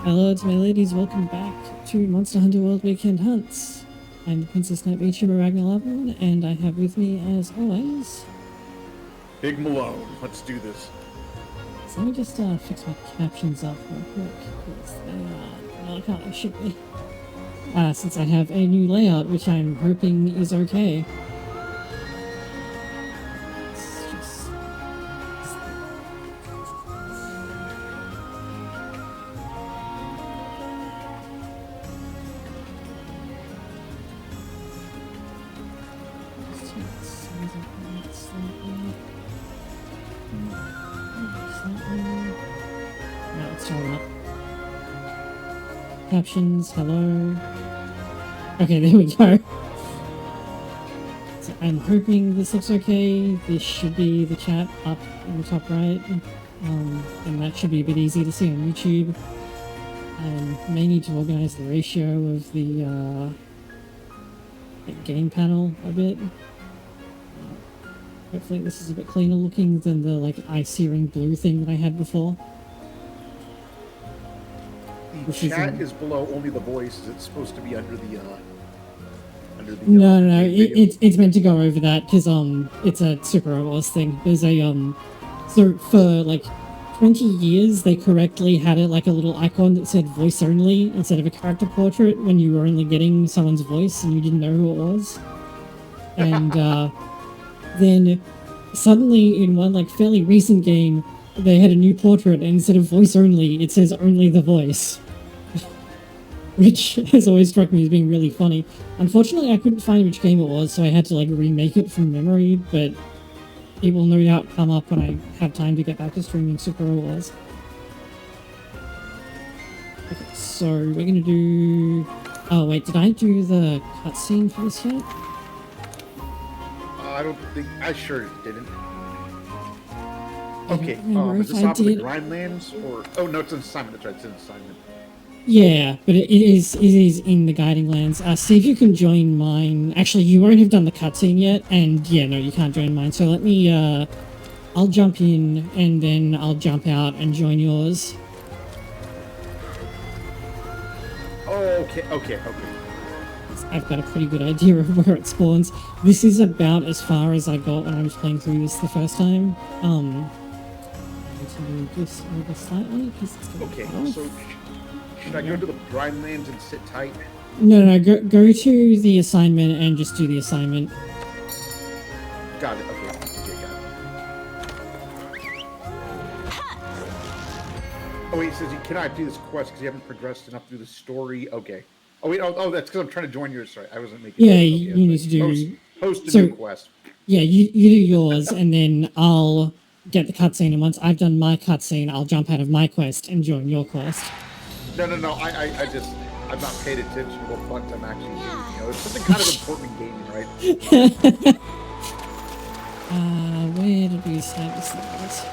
Hello to my ladies, welcome back to Monster Hunter World Weekend Hunts. I'm the Princess Knight VTuber Ragnar Lavin, and I have with me, as always... Big Malone, let's do this. So let me just fix my captions up real quick, because they are not how they should be. Since I have a new layout, which I'm hoping is okay. It's just... No, it's showing up. Captions, hello. Okay, there we go. So I'm hoping this looks okay. This should be the chat up in the top right. And that should be a bit easy to see on YouTube. I may need to organize the ratio of the game panel a bit. Hopefully this is a bit cleaner looking than the like eye-searing blue thing that I had before. The chat is below only the voice. Is it supposed to be under the No. It's meant to go over that because it's a Super Wars thing. There's a so for like 20 years they correctly had it like a little icon that said voice only instead of a character portrait when you were only getting someone's voice and you didn't know who it was. And then suddenly in one like fairly recent game they had a new portrait and instead of voice only it says only the voice. Which has always struck me as being really funny. Unfortunately, I couldn't find which game it was, so I had to like remake it from memory, but it will no doubt come up when I have time to get back to streaming Super Wars. Okay, so we're gonna do... Oh wait, did I do the cutscene for this yet? I don't think... I sure didn't. Okay, is this off of the Grindlands, or... Oh, no, it's an assignment, that's right, it's an assignment. Yeah, but it is in the Guiding Lands. See if you can join mine. Actually, you won't have done the cutscene yet, and yeah, no, you can't join mine. So let me, I'll jump in, and then I'll jump out and join yours. Okay. I've got a pretty good idea of where it spawns. This is about as far as I got when I was playing through this the first time. To just over slightly, because it's gonna Okay, so... Should I go to the Grindlands and sit tight? No, go to the assignment and just do the assignment. Got it, okay, got it. Oh wait, it says you cannot do this quest because you haven't progressed enough through the story. Okay. Oh wait, oh that's because I'm trying to join yours. Sorry, I wasn't making. Yeah, okay, you need to do... Host a new quest. Yeah, you do yours, and then I'll get the cutscene, and once I've done my cutscene, I'll jump out of my quest and join your quest. No, I'm not paid attention to what buttons I'm actually using. You know, it's something kind of important in gaming, right? Where did we save this?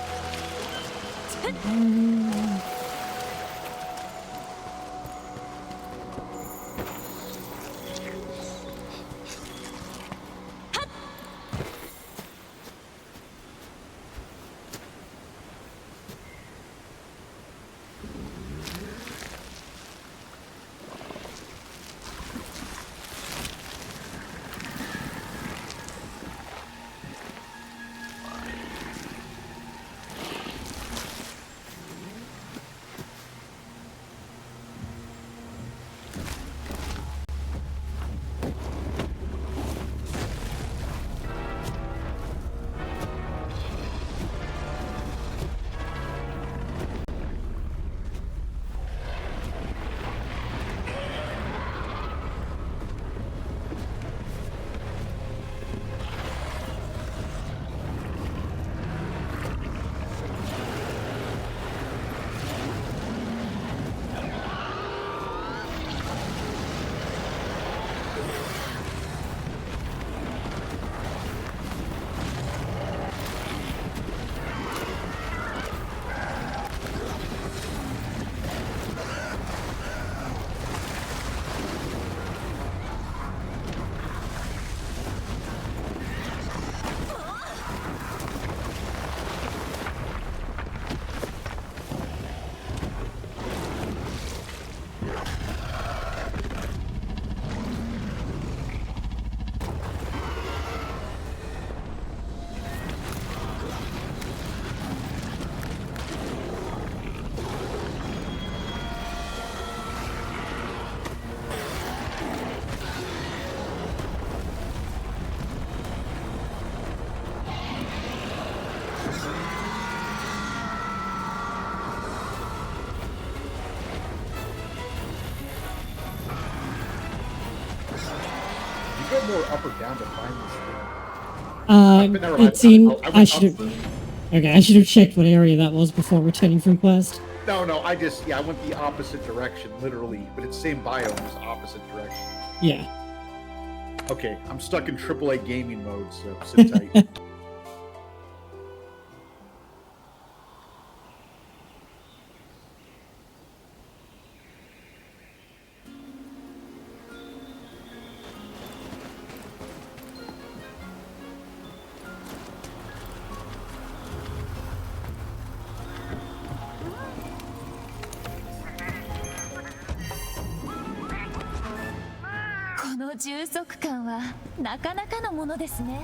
You go more up or down to find this thing? Never mind. It's in. I I went should up have. first. Okay, I should have checked what area that was before returning from quest. No, I just, I went the opposite direction, literally, but it's same biome, just opposite direction. Yeah. Okay, I'm stuck in AAA gaming mode, so sit tight. This 充足感はなかなかのものですね。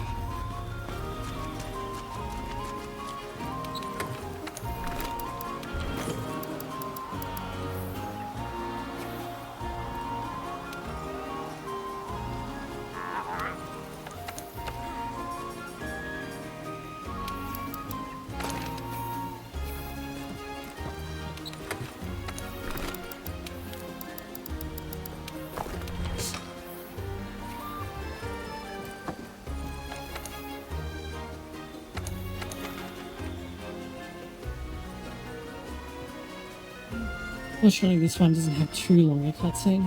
Fortunately, this one doesn't have too long a cutscene.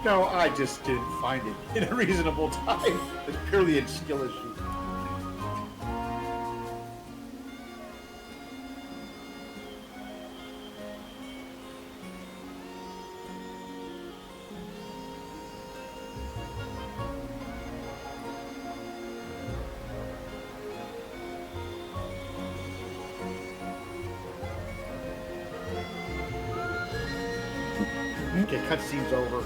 No, I just didn't find it in a reasonable time. It's purely a skill issue. Okay, cutscene's over.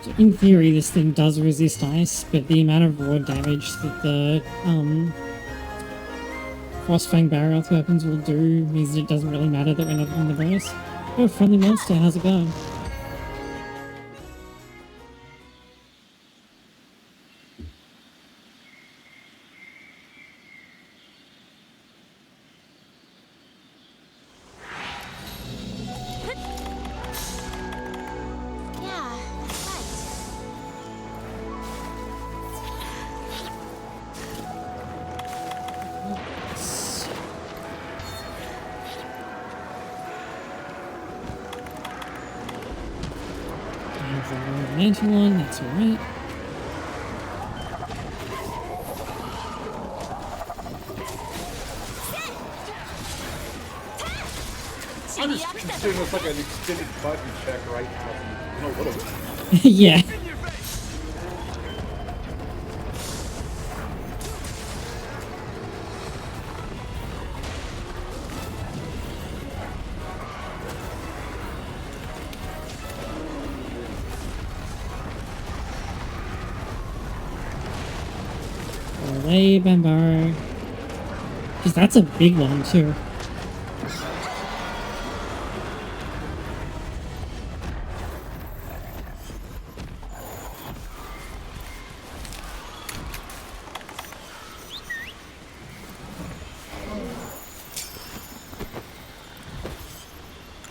So in theory, this thing does resist ice, but the amount of raw damage that the Frostfang barrier earth weapons will do means that it doesn't really matter that we're not in the bonus. Oh, friendly monster, how's it going? Yeah, that's right. An anti-one, that's alright. I'm just considering this like an extended button check right now. A little bit. Yeah. Olay, Bambaro. Because that's a big one, too.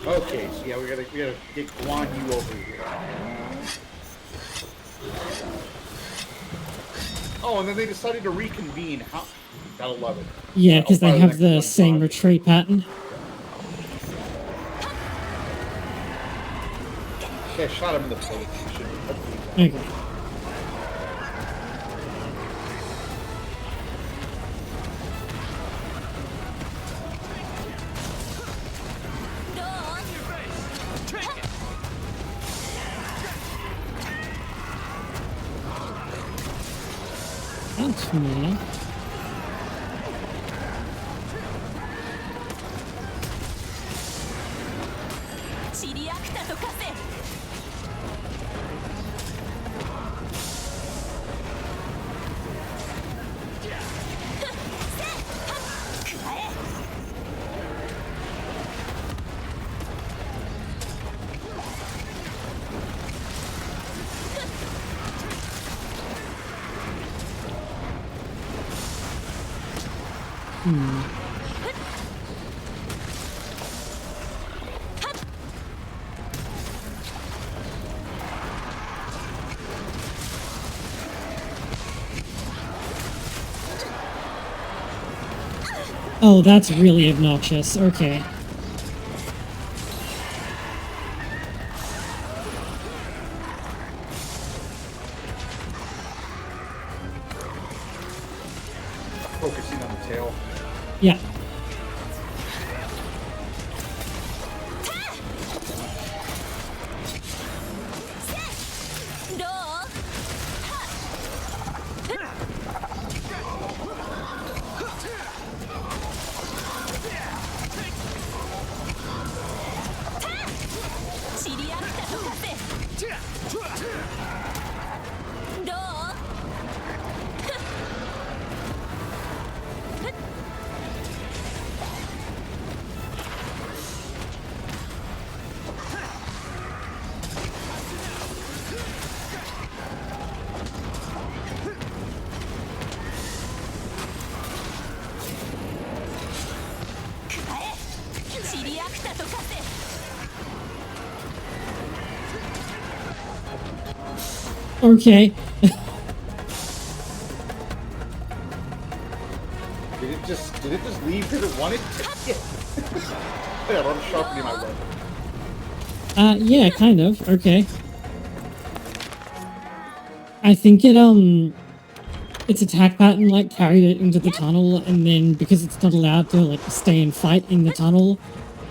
Okay, so yeah, we gotta get Guan Yu over here. Oh, and then they decided to reconvene. How? Gotta love it. Yeah, because they I'll have next the one, same Guan. retreat pattern. Yeah, shot him in the face. Should- Okay. Sounds familiar. Oh, that's really obnoxious. Okay. Focusing on the tail. Yeah. Okay. Did it just leave because it wanted to? Yeah, I'm sharpening my weapon. Yeah, kind of. Okay. I think its attack pattern, like, carried it into the tunnel, and then, because it's not allowed to, like, stay and fight in the tunnel,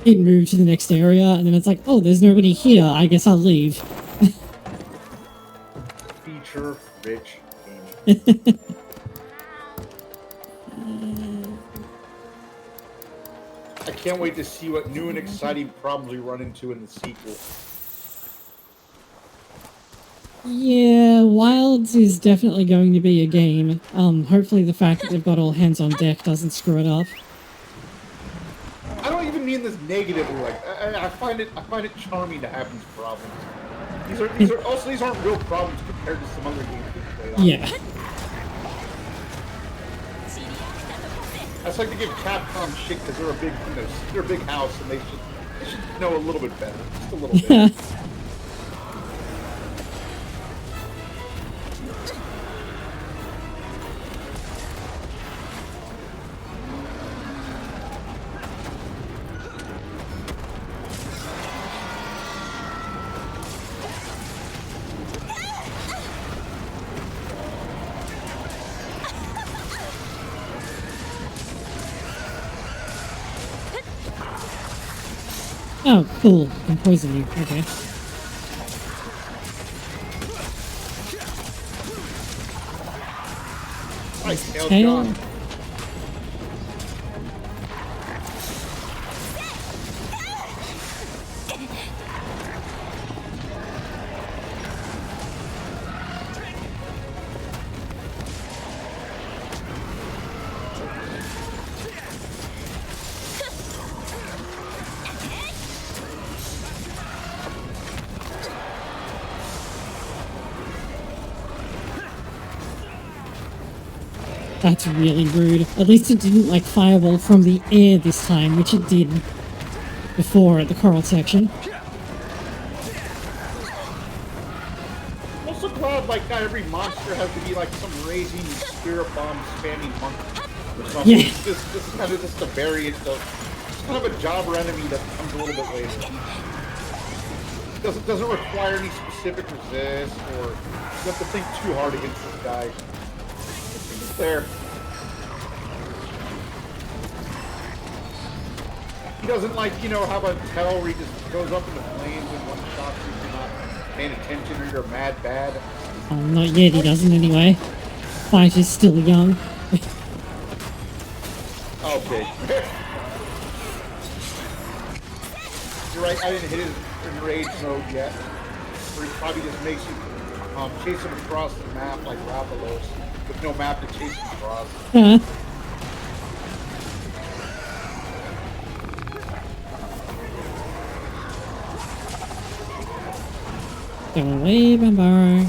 it moved to the next area, and then it's like, oh, there's nobody here, I guess I'll leave. Feature-rich gaming. I can't wait to see what new and exciting problems we run into in the sequel. Yeah, Wilds is definitely going to be a game. Hopefully the fact that they've got all hands on deck doesn't screw it up. I don't even mean this negatively. Like, I find it charming to have these problems. These aren't real problems compared to some other games we've played on. Yeah. I just like to give Capcom shit because they're a big, they're a big house and they should know a little bit better, just a little bit. Oh, cool. Can poison you. Okay. Nice tail, Tail. John. That's really rude. At least it didn't, like, fireball from the air this time, which it did before at the coral section. I'm also glad, like, not every monster has to be, like, some raging spirit bomb spamming monkey or something. Yeah. This is kind of just a variant of, it's kind of a jobber enemy that comes a little bit later. Doesn't require any specific resist, or you have to think too hard against this guy. There. He doesn't, like, have a tell where he just goes up in the flames and one shot if you're not paying attention or you're mad bad. Not yet, he doesn't anyway. Fight is still young. Okay. You're right, I didn't hit his enrage mode yet. Where he probably just makes you chase him across the map like Rathalos, with no map to chase him across. Go away, Bambar.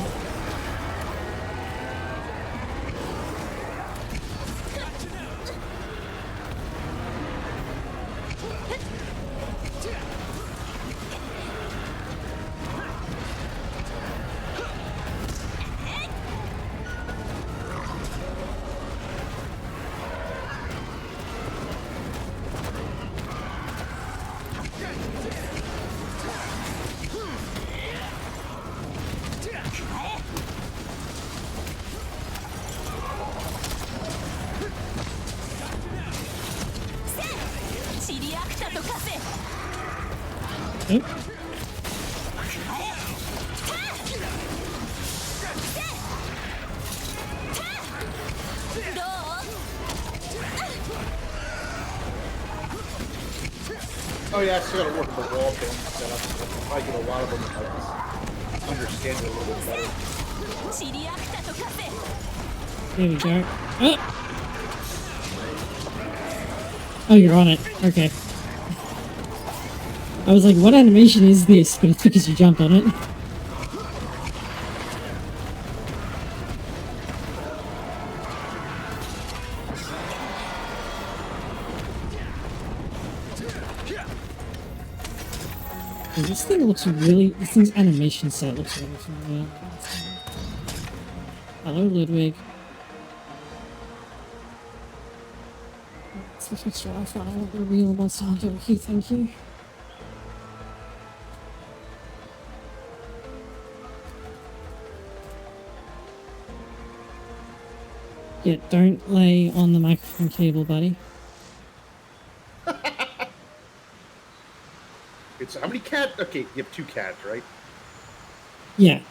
Oh. Oh yeah, I still gotta work the wall thing setup. I get a lot of them if I just understand it a little bit better. There we go. Oh. Oh, you're on it. Okay. I was like, what animation is this? But it's because you jumped on it. And this thing looks really... This thing's animation set looks really familiar. Hello, Ludwig. It's the fixture I thought I want the real monster hunter. Okay, thank you. Yeah, don't lay on the microphone cable, buddy. It's how many cats? Okay, you have 2 cats, right? Yeah.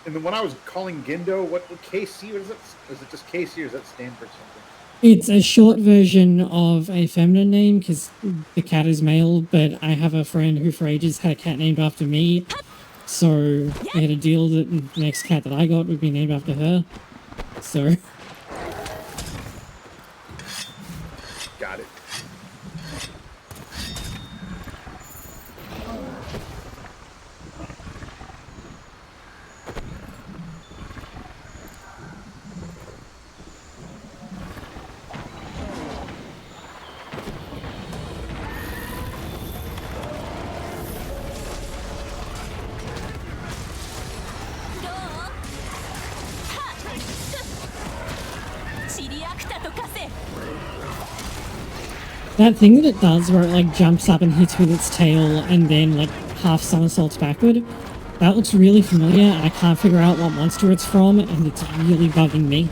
And then when I was calling Gindo, what KC was it? Is it just KC or does that stand for something? It's a short version of a feminine name because the cat is male, but I have a friend who for ages had a cat named after me. So I had a deal that the next cat that I got would be named after her. So. Got it. That thing that it does where it like jumps up and hits with its tail and then like half somersaults backward, that looks really familiar and I can't figure out what monster it's from and it's really bugging me.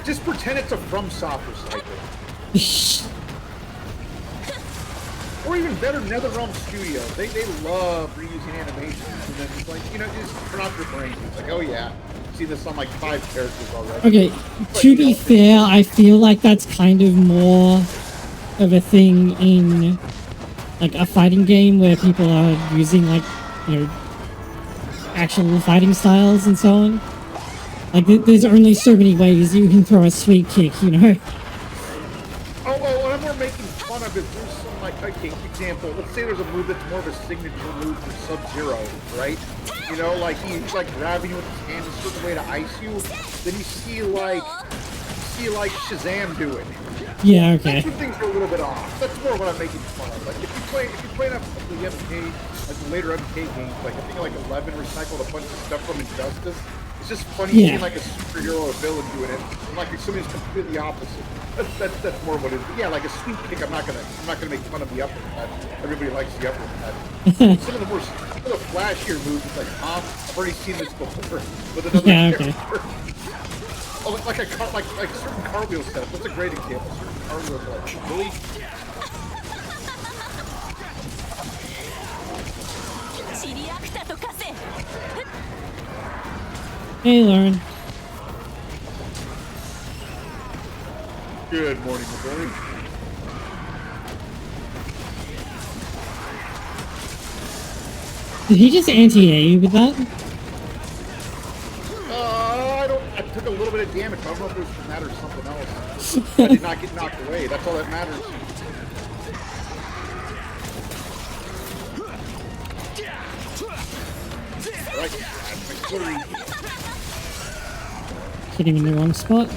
Just pretend it's a FromSoft recycle. Or even better, NetherRealm Studios. They love reusing animations and then it's like, you know, just turn off your brain. It's like, oh yeah, I've seen this on like 5 characters already. Okay, to be fair, I feel like that's kind of more of a thing in like a fighting game where people are using like, you know, actual fighting styles and so on. Like, there's only so many ways you can throw a sweep kick, you know? Oh, what I'm more making fun of is there's some, like, okay, example, let's say there's a move that's more of a signature move for Sub-Zero, right? You know, like, he's, like, grabbing you with his hand a certain way to ice you, then you see, like, Shazam do it. Yeah, okay. That's when things are a little bit off. That's more what I'm making fun of. Like, if you play enough of the MK, like, the later MK games, like, I think, like, 11 recycled a bunch of stuff from Injustice. It's just funny seeing like a superhero or villain doing it, and like somebody's completely opposite. That's more what it is. But yeah, like a sweep kick, I'm not gonna make fun of the uppercut. Everybody likes the uppercut. some of the flashier moves, it's like, I've already seen this before with another character. Oh, like certain cartwheel setup. That's a great example. Certain cartwheels, like really. Hey, Lauren. Good morning, my boy. Did he just anti-A you with that? I took a little bit of damage. I don't know if it was from that or something else. I did not get knocked away. That's all that matters. Alright, Hit him in the wrong spot.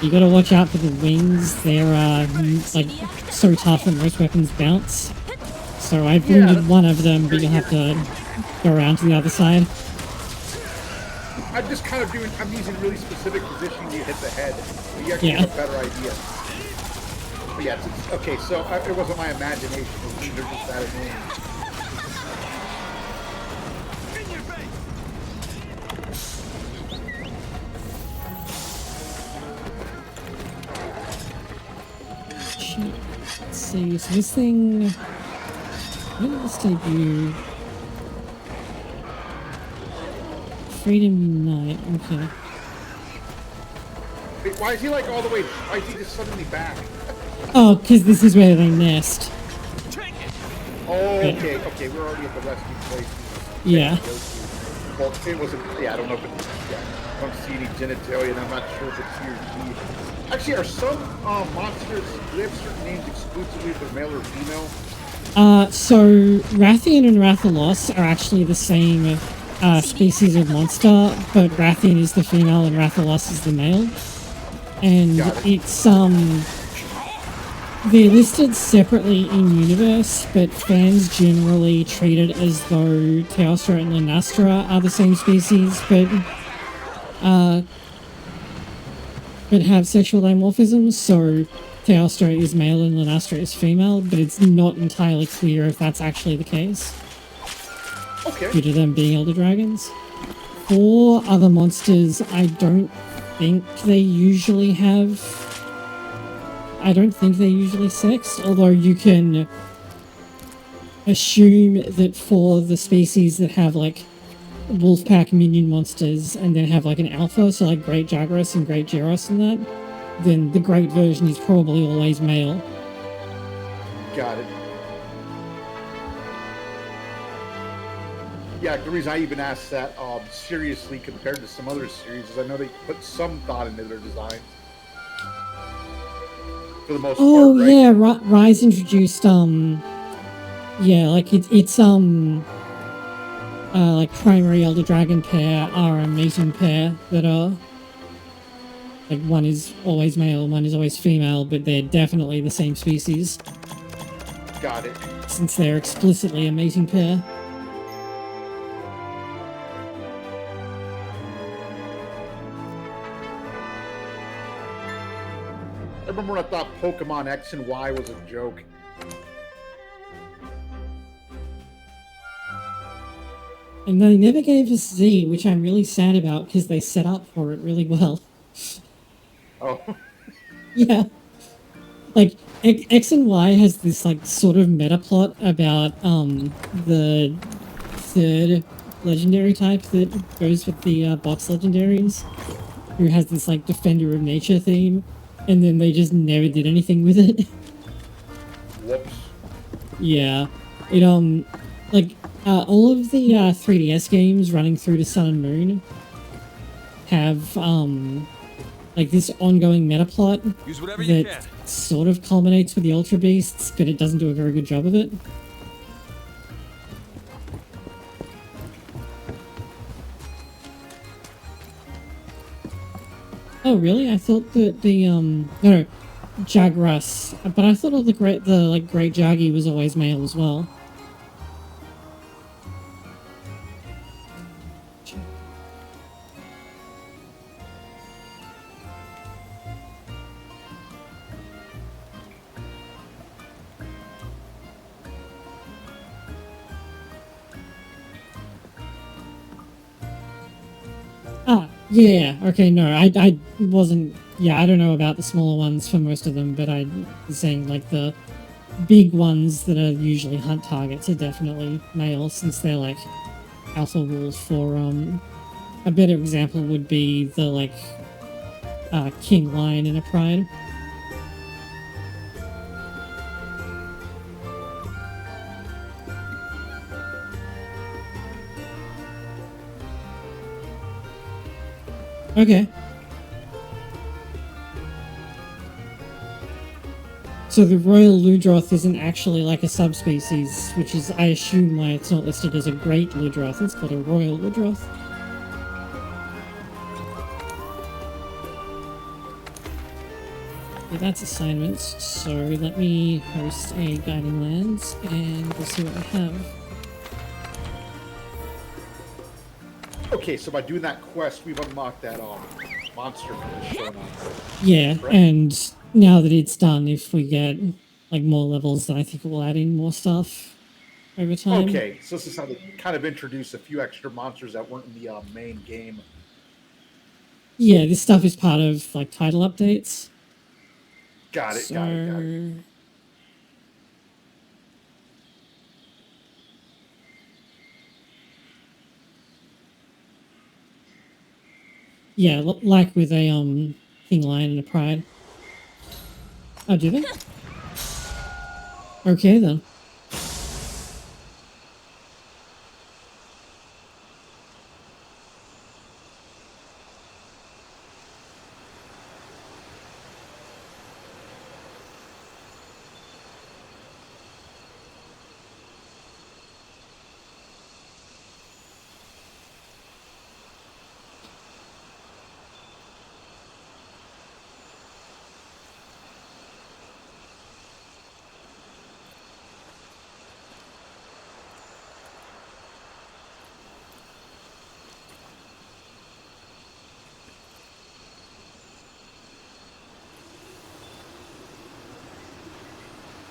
You gotta watch out for the wings. They're like so tough that most weapons bounce. So I've wounded one of them, but you'll have to go around to the other side. I'm just kind of I'm using really specific positioning to hit the head. But you actually have a better idea. But yeah, okay, so it wasn't my imagination. They're just that annoying. Let's see, so this thing... When did this debut? Freedom Unite, okay. Wait, why is he like all the way... Why is he just suddenly back? Oh, because this is where they nest. Oh, okay, okay, we're already at the rescue place. Yeah. Well, it wasn't... Yeah, I don't know if it's... Yeah, I don't see any genitalia, and I'm not sure if it's he or she. Actually, are some monsters... Do they have certain names exclusively if they're male or female? So Rathian and Rathalos are actually the same species of monster, but Rathian is the female and Rathalos is the male. And it's they're listed separately in universe, but fans generally treat it as though Teostra and Lunastra are the same species, but have sexual dimorphisms, so Teostra is male and Lunastra is female, but it's not entirely clear if that's actually the case. Okay. Due to them being elder dragons. For other monsters, I don't think they usually have... I don't think they're usually sexed, although you can assume that for the species that have, like, Wolfpack minion monsters and then have, like, an alpha, so like Great Jagras and Great Gyros and that, then the great version is probably always male. Got it. Yeah, the reason I even asked that seriously compared to some other series is I know they put some thought into their designs. For the most part, right? Yeah, Rise introduced, yeah, like it's like primary Elder Dragon pair are a mating pair that are, like, one is always male, one is always female, but they're definitely the same species. Got it. Since they're explicitly a mating pair. I remember when I thought Pokemon X and Y was a joke. And they never gave us Z, which I'm really sad about because they set up for it really well. Oh. Yeah. Like, X and Y has this, like, sort of meta plot about, the third legendary type that goes with the, box legendaries, who has this, like, Defender of Nature theme, and then they just never did anything with it. Whoops. Yeah. It, like, all of the, 3DS games running through to Sun and Moon have, like, this ongoing meta plot that sort of culminates with the Ultra Beasts, but it doesn't do a very good job of it. Oh, really? I thought that the, no, Jagras, but I thought all the Great Jaggy was always male as well. Yeah, okay, no, I wasn't... Yeah, I don't know about the smaller ones for most of them, but I was saying, like, the big ones that are usually hunt targets are definitely male, since they're, like, alpha wolves for, a better example would be the, like, king lion in a pride. Okay. So the Royal Ludroth isn't actually like a subspecies, which is, I assume, why it's not listed as a Great Ludroth. It's called a Royal Ludroth. Yeah, that's assignments. So let me host a guiding lands and we'll see what we have. Okay, so by doing that quest, we've unlocked that monster from showing up. Yeah, Correct? and now that it's done, if we get like more levels, then I think it will add in more stuff over time. Okay, so this is how they kind of introduce a few extra monsters that weren't in the main game. Yeah, this stuff is part of like title updates. Got it, got it, got it. Yeah, like with a king lion and a pride. Oh, do they? Okay then.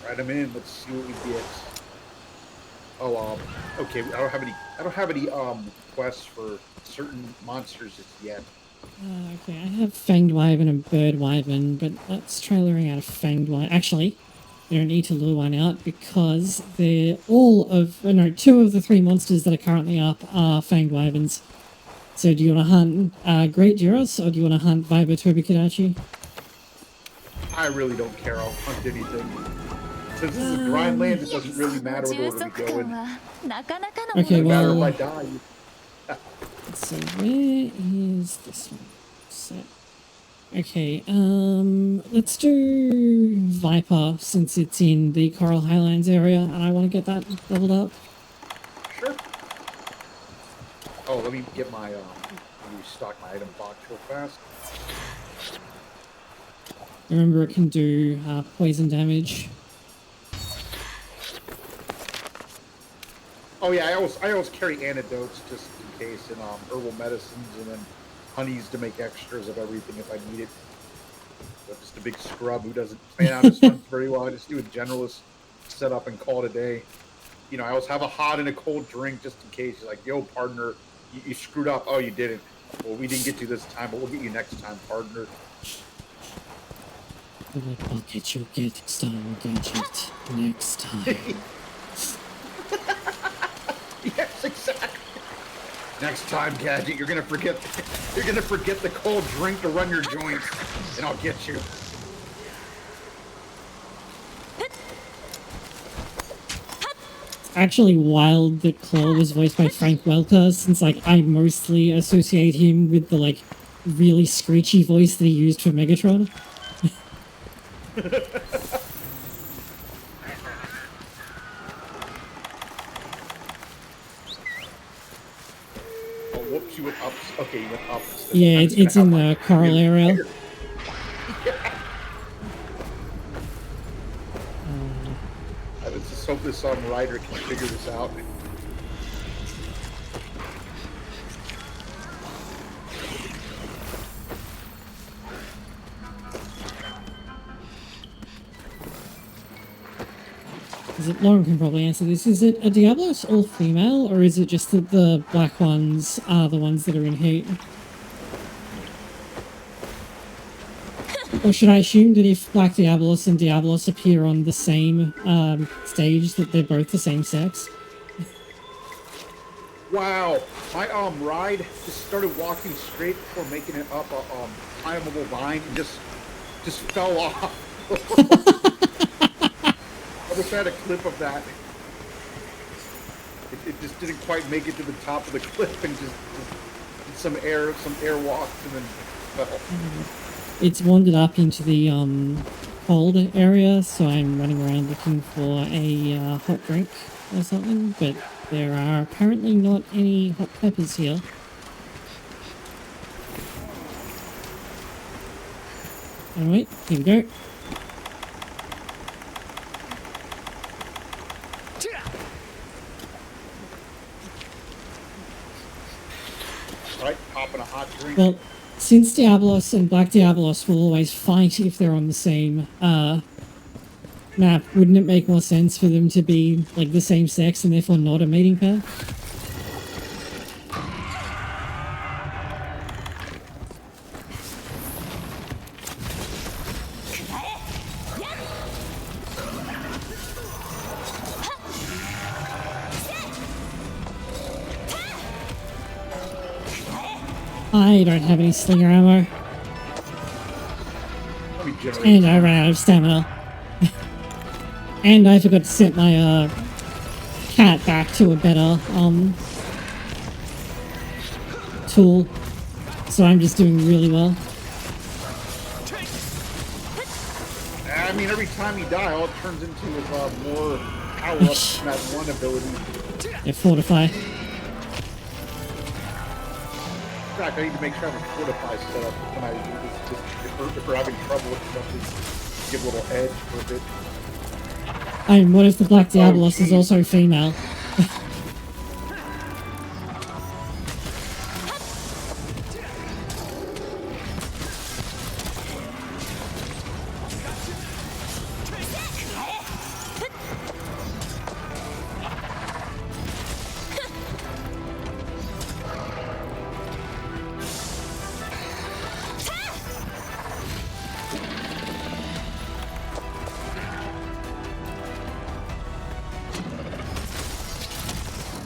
Write them in. Let's see what we get. Oh, okay. I don't have any quests for certain monsters just yet. Okay, I have Fanged Wyvern and Bird Wyvern, but let's try luring out a Fanged Wyvern. Actually, we don't need to lure one out because they're two of the three monsters that are currently up are Fanged Wyverns. So do you want to hunt Great Gyros or do you want to hunt Viber Tobikadachi? I really don't care. I'll hunt anything. Since this is grind land, it doesn't really matter what order we go in. Okay, No matter well, if I die. so where is this one? Set. Okay, let's do Viper since it's in the Coral Highlands area and I want to get that leveled up. Sure. Oh, let me get my let me restock my item box real fast. Remember, it can do poison damage. Oh yeah, I always carry antidotes just in case, and herbal medicines, and then honeys to make extras of everything if I need it. But just a big scrub who doesn't plan out his hunts very well. I just do a generalist setup and call it a day. You know, I always have a hot and a cold drink just in case. You're like, yo, partner, you screwed up. Oh, you didn't. Well, we didn't get you this time, but we'll get you next time, partner. I'll get you style gadget next time. Yes, exactly. Next time, Gadget, you're gonna forget the cold drink to run your joints, and I'll get you. Actually wild that Claw was voiced by Frank Welker, since like I mostly associate him with the like really screechy voice that he used for Megatron. Oh, whoops, you went up. Okay, you went up. Yeah, it's in the coral area. Let's just hope this rider can figure this out. Lauren can probably answer this. Is it a Diablos all female, or is it just that the black ones are the ones that are in heat? Or should I assume that if Black Diablos and Diablos appear on the same stage, that they're both the same sex? Wow, my ride just started walking straight before making it up a climbable vine and just fell off. I wish I had a clip of that. It just didn't quite make it to the top of the cliff and just did some air walks and then fell. It's wandered up into the cold area, so I'm running around looking for a hot drink or something, but there are apparently not any hot peppers here. Alright, here we go. popping a hot drink. Well, since Diablos and Black Diablos will always fight if they're on the same map, wouldn't it make more sense for them to be like the same sex and therefore not a mating pair? I don't have any slinger ammo. And I ran out of stamina. And I forgot to set my cat back to a better tool. So I'm just doing really well. I mean, every time you die, all it turns into is more power-ups from that one ability. Yeah, fortify. In fact, I need to make sure I have a fortify set up when I do this. Just if we're having trouble with stuff, just give a little edge for a bit. And what if the Black Diablos is also female?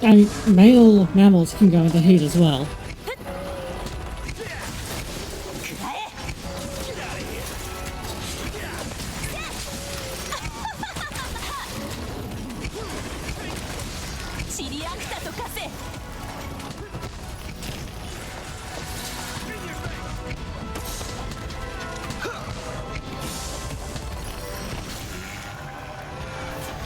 I mean, male mammals can go into heat as well.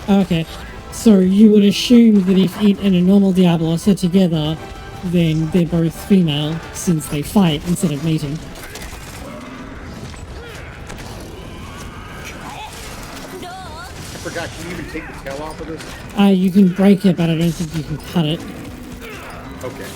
Okay, so you would assume that if it and a normal Diablos are together, then they're both female, since they fight instead of mating. I forgot, can you even take the tail off of this? You can break it, but I don't think you can cut it. Okay.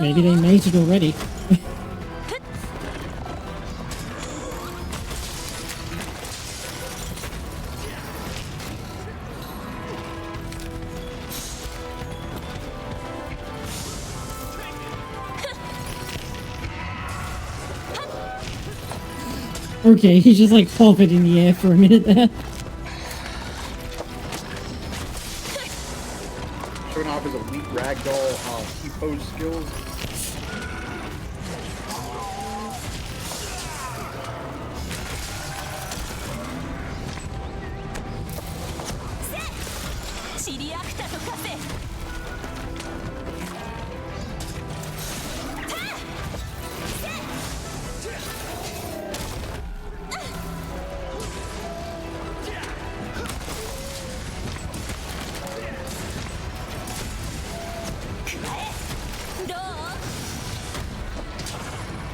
Maybe they mated already. Okay, he just like hovered in the air for a minute there. Showing off his elite ragdoll T-pose skills.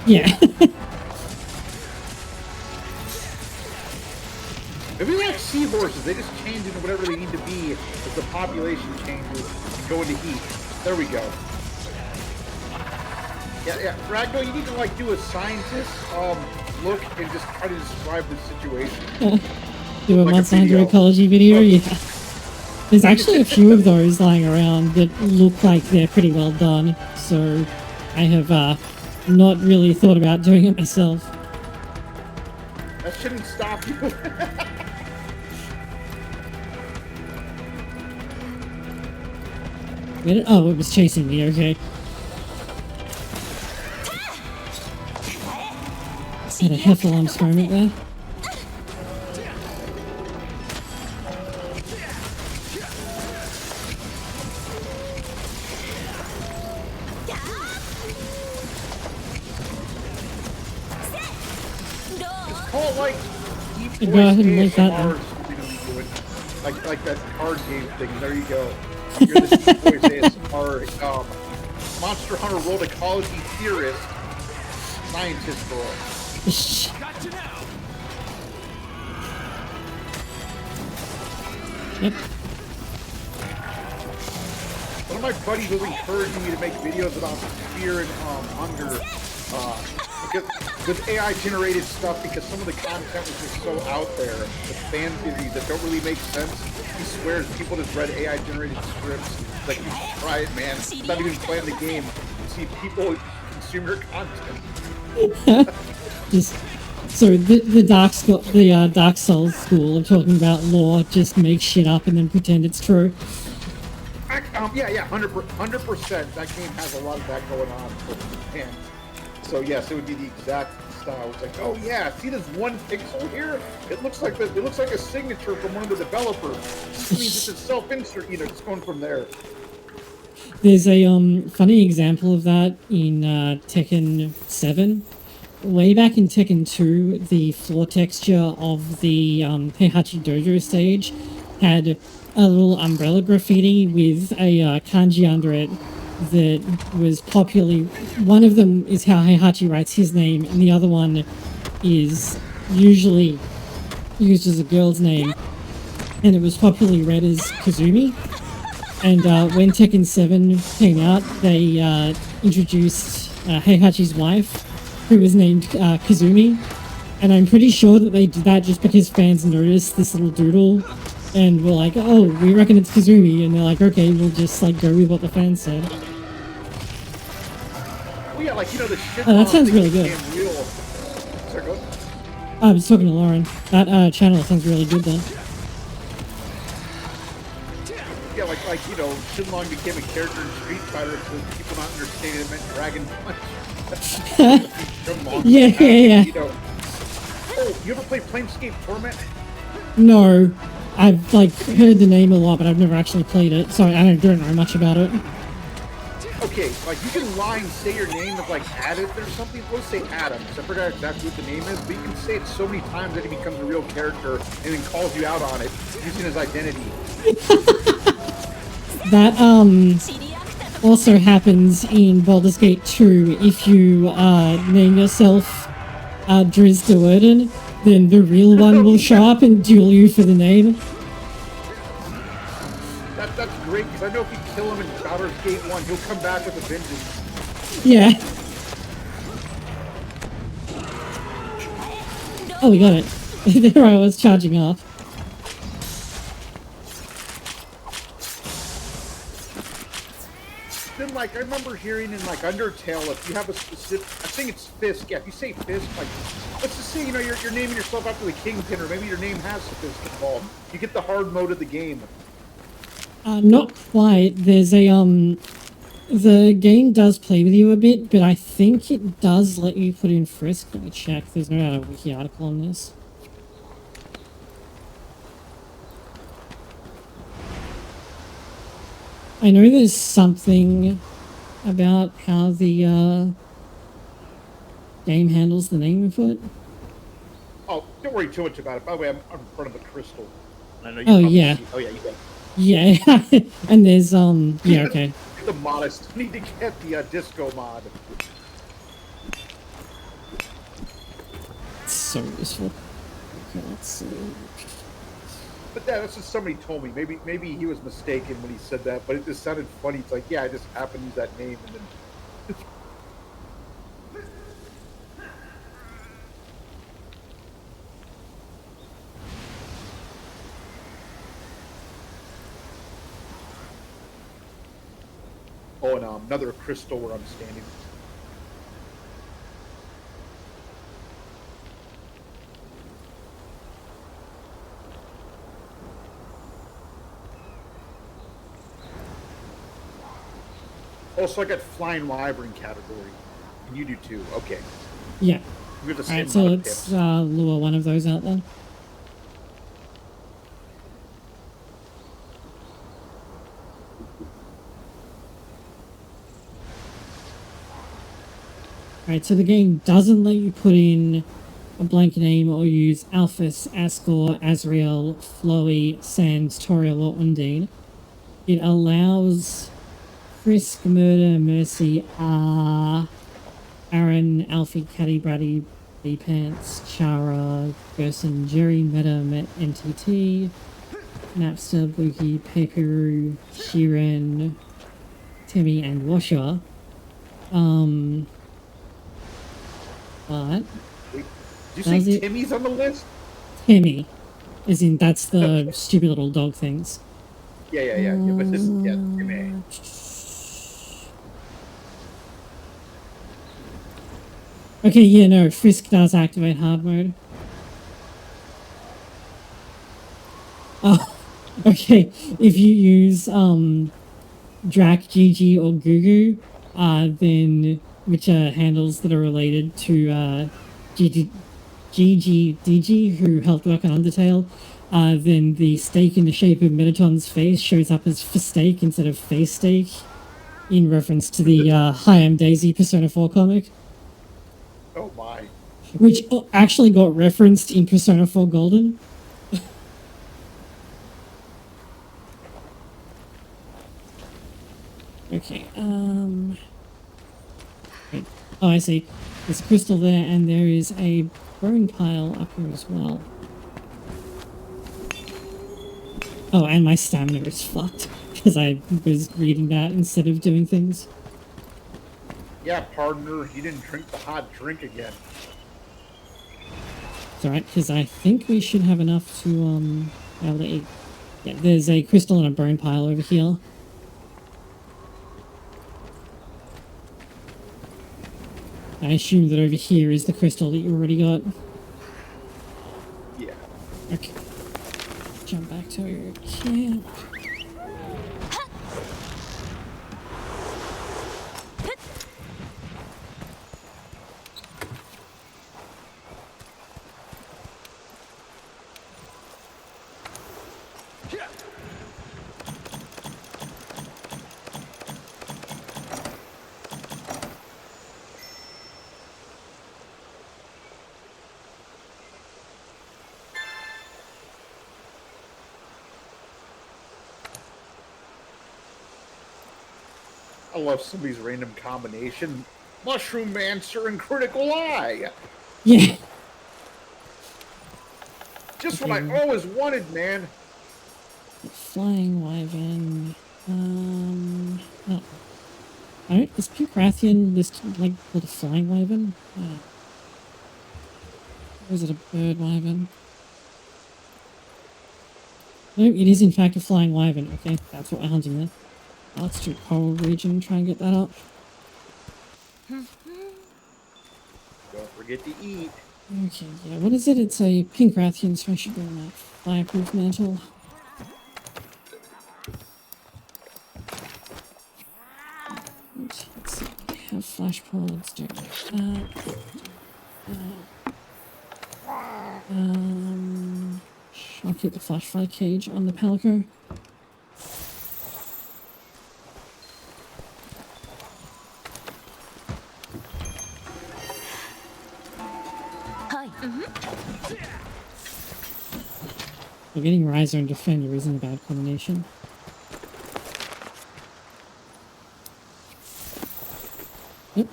Yeah. Maybe like seahorses, they just change into whatever they need to be as the population changes and go into heat. There we go. Yeah, Ragdoll, you need to like do a scientist look and just try to describe the situation. Do a Like Monster a Hunter video. ecology video, yeah. There's actually a few of those lying around that look like they're pretty well done, so I have not really thought about doing it myself. That shouldn't stop you. Oh, it was chasing me, okay. Had a Heffalumps moment there. Call it like deep Go ahead and make that ASMR then. is what we're gonna be doing. Like that card game thing. There you go. You're the deep voice ASMR Monster Hunter World ecology theorist, scientist girl. Yep. One of my buddies was encouraging me to make videos about fear and hunger, because AI generated stuff, because some of the content was just so out there, the fan theories that don't really make sense. He swears people just read AI generated scripts. Like, you should try it, man. Not even playing the game. See people consume your content. Just so the Dark Souls school of talking about lore, just make shit up and then pretend it's true. Yeah, 100%. That game has a lot of that going on. And so yes, it would be the exact style. It's like, oh yeah, see this one pixel here? It looks like a signature from one of the developers. This means it's a self-insert. Just going from there. There's a funny example of that in Tekken 7. Way back in Tekken 2, the floor texture of the Heihachi Dojo stage had a little umbrella graffiti with a kanji under it that was popularly... One of them is how Heihachi writes his name, and the other one is usually used as a girl's name, and it was popularly read as Kazumi. And when Tekken 7 came out, they introduced Heihachi's wife, who was named Kazumi. And I'm pretty sure that they did that just because fans noticed this little doodle and were like, oh, we reckon it's Kazumi. And they're like, okay, we'll just like go with what the fans said. Well, yeah, the shit. Oh, that sounds really good. Sorry, go. I was talking to Lauren. That channel sounds really good though. Yeah, Shinlong became a character in Street Fighter because people not understanding it meant Dragon Punch. Yeah. Oh, you ever played Planescape Torment? No. I've heard the name a lot, but I've never actually played it, so I don't know much about it. Okay, you can lie and say your name as Adam or something. Let's say Adam, because I forgot exactly what the name is, but you can say it so many times that he becomes a real character and then calls you out on it using his identity. That also happens in Baldur's Gate 2. If you name yourself Driz de Worden, then the real one will show up and duel you for the name. That's great, because I know if you kill him in Baldur's Gate 1, he'll come back with a vengeance. Yeah. Oh, we got it. There I was charging off. Then, I remember hearing in, Undertale, if you have a specific... I think it's Fisk. Yeah, if you say Fisk, let's just say, you're naming yourself after the Kingpin, or maybe your name has Fisk involved. You get the hard mode of the game. Not quite. There's a, the game does play with you a bit, but I think it does let you put in Frisk. Let me check. There's no wiki article on this. I know there's something about how the game handles the name input. Oh, don't worry too much about it. By the way, I'm in front of a crystal. I know you oh, yeah. Oh, yeah, you got it. Yeah, and there's, yeah, okay. The modest. Need to get the disco mod. It's so useful. Okay, let's see. But that's what somebody told me. Maybe he was mistaken when he said that, but it just sounded funny. It's like, yeah, I just happened to use that name, and then... Oh, and another crystal where I'm standing. Also, I got Flying Wyvern category. And you do too. Okay. Yeah. We're the Alright, so let's lure one of those out then. Alright, so the game doesn't let you put in a blank name or use Alphys, Ascor, Azrael, Flowey, Sans, Toriel, or Undine. It allows Frisk, Murder, Mercy, Aaron, Alfie, Caddy, Braddy, B-Pants, Chara, Gerson, Jerry, Meta, Met, NTT, Napster, Boogie, Paperu, Sheeran, Timmy, and Washer. But Wait, did you say Timmy's on the list? Timmy, as in that's the stupid little dog things. Yeah, but this, yeah, Timmy. Okay, yeah, no, Frisk does activate hard mode. Oh, okay. If you use Drac, Gigi, or Gugu, then which are handles that are related to Gigi, DG, who helped work on Undertale, then the steak in the shape of Mettaton's face shows up as steak instead of face steak, in reference to the Hi, I'm Daisy Persona 4 comic. Oh my. Which actually got referenced in Persona 4 Golden. Okay, wait. Oh, I see. There's a crystal there, and there is a bone pile up here as well. Oh, and my stamina is fucked, because I was reading that instead of doing things. Yeah, partner, you didn't drink the hot drink again. It's alright, because I think we should have enough to, be able to eat. Yeah, there's a crystal and a bone pile over here. I assume that over here is the crystal that you already got. Yeah. Okay. Jump back to your camp. I love somebody's random combination. Mushroom Mancer and Critical Eye. Yeah. Just what I always wanted, man. Flying Wyvern. Oh. Alright, is Pancrathian listed like called a flying wyvern? Or is it a bird wyvern? No, it is in fact a flying wyvern. Okay, that's what we're hunting there. Let's do Coral Region and try and get that up. Don't forget to eat. Okay, yeah, what is it? It's a Pancrathian, so I should go on that fireproof mantle. Let's see, we have flash pods, do that. I'll keep the flashfly cage on the Palico. Well, getting Riser and Defender isn't a bad combination. Yep.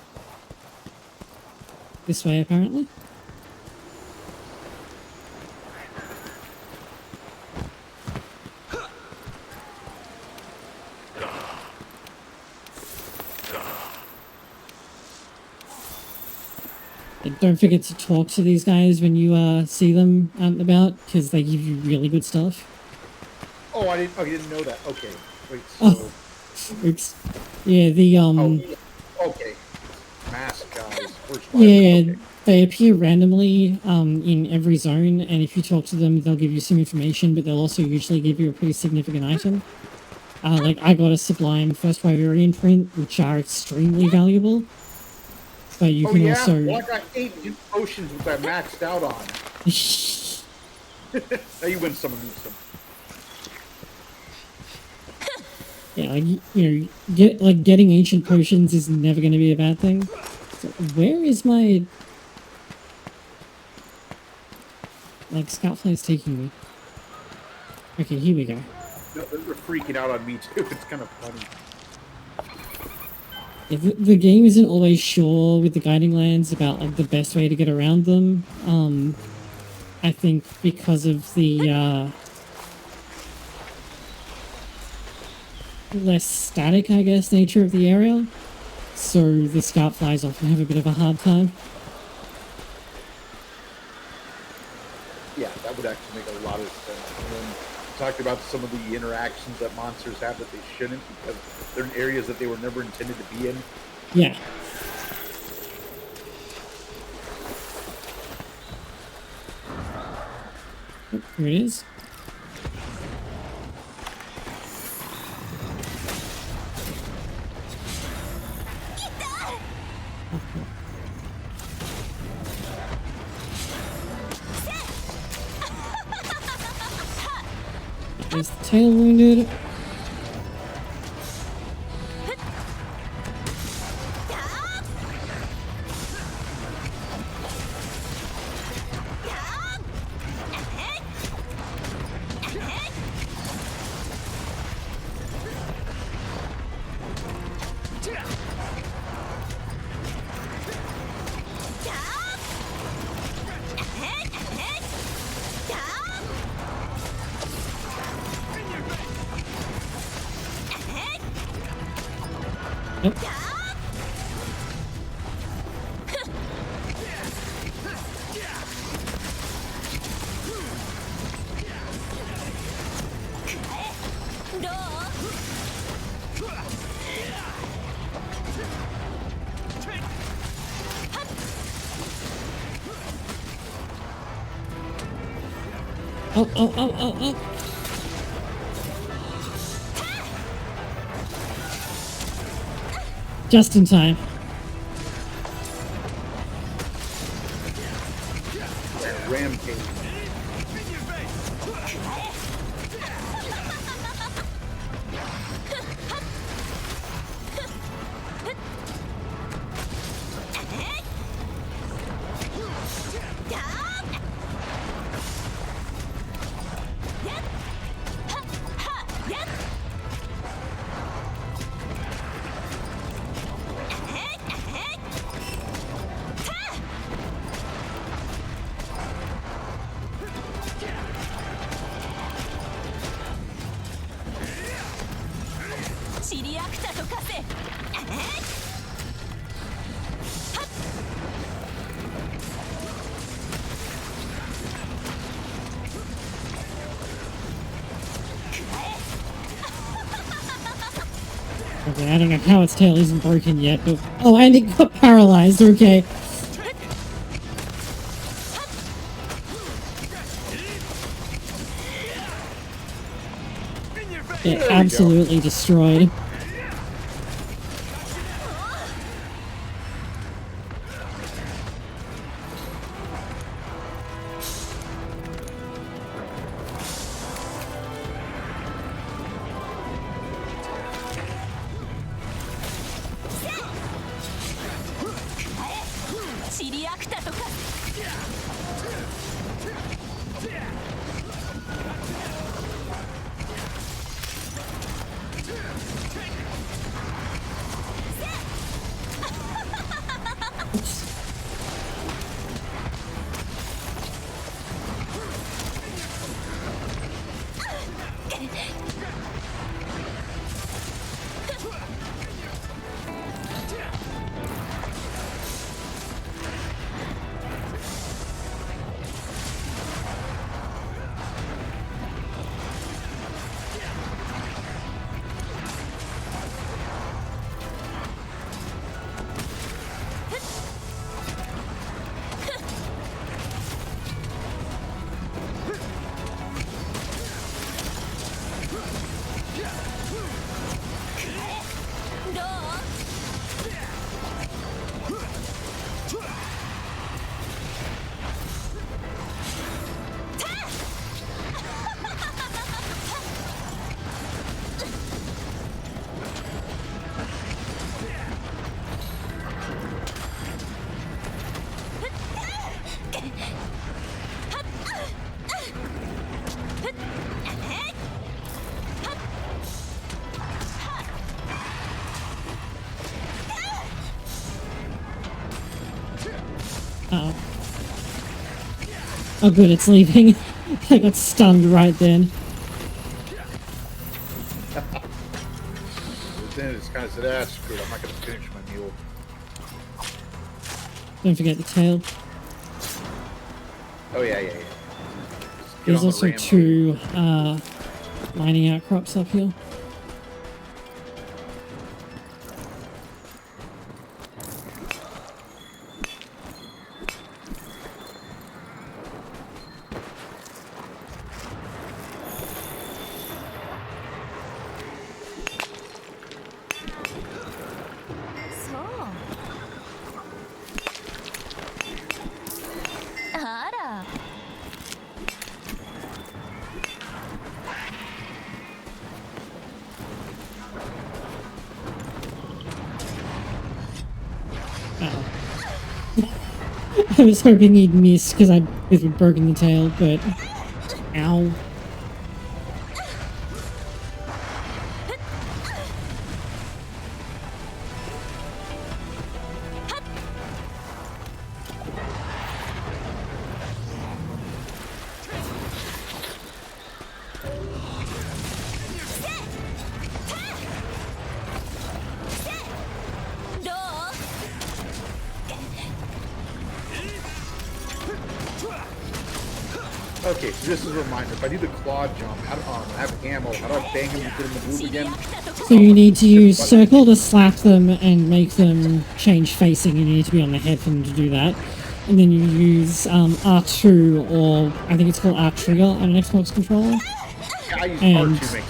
This way, apparently. And don't forget to talk to these guys when you see them out and about, because they give you really good stuff. Oh, I didn't know that. Okay. Wait, so... Oh. Oops. Yeah, the Oh, okay. Mask guys. yeah, okay. they appear randomly in every zone, and if you talk to them, they'll give you some information, but they'll also usually give you a pretty significant item. Like, I got a Sublime First Wyverian print, which are extremely valuable. But you can also... Well, I got 8 new potions which I maxed out on. Now you win some and lose some. Yeah, like, getting ancient potions is never going to be a bad thing. So where is my... Like, Scoutfly's taking me. Okay, here we go. They're freaking out on me too. It's kind of funny. Yeah, the game isn't always sure with the guiding lands about like the best way to get around them. I think because of the less static, I guess, nature of the area. So the scout flies often have a bit of a hard time. Yeah, that would actually make a lot of sense. And then talked about some of the interactions that monsters have that they shouldn't because they're in areas that they were never intended to be in. Yeah. Oh, here it is. Is the tail wounded? Nope. Oh, oh, oh, oh, oh. Just in time. Rampage. Okay, I don't know how its tail isn't broken yet, but... Oh, and it got paralyzed, okay. Yeah, absolutely destroyed. Uh-oh. Oh good, it's leaving. I got stunned right then. Then it's kind of said, ah, screw it, I'm not going to finish my meal. Don't forget the tail. Oh, yeah. There's also two mining outcrops up here. I was hoping he'd miss because I'd broken the tail, but ow. Okay, so this is a reminder. If I do the claw jump, how do I have ammo? How do I bang him and get him to move again? So you need to use circle to slap them and make them change facing. You need to be on the head for them to do that. And then you use R2 or I think it's called R trigger on an Xbox controller. Yeah, I use And R2 makes sense.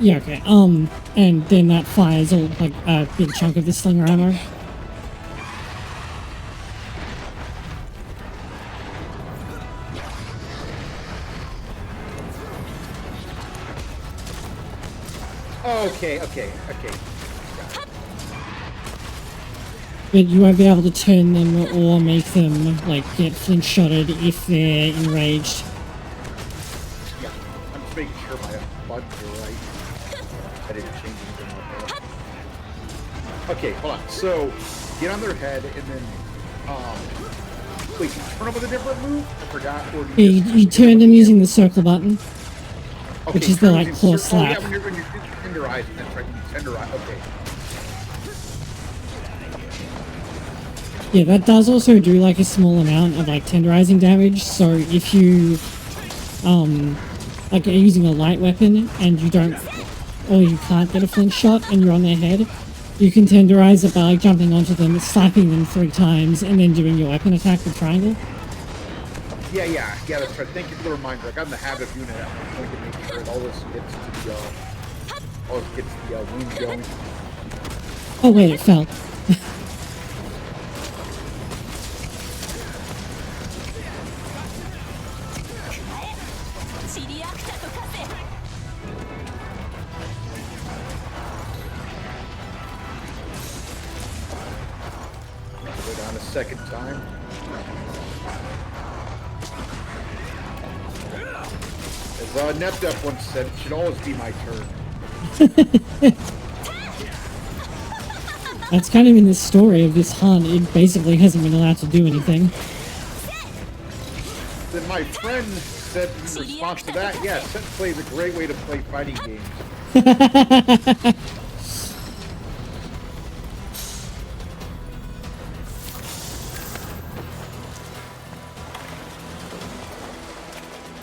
yeah, okay. And then that fires all like a big chunk of the slinger ammo. Okay. But you won't be able to turn them or make them like get flinch-shotted if they're enraged. Yeah, I'm just making sure my buttons are right. I didn't change anything like that. Okay, hold on. So, get on their head and then, wait, can you turn them with a different move? I forgot. Or do Yeah, you turn them using the circle button, okay, which is the like claw slap. Oh, yeah, when you're tenderizing, that's right. You tenderize. Okay. Yeah, that does also do like a small amount of like tenderizing damage. So if you like are using a light weapon and you don't or you can't get a flinch shot and you're on their head, you can tenderize it by like jumping onto them, slapping them 3 times, and then doing your weapon attack with triangle. Yeah, that's right. Thank you for the reminder. I got in the habit of doing it at one point to make sure that all this gets the wound going. Oh wait, it fell. Go down a second time. As NetDef once said, it should always be my turn. That's kind of in the story of this hunt. It basically hasn't been allowed to do anything. Then my friend said in response to that, yes, set play is a great way to play fighting games.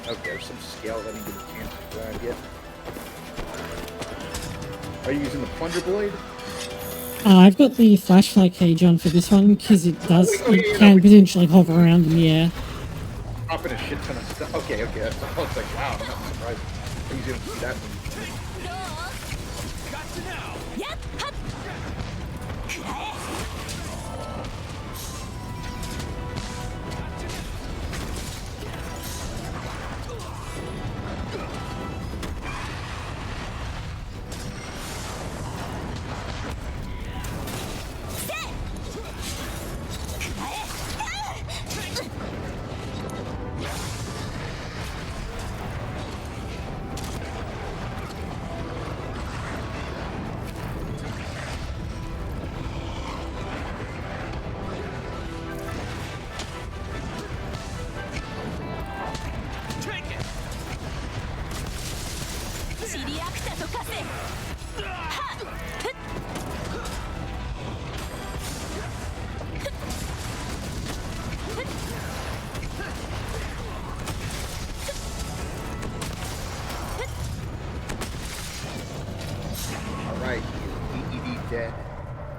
Okay, there's some scales I didn't get a chance to grab yet. Are you using the plunger blade? I've got the flashlight cage on for this one because it does it can potentially hover around in the air. Dropping a shit ton of stuff. Okay, that's I was like, wow, I'm not surprised. I usually don't see that one.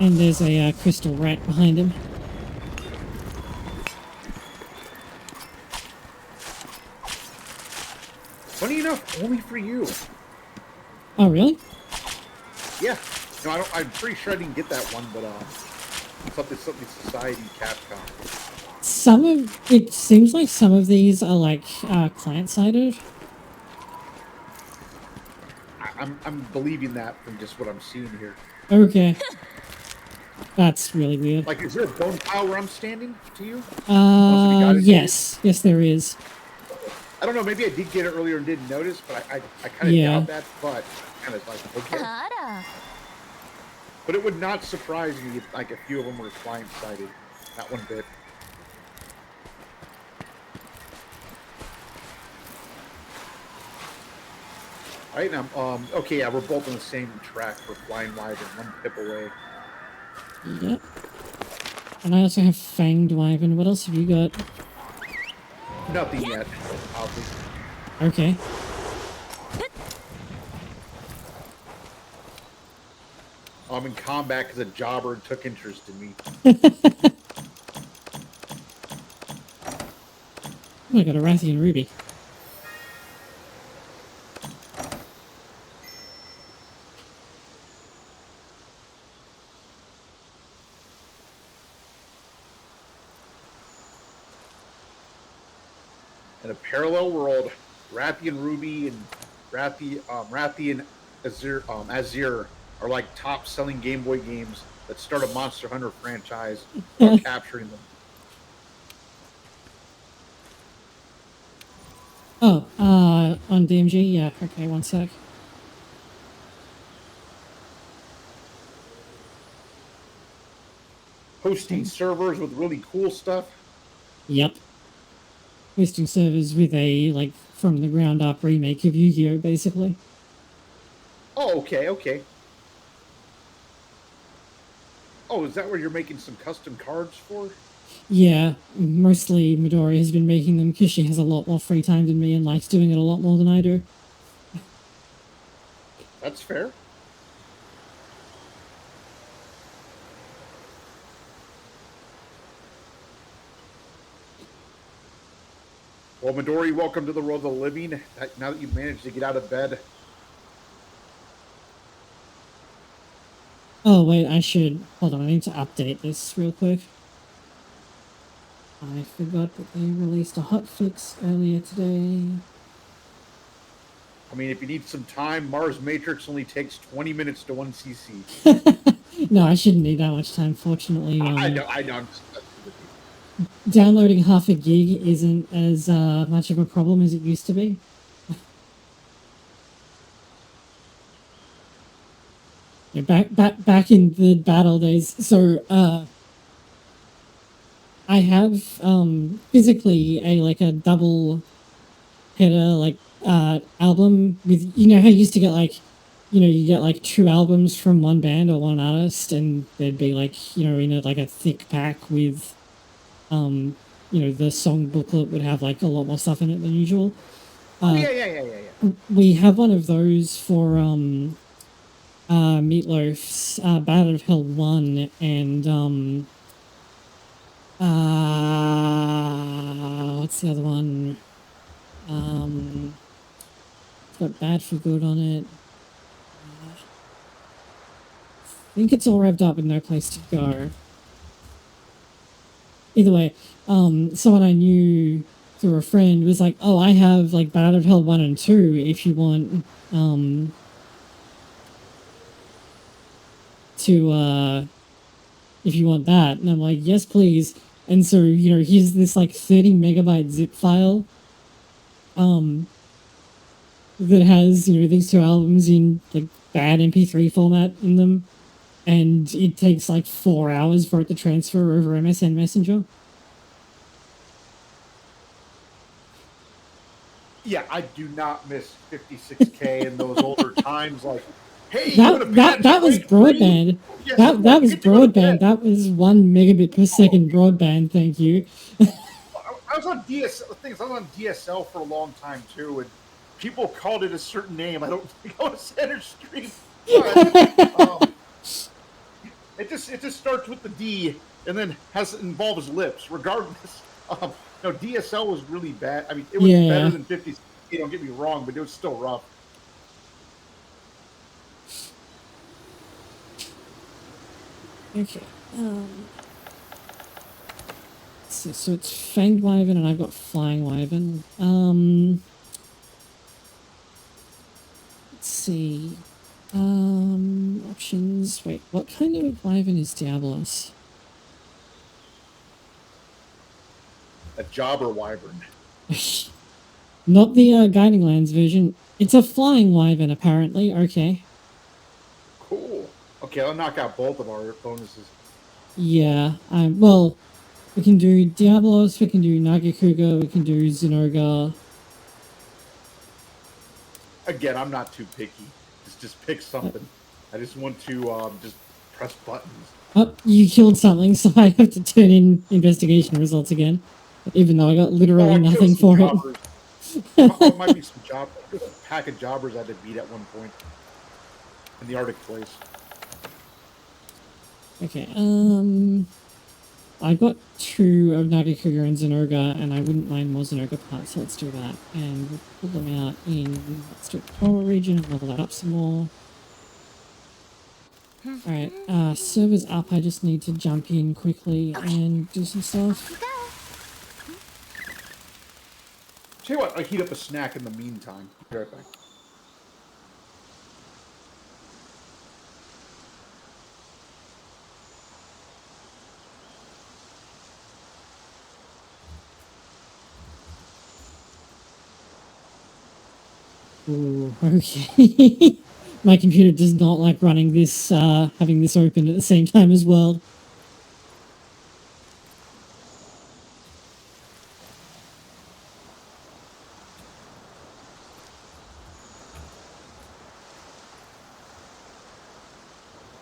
And there's a crystal rat behind him. Funny enough, only for you. Oh, really? Yeah. No, I don't. I'm pretty sure I didn't get that one, but something Society Capcom. It seems like some of these are like client-sided. I'm believing that from just what I'm seeing here. Okay. That's really weird. Like, is there a bone pile where I'm standing to you? Yes. Yes, there is. I don't know. Maybe I did get it earlier and didn't notice, but I kind of doubt that. But kind of like, okay. But it would not surprise me if like a few of them were client-sided. Not one bit. All right, now, okay, yeah, we're both on the same track for Flying Wyvern, one pip away. Yep. And I also have Fanged Wyvern. What else have you got? Nothing yet, obviously. Okay. I'm in combat because a jobber took interest in me. Oh, I got a Rathian Ruby. In a parallel world, Rathian Ruby and Rathian Azir are like top-selling Game Boy games that start a Monster Hunter franchise while capturing them. Oh, on DMG? Yeah, okay, one sec. Hosting servers with really cool stuff. Yep. Hosting servers with a, like, from the ground up remake of Yu-Gi-Oh, basically. Oh, okay, okay. Oh, is that where you're making some custom cards for? Yeah, mostly Midori has been making them because she has a lot more free time than me and likes doing it a lot more than I do. That's fair. Well, Midori, welcome to the world of the living. Now that you've managed to get out of bed. Oh, wait, hold on, I need to update this real quick. I forgot that they released a hotfix earlier today. I mean, if you need some time, Mars Matrix only takes 20 minutes to 1 CC. No, I shouldn't need that much time, fortunately. I know. Downloading half a gig isn't as much of a problem as it used to be. Yeah, back in the battle days. So, I have physically a double header album with, you know how you used to get you get like 2 albums from one band or one artist, and they'd be in a thick pack with the song booklet would have like a lot more stuff in it than usual. Yeah. We have one of those for Meatloaf's Battle of Hell 1 and what's the other one? It's got Bad for Good on it. I think it's all revved up and no place to go. Either way, someone I knew through a friend was like, "Oh, I have like Battle of Hell 1 and 2 if you want if you want that." And I'm like, "Yes, please." And so, here's this like 30 megabyte zip file that has, these 2 albums in like bad MP3 format in them. And it takes like 4 hours for it to transfer over MSN Messenger. Yeah, I do not miss 56K in those older times. Like, hey, that was broadband. Yes, that was broadband. That was 1 megabit per second broadband. Thank you. I was on DSL. Things I was on DSL for a long time too, and people called it a certain name. I don't think I was center stream. But, It just starts with the D and then involves lips. Regardless, no DSL was really bad. I mean, it was better Yeah. than 50. Don't get me wrong, but it was still rough. Okay. So it's Fanged Wyvern and I've got Flying Wyvern. Let's see. Options. Wait, what kind of Wyvern is Diablos? A jobber wyvern. Not the Guiding Lands version. It's a Flying Wyvern, apparently. Okay. Cool. Okay, I'll knock out both of our bonuses. Yeah. Well, we can do Diablos, we can do Nagakuga, we can do Zinogre. Again, I'm not too picky. Just pick something. I just want to just press buttons. Oh, you killed something, so I have to turn in investigation results again. Even though I got literally nothing for jobbers. It might be some jobbers. There's a pack of jobbers I had to beat at one point in the Arctic place. Okay, I've got 2 of Nagakuga and Zinogre, and I wouldn't mind more Zinogre parts, so let's do that. And we'll pull them out in, let's do the Coral region and level that up some more. Alright, server's up, I just need to jump in quickly and do some stuff. Tell you what, I heat up a snack in the meantime. Be right back. Ooh, okay. My computer does not like running this, having this open at the same time as well.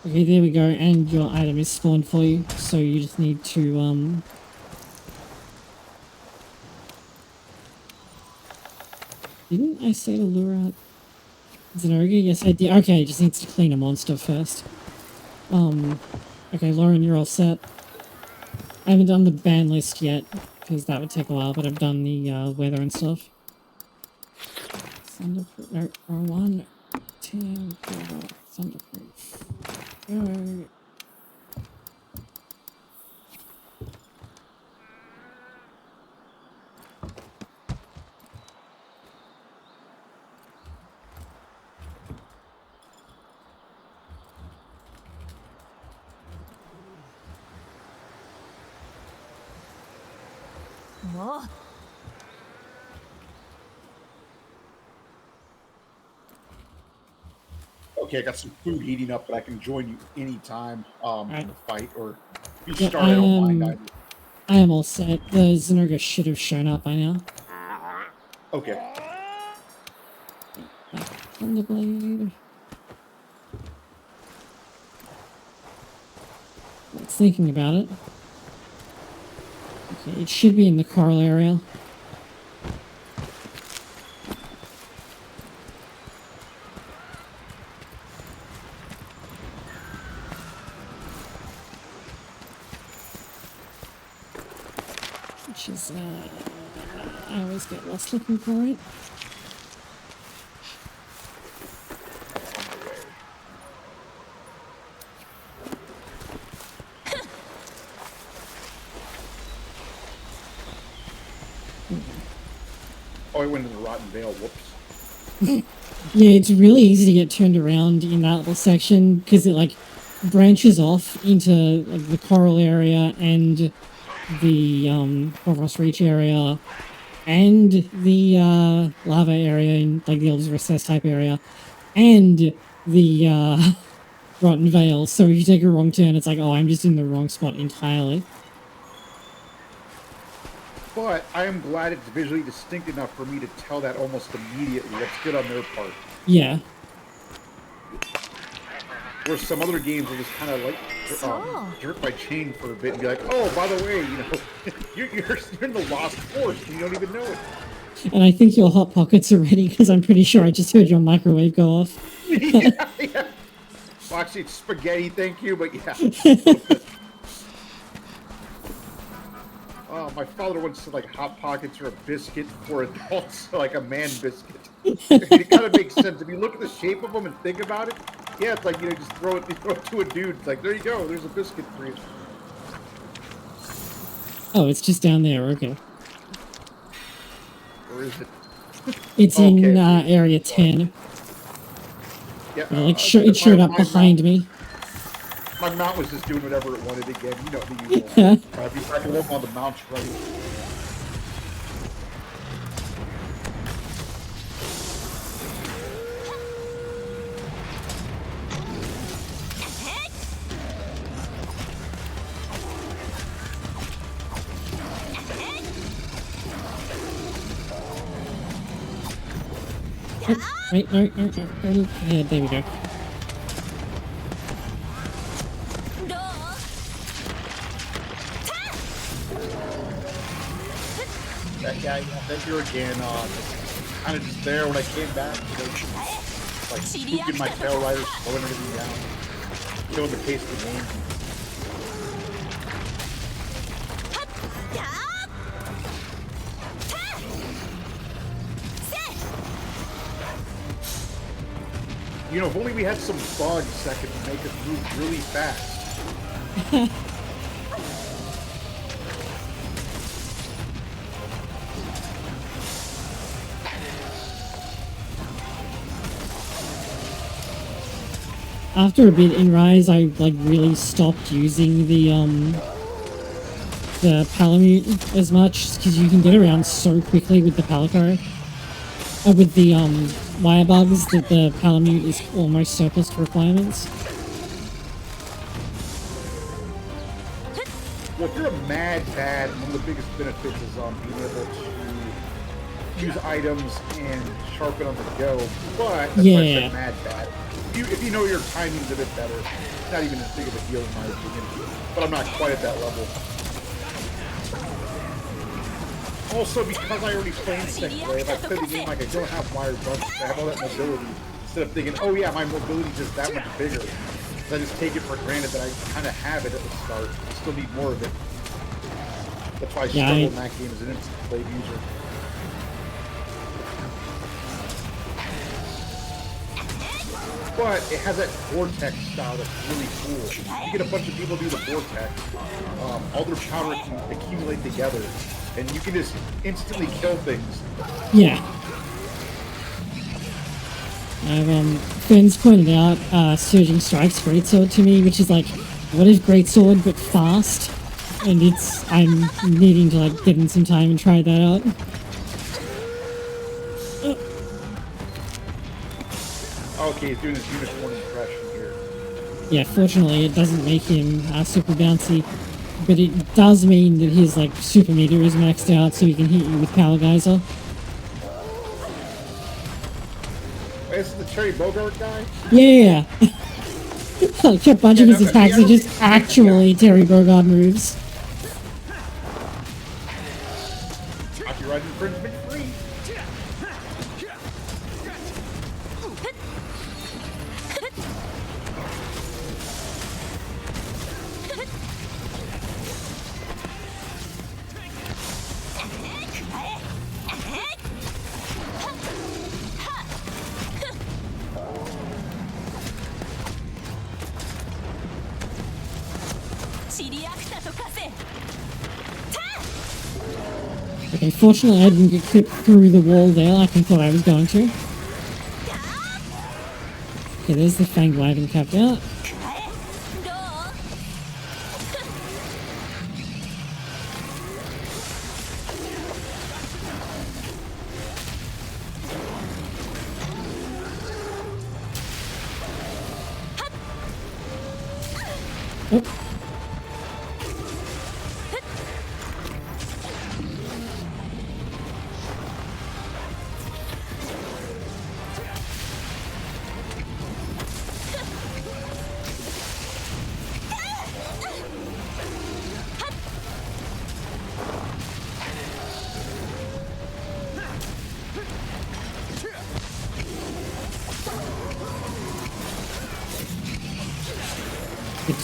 Okay, there we go, and your item is spawned for you, so you just need to, Didn't I say to lure out Zinogre? Yes, I did. Okay, just needs to clean a monster first. Okay, Lauren, you're all set. I haven't done the ban list yet, because that would take a while, but I've done the, weather and stuff. Thunderproof, no, R1, 10, Thunderproof. Go. Oh. Okay, I got some food heating up, but I can join you anytime in the fight, or if you Yeah, start, I don't mind either. I am all set. The Zinogre should have shown up by now. Okay. Thunderblade. It's thinking about it. Okay, it should be in the coral area. Which is, I always get lost looking for it. Oh, I went in the Rotten Vale. Whoops. Yeah, it's really easy to get turned around in that little section because it like branches off into like the coral area and the Corvus Reach area and the lava area in like the Elder's Recess type area and the Rotten Vale. So if you take a wrong turn, it's like, oh, I'm just in the wrong spot entirely. But I am glad it's visually distinct enough for me to tell that almost immediately. That's good on their part. Yeah. Where some other games will just kind of like jerk my chain for a bit and be like, oh, by the way, you know, you're in the Lost Forest and you don't even know it. And I think your Hot Pockets are ready because I'm pretty sure I just heard your microwave go off. Yeah. Well, actually, it's spaghetti, thank you, but yeah. Oh, my father once said like Hot Pockets are a biscuit for adults, like a man biscuit. It kind of makes sense if you look at the shape of them and think about it. Yeah, it's like just throw it to a dude. It's like there you go, there's a biscuit for you. Oh, it's just down there. Okay. Or is it? It's in area 10. Yeah, Like it showed up behind me. My mount was just doing whatever it wanted again. You know the usual. Be back along on the mount's ready. Right, yeah, there we go. That guy, that you're again, kind of just there when I came back. Like spooking my tail rider, slowing everything down, killing the pace of the game. If only we had some bugs that could make us move really fast. After a bit in Rise, I like really stopped using the Palamute as much because you can get around so quickly with the Palico. With the wire bugs, that the Palamute is almost surplus to requirements. Well, if you're a mad bad, one of the biggest benefits is being able to use items and sharpen on the go. But that's why I said mad bad. If you know your timing's a bit better, it's not even as big of a deal in my opinion. But I'm not quite at that level. Also, because I already play Insect Wave, I play the game like I don't have wire bugs. I have all that mobility. Instead of thinking, oh yeah, my mobility is just that much bigger. I just take it for granted that I kind of have it at the start. I still need more of it. That's why I struggle in that game as an Insect Wave user. But it has that vortex style that's really cool. You get a bunch of people do the vortex, all their power can accumulate together, and you can just instantly kill things. Yeah. Friends pointed out Surging Strike's Greatsword to me, which is like, what is Greatsword but fast? And I'm needing to like get in some time and try that out. Okay, he's doing his unicorn impression here. Yeah, fortunately it doesn't make him super bouncy, but it does mean that his like super meter is maxed out, so he can hit you with Power Geyser. Wait, this is the Terry Bogard guy? Yeah. Like a bunch of his attacks are just actually Terry Bogard moves. Copyright infringement free. Okay, fortunately I didn't get clipped through the wall there like I thought I was going to. Okay, there's the Fanged Wagon capped out. Oh.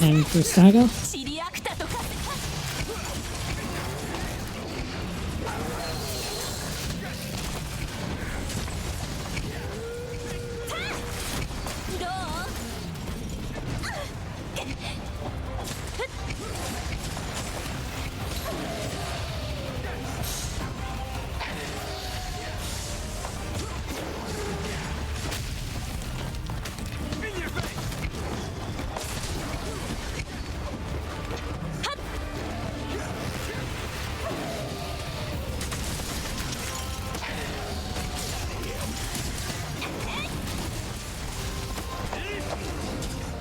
Aiming for a stagger. シリアクタとかどう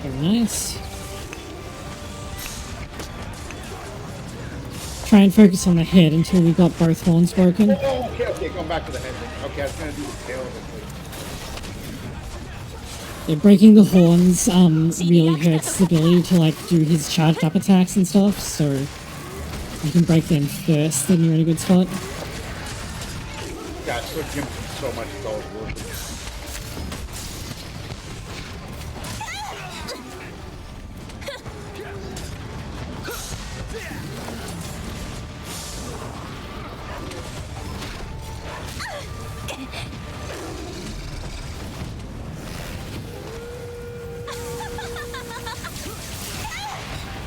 Very nice. Try and focus on the head until we got both horns broken. Oh, okay, going back to the head. Okay, I was gonna do the tail of it. Yeah, breaking the horns really hurts his ability to like do his charged up attacks and stuff, so you can break them first, then you're in a good spot. God, so Jim so much it's always worth it.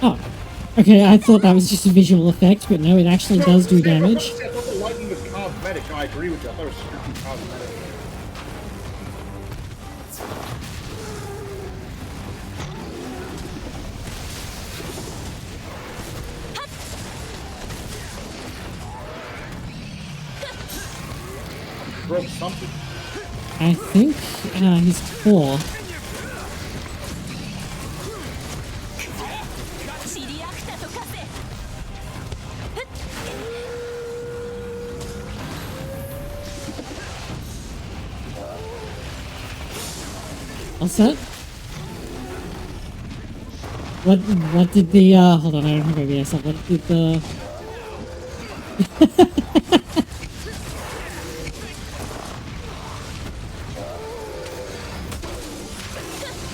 Oh, okay, I thought that was just a visual effect, but no, it actually does do damage. I thought the lightning was cosmetic. No, I agree with you. I thought it was strictly cosmetic. Broke something. I think his claw. シリアクタとかせ What's that? What did the hold on, I don't have OBS up. What did the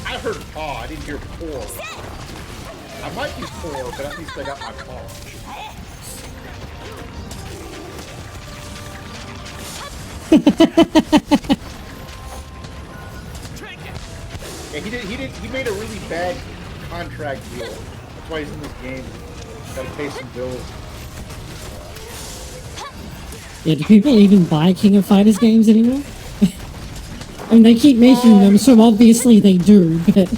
I heard paw. I didn't hear pour. I might use pour, but at least I got my paw. Yeah, he made a really bad contract deal. That's why he's in this game. Gotta pay some bills. Yeah, do people even buy King of Fighters games anymore? I mean, they keep making them, so obviously they do, but...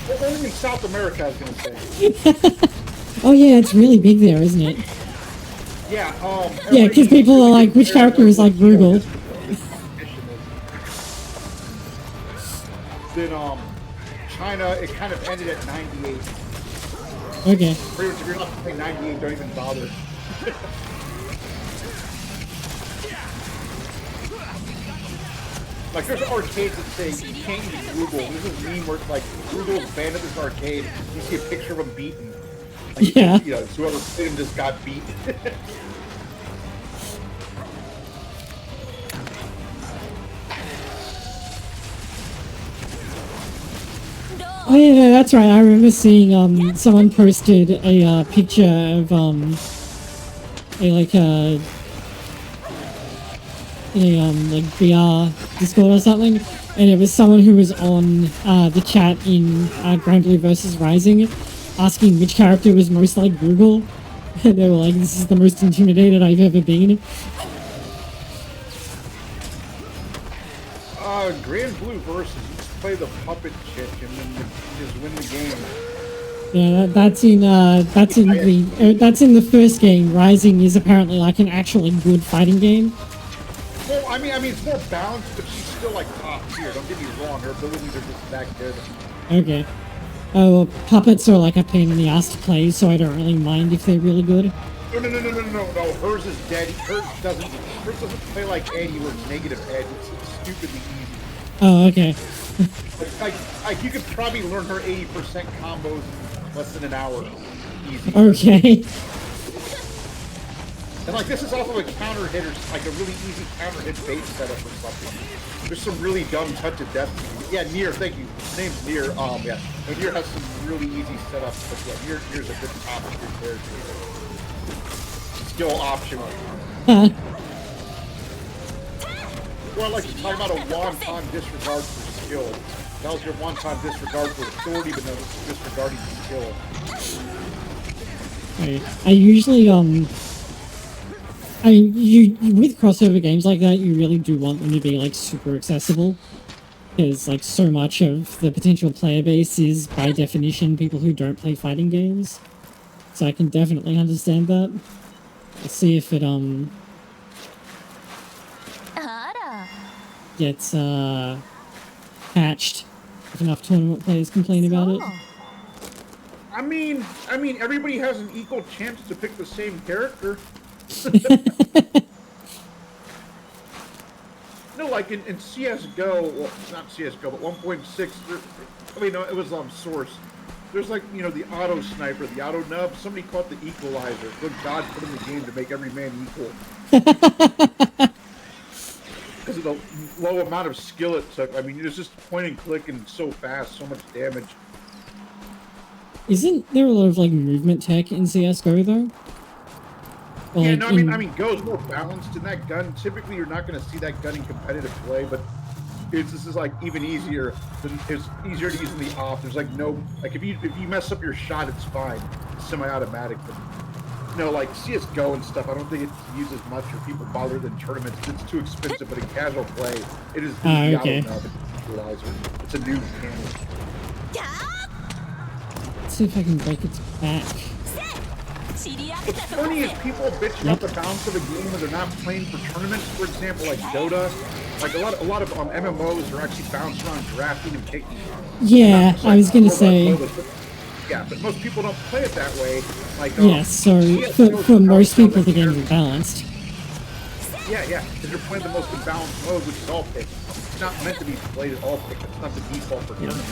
Well, only in South America, I was gonna say. Oh yeah, it's really big there, isn't it? Yeah, Yeah, because people are like, which character is like Google? Then, China, it kind of ended at 98. Okay. Pretty much, if you're not playing 98, don't even bother. Like, there's arcades that say you can't use Google. There's this meme where it's like, Google's banned at this arcade. You see a picture of him beaten. Like, Yeah. You know, whoever played him just got beat. Oh yeah, no, that's right. I remember seeing someone posted a picture of like like VR Discord or something, and it was someone who was on the chat in Grand Blue versus Rising, asking which character was most like Google, and they were like, "This is the most intimidated I've ever been." Grand Blue versus, you just play the puppet chick and then you just win the game. Yeah, that's in the first game. Rising is apparently like an actually good fighting game. Well, I mean, it's more balanced, but she's still like top tier. Don't get me wrong, her abilities are just that good. Okay. Oh, well, puppets are like a pain in the ass to play, so I don't really mind if they're really good. No. Hers is dead. Hers doesn't play like Eddie where it's negative edge. It's stupidly easy. Oh, okay. Like you could probably learn her 80% combos in less than an hour. Easy. Okay. And like this is also a counter hit or like a really easy counter hit bait setup or something. There's some really dumb touch of death. Yeah, Nier, thank you. His name's Nier. Yeah. No, Nier has some really easy setups, but yeah, Nier's a good top tier character. Skill optional. Well, like you're talking about a wonton disregard for skill. That was your wonton disregard for authority, but no, this is disregarding skill. I usually you with crossover games like that, you really do want them to be like super accessible, because like so much of the potential player base is by definition people who don't play fighting games. So I can definitely understand that. Let's see if it gets patched if enough tournament players complain about it. I mean, everybody has an equal chance to pick the same character. No, like in CS:GO, well, not CS:GO, but 1.6. I mean, no, it was Source. There's like, you know, the auto sniper, the auto nub. Somebody called the equalizer. Good God put in the game to make every man equal. Because of the low amount of skill it took. I mean, it's just point and click and so fast, so much damage. Isn't there a lot of like movement tech in CS:GO though? Or yeah, like no, I mean, Go is more balanced in that gun. Typically, you're not going to see that gun in competitive play, but this is like even easier. It's easier to use in the off. There's like no like if you mess up your shot, it's fine. It's semi-automatic, but you know, like CS:GO and stuff, I don't think it's used as much or people bother than tournaments. It's too expensive, but in casual play, it is the okay. equalizer. It's a new cannon. Let's see if I can break its back. What's funny is people bitching about the balance of a game when they're not playing for tournaments. For example, like Dota, like a lot of MMOs are actually bounced around drafting and picking. Yeah, I was gonna say. Yeah, but most people don't play it that way. Like yes, so for most people the games are balanced. Yeah, because you're playing the most imbalanced mode, which is all pick. It's not meant to be played as all pick. It's not the default for tournaments.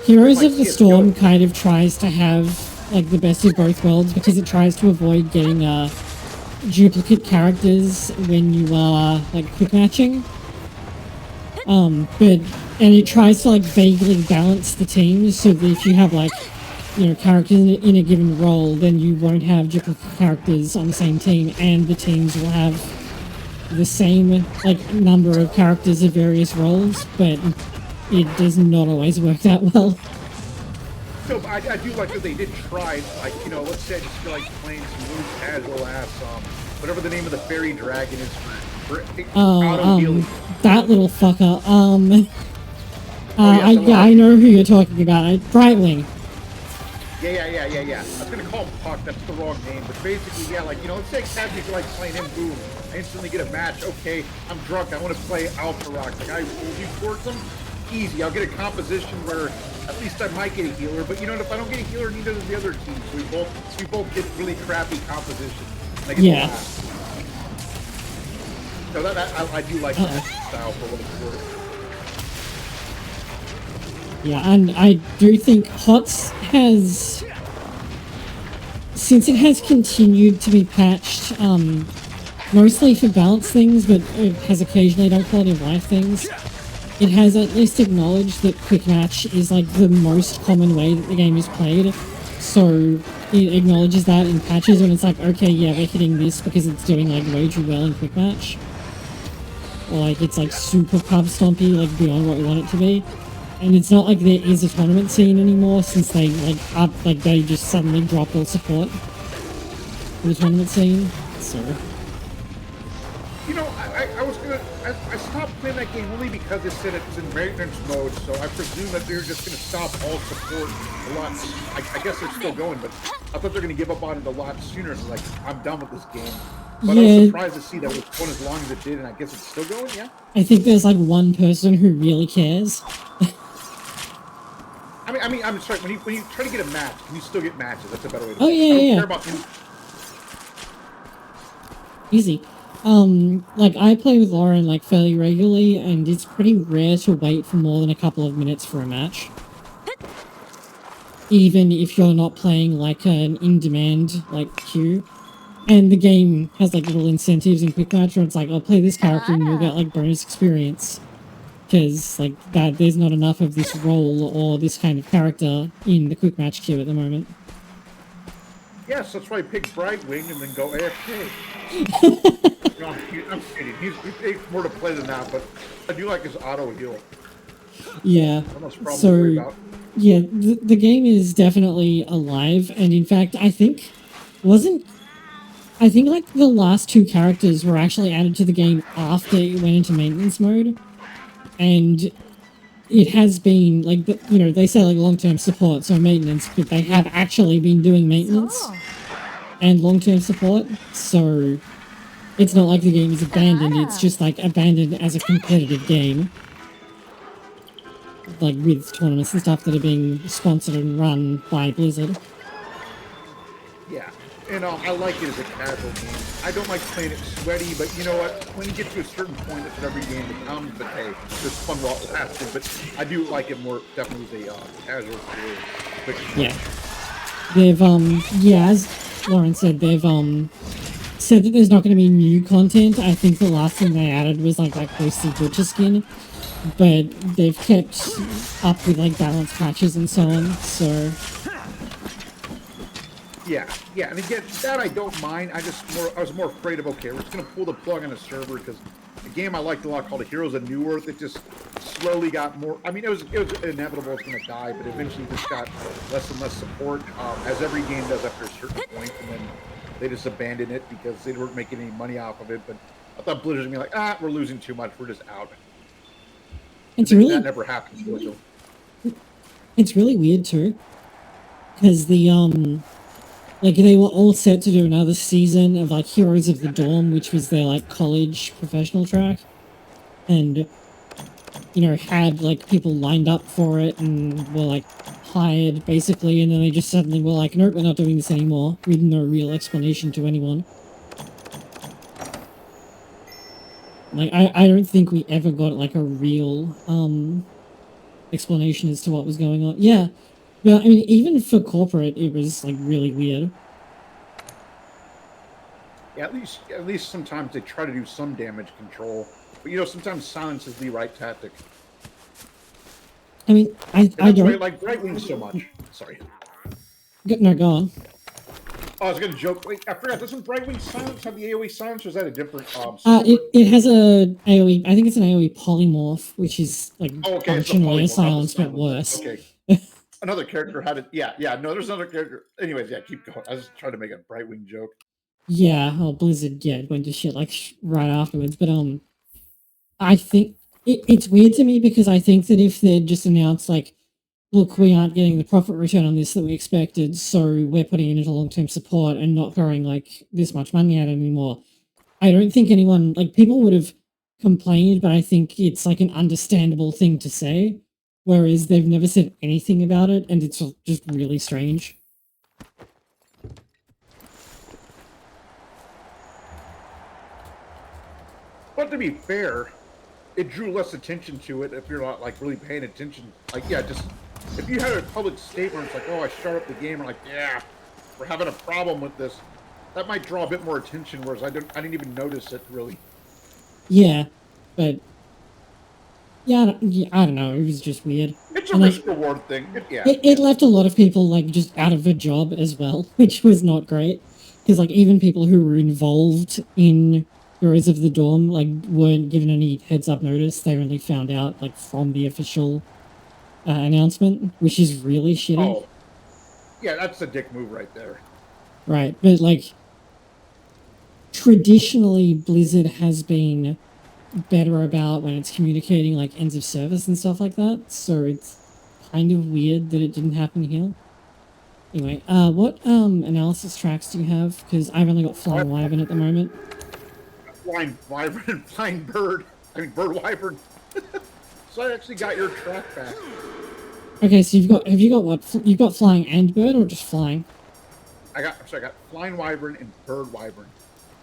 Heroes of the Storm kind of tries to have like the best of both worlds because it tries to avoid getting duplicate characters when you are like quick matching. And it tries to like vaguely balance the teams so that if you have like, you know, characters in a given role, then you won't have duplicate characters on the same team, and the teams will have the same like number of characters of various roles, but it does not always work that well. No, but I do like that they did try, like, you know, let's say I just feel like playing some really casual ass, whatever the name of the fairy dragon is for auto healing. That little fucker. I know who you're talking about. Brightwing. Yeah. I was gonna call him Puck, that's the wrong name, but basically, yeah, like, you know, let's say casually feel like playing him, boom, I instantly get a match, okay, I'm drunk, I want to play Alpha Rock, like, I will you towards him? Easy, I'll get a composition where at least I might get a healer, but you know what, if I don't get a healer, neither does the other team, so we both get really crappy composition. Like, yeah. No, I do like that style for what it's worth. Yeah, and I do think HOTS has, since it has continued to be patched, mostly for balance things, but it has occasionally done quality of life things, it has at least acknowledged that quick match is like the most common way that the game is played. So it acknowledges that in patches when it's like, okay, yeah, we're hitting this because it's doing like way too well in quick match. Or like it's like super pub stompy, like beyond what we want it to be. And it's not like there is a tournament scene anymore since they they just suddenly dropped all support for the tournament scene. So you know, I stopped playing that game only because it said it's in maintenance mode, so I presume that they're just going to stop all support a lot. I guess they're still going, but I thought they're going to give up on it a lot sooner. So like, I'm done with this game. But I was surprised to see that it was going as long as it did, and I guess it's still going, yeah? I think there's like one person who really cares. I mean, I'm sorry, when you try to get a match, can you still get matches? That's a better way to say it. I don't care about easy. Like, I play with Lauren, like, fairly regularly, and it's pretty rare to wait for more than a couple of minutes for a match. Even if you're not playing, like, an in-demand, like, queue. And the game has like little incentives in quick match where it's like, I'll play this character and you'll get like bonus experience. Because like that, there's not enough of this role or this kind of character in the quick match queue at the moment. Yes, that's why I pick Brightwing and then go AFK. No, I'm kidding. He takes more to play than that, but I do like his auto heal. Yeah. So, yeah, the game is definitely alive, and in fact, I think like the last two characters were actually added to the game after it went into maintenance mode, and it has been like they say like long-term support, so maintenance, but they have actually been doing maintenance and long-term support, so it's not like the game is abandoned. It's just like abandoned as a competitive game. Like with tournaments and stuff that are being sponsored and run by Blizzard. Yeah, and I like it as a casual game. I don't like playing it sweaty, but you know what? When you get to a certain point, it's every game becomes. But hey, it's fun while it lasted. But I do like it more definitely as a casual game. Yeah, they've as Lauren said, they've said that there's not going to be new content. I think the last thing they added was like Ghostly Butcher skin. But they've kept up with like balance patches and so on, so yeah, and again, that I don't mind. I was more afraid of, okay, we're just gonna pull the plug on a server because a game I liked a lot called Heroes of New Earth, it just slowly got more. I mean, it was inevitable it's gonna die, but eventually just got less and less support, as every game does after a certain point, and then they just abandoned it because they weren't making any money off of it. But I thought Blizzard would be like, we're losing too much, we're just out. That never happened. It's really weird too, because like they were all set to do another season of like Heroes of the Dorm, which was their like college professional track, and had like people lined up for it and were like hired basically, and then they just suddenly were like, nope, we're not doing this anymore, with no real explanation to anyone. Like, I don't think we ever got, like, a real, explanation as to what was going on. Yeah, but, I mean, even for corporate, it was, like, really weird. Yeah, at least sometimes they try to do some damage control. But, sometimes silence is the right tactic. I mean, I don't... like Brightwing so much. Sorry. No, go on. Oh, I was gonna joke. Wait, I forgot. Doesn't Brightwing silence have the AoE silence, or is that a different? It has a AoE. I think it's an AoE polymorph, which is like functionally a silence, but worse. Okay. Another character had it. Yeah. No, there's another character. Anyways, yeah, keep going. I was just trying to make a Brightwing joke. Yeah, Blizzard, went to shit like right afterwards. But I think it's weird to me because I think that if they'd just announced like, look, we aren't getting the profit return on this that we expected, so we're putting it into long-term support and not throwing, like, this much money at it anymore. I don't think anyone, like, people would have complained, but I think it's, like, an understandable thing to say, whereas they've never said anything about it, and it's just really strange. But to be fair, it drew less attention to it if you're not, like, really paying attention. Like, yeah, just... If you had a public statement, it's like, oh, I start up the game, and like, yeah, we're having a problem with this. That might draw a bit more attention, whereas I didn't even notice it, really. Yeah, but... Yeah, I don't know, it was just weird. It's a risk-reward thing. It left a lot of people, like, just out of a job as well, which was not great. Because, like, even people who were involved in Heroes of the Dorm, like, weren't given any heads-up notice. They only found out, like, from the official... announcement, which is really shitty. Oh, yeah, that's a dick move right there. Right, but like, traditionally Blizzard has been better about when it's communicating like ends of service and stuff like that, so it's kind of weird that it didn't happen here. Anyway, what analysis tracks do you have? Because I've only got Flying Wyvern at the moment. Flying Wyvern, Flying Bird. I mean, Bird Wyvern. So I actually got your track back. Okay, so have you got what? You've got Flying and Bird, or just Flying? I got Flying Wyvern and Bird Wyvern.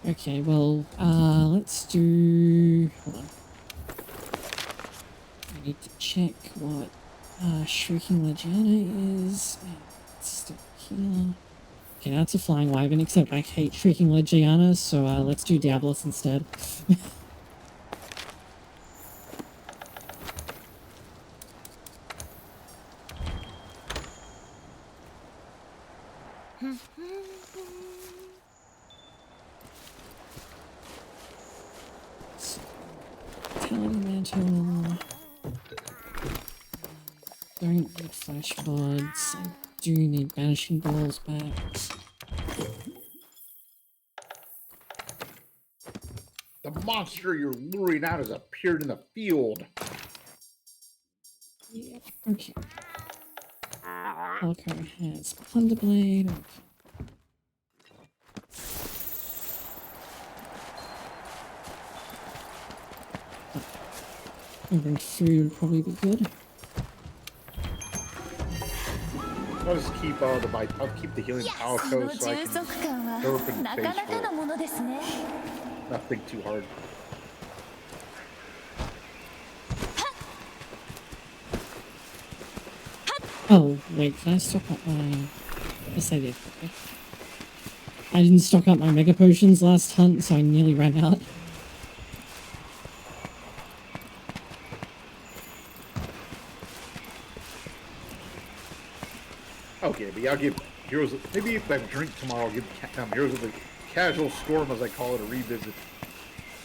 Okay, well, let's do... Hold on. I need to check what Shrieking Legiana is. It's still here. Okay, that's a flying wyvern, except I hate shrieking Legiana, so let's do Diablos instead. Vitality Mantle. Don't need flash pods. I do need banishing balls back. The monster you're luring out has appeared in the field. Yeah, okay. Falco has Thunderblade. Moving food would probably be good. I'll just keep I'll keep the healing power その code so I 充 can 足感は go up in な phase かなかの 4. ものですね。 Not think too hard. Oh, wait, did I stock up my... Yes, I did. Okay. I didn't stock up my Mega Potions last hunt, so I nearly ran out. Okay, but yeah, I'll give Heroes... Maybe if I drink tomorrow, I'll give Heroes of the Casual Storm, as I call it, a revisit.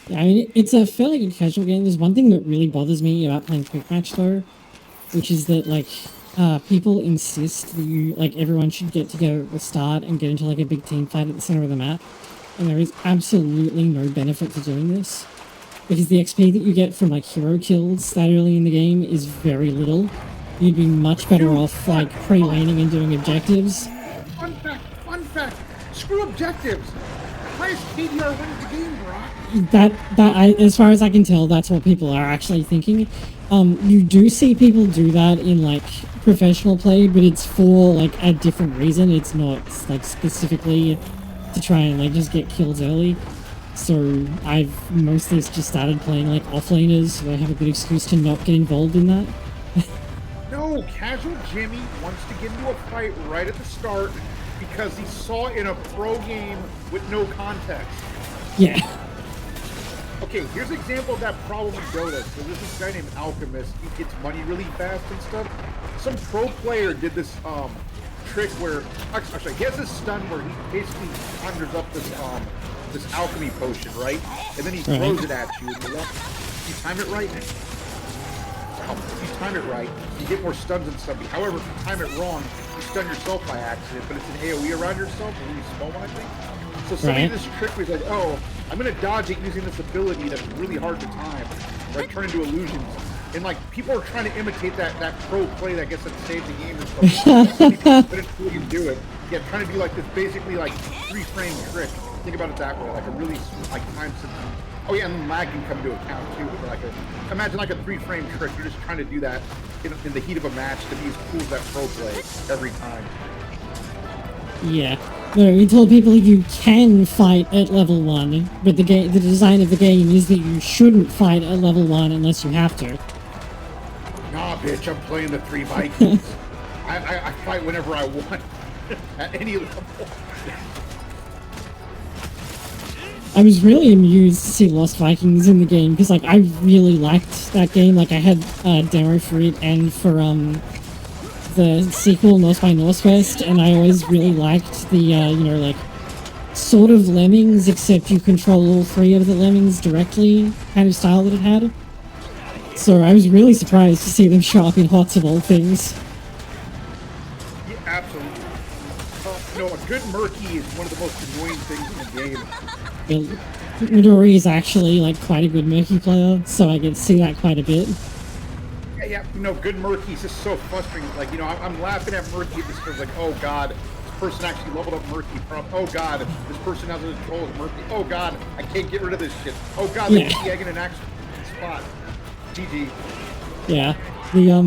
Yeah, I mean, it's a fairly good casual game. There's one thing that really bothers me about playing Quick Match, though, which is that, like, people insist that you, like, everyone should get to go at the start and get into, like, a big team fight at the center of the map. And there is absolutely no benefit to doing this. Because the XP that you get from, like, hero kills that early in the game is very little. You'd be much better off, like, pre-laning and doing objectives. Fun fact! Screw objectives! Highest KDR wins the game, bro! As far as I can tell, that's what people are actually thinking. You do see people do that in, like, professional play, but it's for, like, a different reason. It's not, like, specifically to try and, like, just get kills early. So I've mostly just started playing, like, offlaners, so I have a good excuse to not get involved in that. No, Casual Jimmy wants to get into a fight right at the start because he saw in a pro game with no context. Yeah. Okay, here's an example of that problem in Dota. So there's this guy named Alchemist. He gets money really fast and stuff. Some pro player did this trick where actually he has this stun where he basically conjures up this alchemy potion, right? And then he throws it at you. And you time it right. If you time it right, you get more stuns and stuff. However, if you time it wrong, you stun yourself by accident. But it's an AoE around yourself, and you spawn one, I think. So somebody did this trick where he's like, oh, I'm going to dodge it using this ability that's really hard to time, or I turn into illusions. And, like, people are trying to imitate that pro play that gets them to save the game or something. But it's really do it. Yeah, trying to do, like, this basically, like, 3-frame trick. Think about it that way, like a really, like, time-sensitive. Oh, yeah, and lag can come into account, too. But like imagine, like, a 3-frame trick. You're just trying to do that in the heat of a match to be as cool as that pro play every time. Yeah. No, we told people you can fight at level 1, but the design of the game is that you shouldn't fight at level 1 unless you have to. Nah, bitch, I'm playing the 3 Vikings. I fight whenever I want, at any level. I was really amused to see Lost Vikings in the game, because, like, I really liked that game. Like, I had a demo for it and for, the sequel, North by Northwest, and I always really liked the, you know, like, sort of lemmings, except you control all 3 of the lemmings directly kind of style that it had. So I was really surprised to see them show up in HOTS of all things. Yeah, absolutely. You know, a good Murky is one of the most annoying things in the game. Midori is actually, like, quite a good Murky player, so I get to see that quite a bit. Yeah, you know, good Murky is just so frustrating. Like, you know, I'm laughing at Murky at this because, like, oh god, this person actually leveled up Murky from, oh god, this person has a control of Murky, oh god, I can't get rid of this shit, oh god, they get the egg in an actual spot. GG. Yeah. The,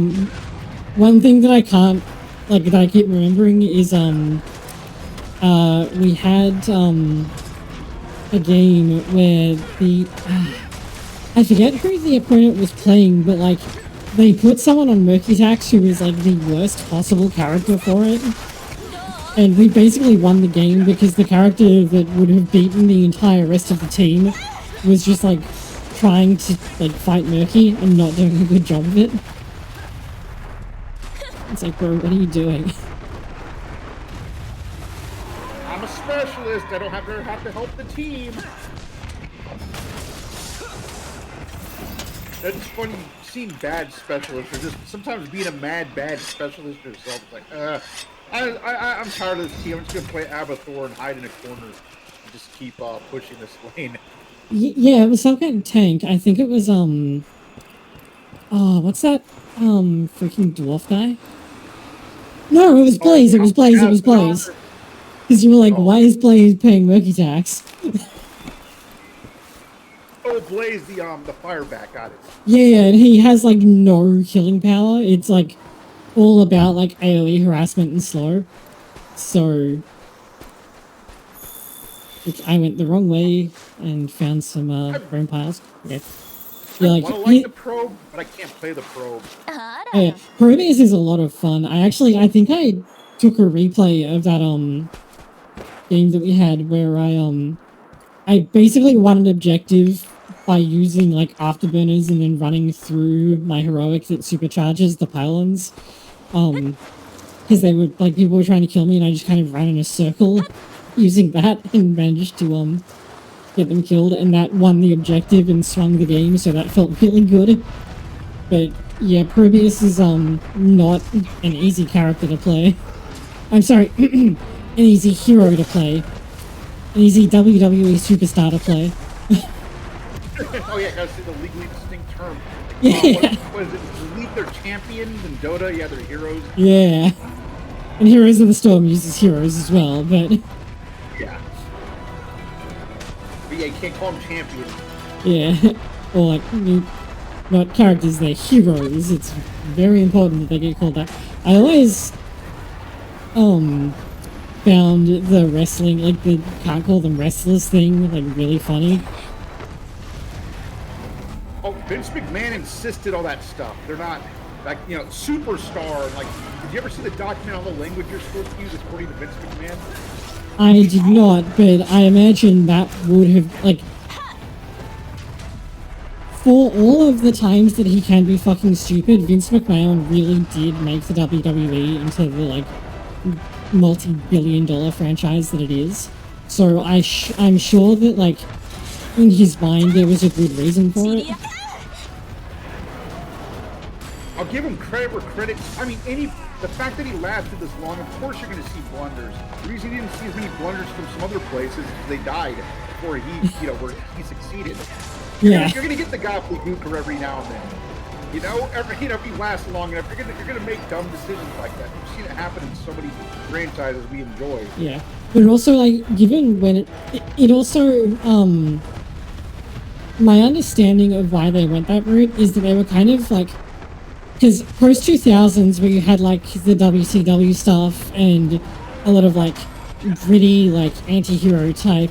one thing that I can't, like, that I keep remembering is, we had, a game where I forget who the opponent was playing, but, like, they put someone on Murky Tax who was, like, the worst possible character for it. And we basically won the game because the character that would have beaten the entire rest of the team was just like trying to like fight Murky and not doing a good job of it. It's like, bro, what are you doing? I'm a specialist. I don't have to help the team. That's funny. Seeing bad specialists, or just sometimes being a bad specialist yourself. It's like, I'm tired of this team. I'm just gonna play Abathor and hide in a corner and just keep pushing this lane. Yeah, it was some kind of tank. I think it was oh, what's that freaking dwarf guy? No, it was Blaze. It was Blaze. It was Blaze. Because you were like, why is Blaze paying Murky tax? Oh, Blaze, the fireback, got it. Yeah, and he has like no killing power. It's like all about like AoE harassment and slow. So I went the wrong way and found some bone piles. Okay. Yeah, I like the probe, but I can't play the probe. Yeah, Prometheus is a lot of fun. I think I took a replay of that game that we had where I basically won an objective by using like afterburners and then running through my heroic that supercharges the pylons. Because they were like, people were trying to kill me and I just kind of ran in a circle using that and managed to get them killed, and that won the objective and swung the game, so that felt really good. But yeah, Prometheus is not an easy character to play. I'm sorry, an easy hero to play. An easy WWE superstar to play. Oh yeah, gotta say the legally distinct term. Yeah. What is it? Elite, they're champions in Dota, yeah, they're heroes. Yeah. And Heroes of the Storm uses heroes as well, but... Yeah. But yeah, you can't call them champions. Yeah. Or like, not characters, they're heroes. It's very important that they get called that. I always, found the wrestling, like the can't call them wrestlers thing, like really funny. Oh, Vince McMahon insisted all that stuff. They're not, like, you know, superstar. Like, did you ever see the document on the language you're supposed to use according to Vince McMahon? I did not, but I imagine that would have, like, for all of the times that he can be fucking stupid, Vince McMahon really did make the WWE into the, like, multi-billion-dollar franchise that it is. So I'm sure that, like, in his mind there was a good reason for it. I'll give him credit where credit. I mean, the fact that he lasted this long, of course you're going to see blunders. The reason you didn't see as many blunders from some other places is they died before he, where he succeeded. Yeah. You're going to get the gobbledygooker every now and then. You know, if he lasts long enough, you're gonna make dumb decisions like that. You've seen it happen in so many franchises we enjoy. Yeah, but also, like, given when it also, my understanding of why they went that route is that they were kind of like, because post 2000s where you had like the WCW stuff and a lot of like gritty, like anti-hero type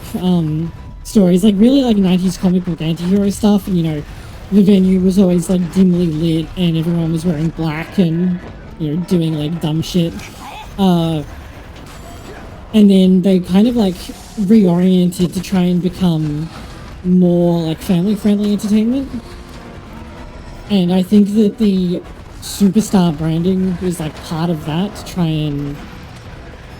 stories, like really like 90s comic book anti-hero stuff, and you know, the venue was always like dimly lit and everyone was wearing black and, you know, doing like dumb shit. And then they kind of like reoriented to try and become more like family-friendly entertainment. And I think that the superstar branding was like part of that, to try and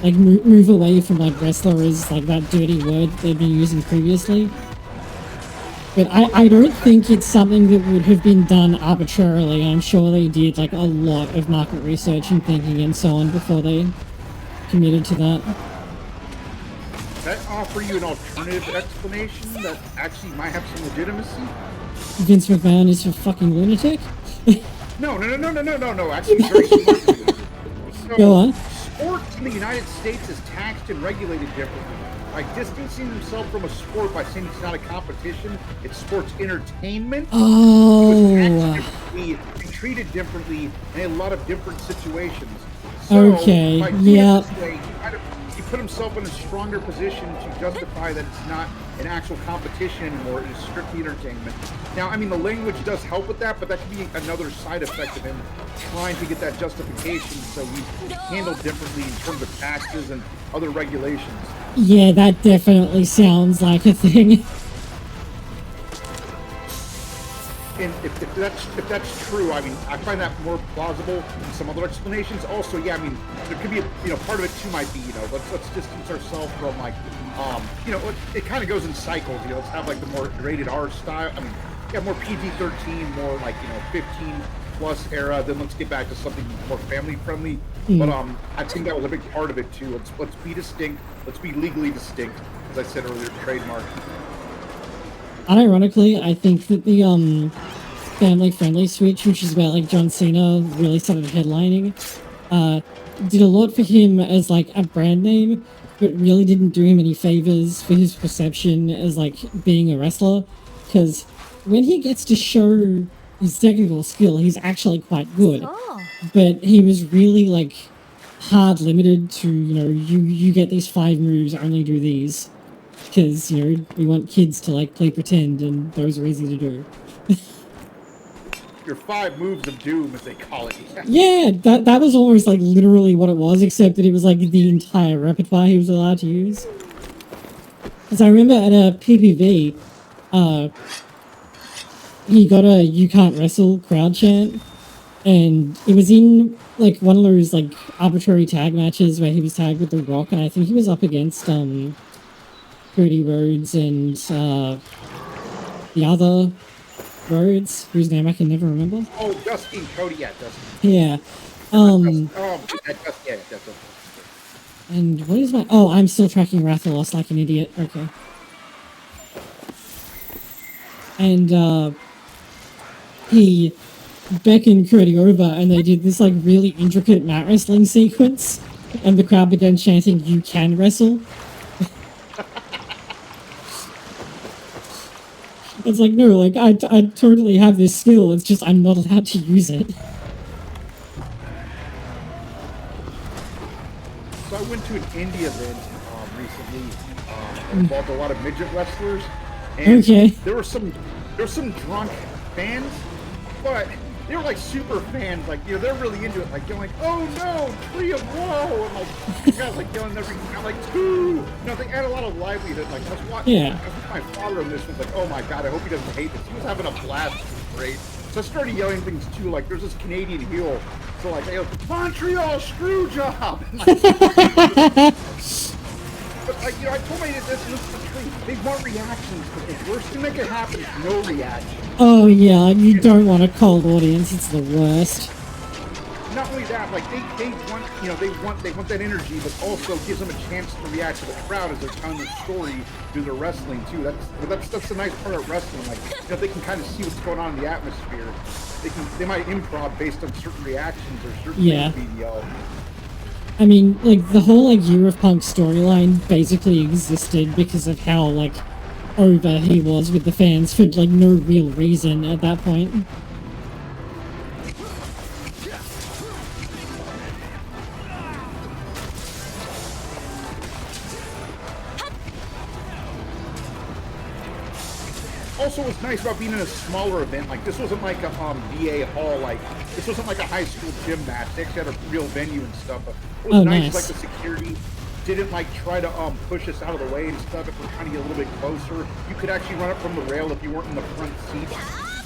like move away from like wrestler as like that dirty word they've been using previously. But I don't think it's something that would have been done arbitrarily. I'm sure they did like a lot of market research and thinking and so on before they committed to that. Does that offer you an alternative explanation that actually might have some legitimacy? Vince McMahon is a fucking lunatic? No. Actually, very smart. So, Go on. Sports in the United States is taxed and regulated differently. By distancing himself from a sport by saying it's not a competition, it's sports entertainment. Oh. It was treated differently in a lot of different situations. So, Okay, by doing yeah. it this way, he put himself in a stronger position to justify that it's not an actual competition anymore. It is strictly entertainment. Now, I mean, the language does help with that, but that could be another side effect of him trying to get that justification, so he's handled differently in terms of taxes and other regulations. Yeah, that definitely sounds like a thing. And if that's true, I mean, I find that more plausible than some other explanations. Also, yeah, I mean, there could be part of it too might be, let's distance ourselves from like, it kind of goes in cycles. Let's have like the more rated R style. I mean, yeah, more PG-13, more like 15 plus era. Then let's get back to something more family friendly. But I think that was a big part of it too. Let's be distinct. Let's be legally distinct, as I said earlier, trademark. Unironically, I think that the family-friendly switch, which is about like John Cena really started headlining, did a lot for him as like a brand name, but really didn't do him any favors for his perception as like being a wrestler. Because when he gets to show his technical skill, he's actually quite good. But he was really like hard limited to you get these 5 moves, only do these. Because, we want kids to, like, play pretend, and those are easy to do. Your 5 moves of doom, as they call it. Yeah, that was almost, like, literally what it was, except that it was, like, the entire repertoire he was allowed to use. Because I remember at a PPV, he got a "You Can't Wrestle" crowd chant, and it was in, like, one of those, like, arbitrary tag matches where he was tagged with The Rock, and I think he was up against, Cody Rhodes and the other Rhodes, whose name I can never remember. Oh, Dustin, Cody, yeah, Dustin. Yeah. That's And what is my... Oh, I'm still tracking Rathalos like an idiot. Okay. And he beckoned Cody over, and they did this like really intricate mat wrestling sequence, and the crowd began chanting, "You can wrestle." It's like, no, like, I totally have this skill, it's just I'm not allowed to use it. So I went to an indie event recently that involved a lot of midget wrestlers, and there were some drunk fans, but they were like super fans, like they're really into it, like they're like, "Oh no, tree of woe," and like guys like yelling every like 2. They add a lot of livelihood. Like I was watching my father on this was like, "Oh my god, I hope he doesn't hate this." He was having a blast. It was great. So I started yelling things too, like there's this Canadian heel, so like they go, "Montreal screw job." But like I told my this is the truth. They want reactions, but the worst thing that can happen is no reaction. Oh yeah, you don't want a cold audience. It's the worst. Not only that, like they want they want that energy, but also gives them a chance to react to the crowd as they're telling their story through their wrestling too. That's the nice part of wrestling. Like they can kind of see what's going on in the atmosphere. They might improv based on certain reactions or certain things being yelled. I mean, like, the whole, like, Year of Punk storyline basically existed because of how, like, over he was with the fans for, like, no real reason at that point. Also, what's nice about being in a smaller event, like this wasn't like a VA hall, like this wasn't like a high school gym match. They actually had a real venue and stuff. But it was nice, like the security didn't like try to push us out of the way and stuff. If we're trying to get a little bit closer, you could actually run up from the rail if you weren't in the front seat.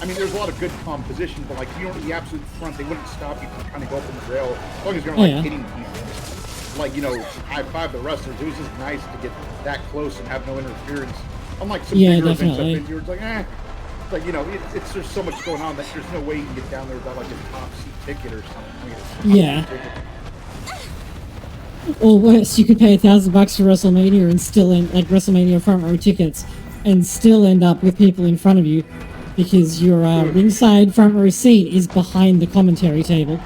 I mean, there's a lot of good positions, but like if you weren't in the absolute front, they wouldn't stop you from trying to go up on the rail as long as you're like hitting people. Like high five the wrestlers. It was just nice to get that close and have no interference. Unlike some bigger events I've been to, it's like, like it's there's so much going on that there's no way you can get down there without like a top seat ticket or something. Or worse, you could pay $1,000 for WrestleMania and still end like WrestleMania front row tickets, and still end up with people in front of you because your ringside front row seat is behind the commentary table.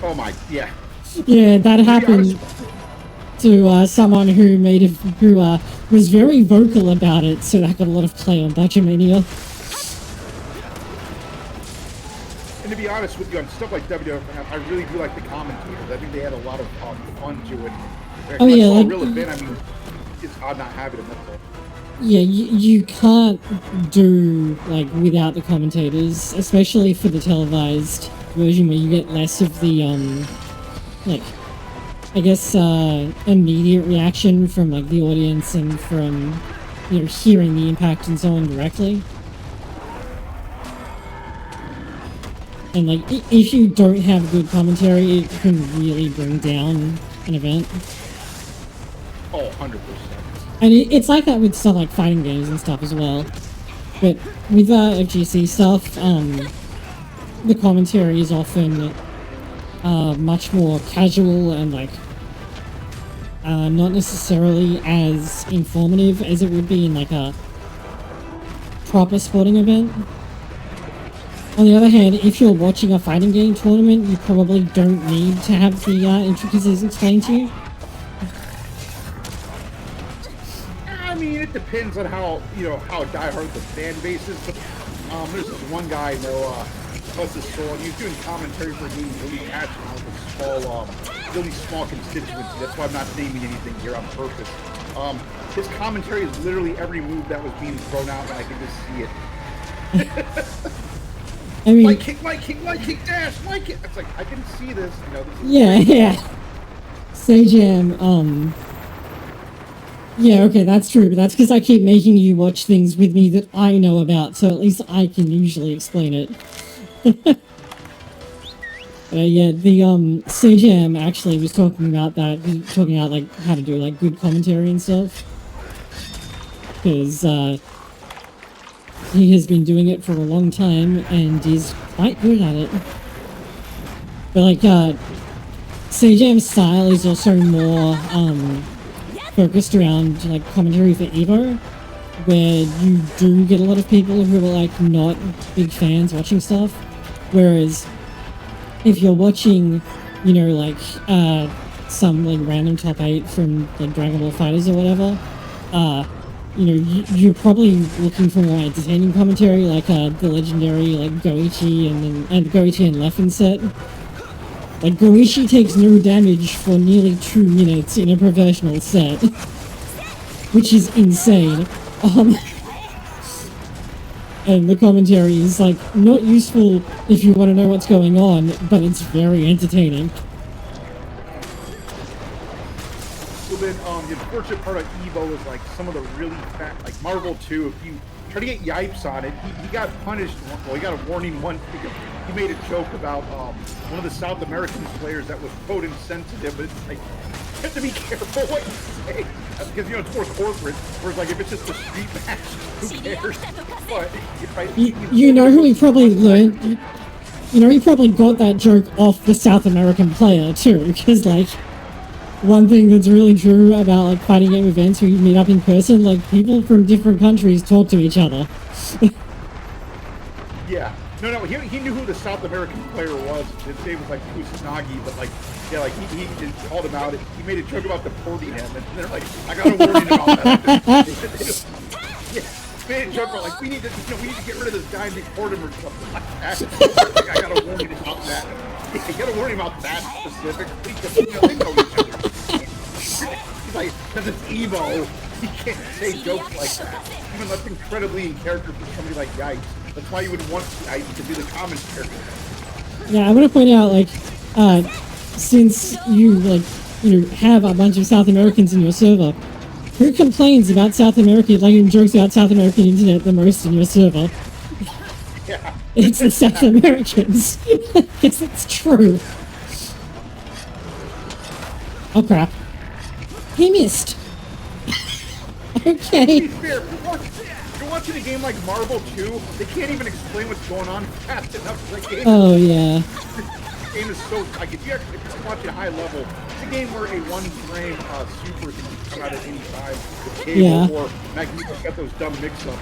Oh my, yeah. Yeah, that happened to someone who was very vocal about it, so that got a lot of play on Budgetmania. And to be honest with you, on stuff like WWF, I really do like the commentators. I think they had a lot of fun to it. Oh yeah, I saw a like real event. I mean, it's odd not having it. That's all. yeah, you can't do like without the commentators, especially for the televised version where you get less of the like I guess immediate reaction from like the audience and from hearing the impact and so on directly. And like if you don't have good commentary, it can really bring down an event. Oh, 100%. And it's like that with stuff like fighting games and stuff as well. But with FGC stuff, the commentary is often much more casual and like not necessarily as informative as it would be in like a proper sporting event. On the other hand, if you're watching a fighting game tournament, you probably don't need to have the intricacies explained to you. I mean, it depends on how how diehard the fan base is. But there's this one guy I know, bless his soul, and he was doing commentary for games really passionate with a really small constituency. That's why I'm not naming anything here on purpose. His commentary is literally every move that was being thrown out, and I can just see it. I mean, light kick, dash, light kick. It's like I can see this. This is yeah. Sajam, yeah, okay, that's true, but that's because I keep making you watch things with me that I know about, so at least I can usually explain it. Yeah, the Sajam actually was talking about that. He was talking about like how to do like good commentary and stuff, because he has been doing it for a long time and is quite good at it. But like Sajam's style is also more focused around like commentary for Evo, where you do get a lot of people who are like not big fans watching stuff, whereas if you're watching, like some like random top 8 from like Dragon Ball Fighters or whatever, you're probably looking for more entertaining commentary, like the legendary like Goichi and Goichi and Leffen set. Like Goichi takes no damage for nearly 2 minutes in a professional set, which is insane. And the commentary is like not useful if you want to know what's going on, but it's very entertaining. So then, the unfortunate part of Evo is like some of the really fat, like Marvel 2. If you try to get yipes on it, he got punished. Well, he got a warning once because he made a joke about one of the South American players that was quote insensitive. But it's like you have to be careful what you say because it's more corporate. Whereas like if it's just a street match, who cares? But you know who he probably learned. He probably got that joke off the South American player too, because like. One thing that's really true about like fighting game events where you meet up in person, like people from different countries talk to each other. Yeah. No, he knew who the South American player was. His name was like Kusanagi, but like, yeah, like he called him out. He made a joke about deporting him, and they're like, I got a warning about that. Yeah, made a joke about like we need to get rid of this guy and deport him or something like that. Like, I got a warning about that. Yeah, you got a warning about that specifically because they know each other. He's like, because it's Evo, he can't say jokes like that. Even that's incredibly in character for somebody like Yikes. That's why you would want Yikes to do the commentary. Yeah, I want to point out, like, since you, have a bunch of South Americans in your server, who complains about South American, and jokes about South American internet the most in your server? Yeah. It's the South Americans. Because it's true. Oh crap. He missed. Okay. To be fair, you're watching a game like Marvel 2, they can't even explain what's going on fast enough for the game. Oh, yeah. The game is so, like, if you're watching high level, it's a game where a one-frame super can come out at any time with cable or Magneto got those dumb mix-ups.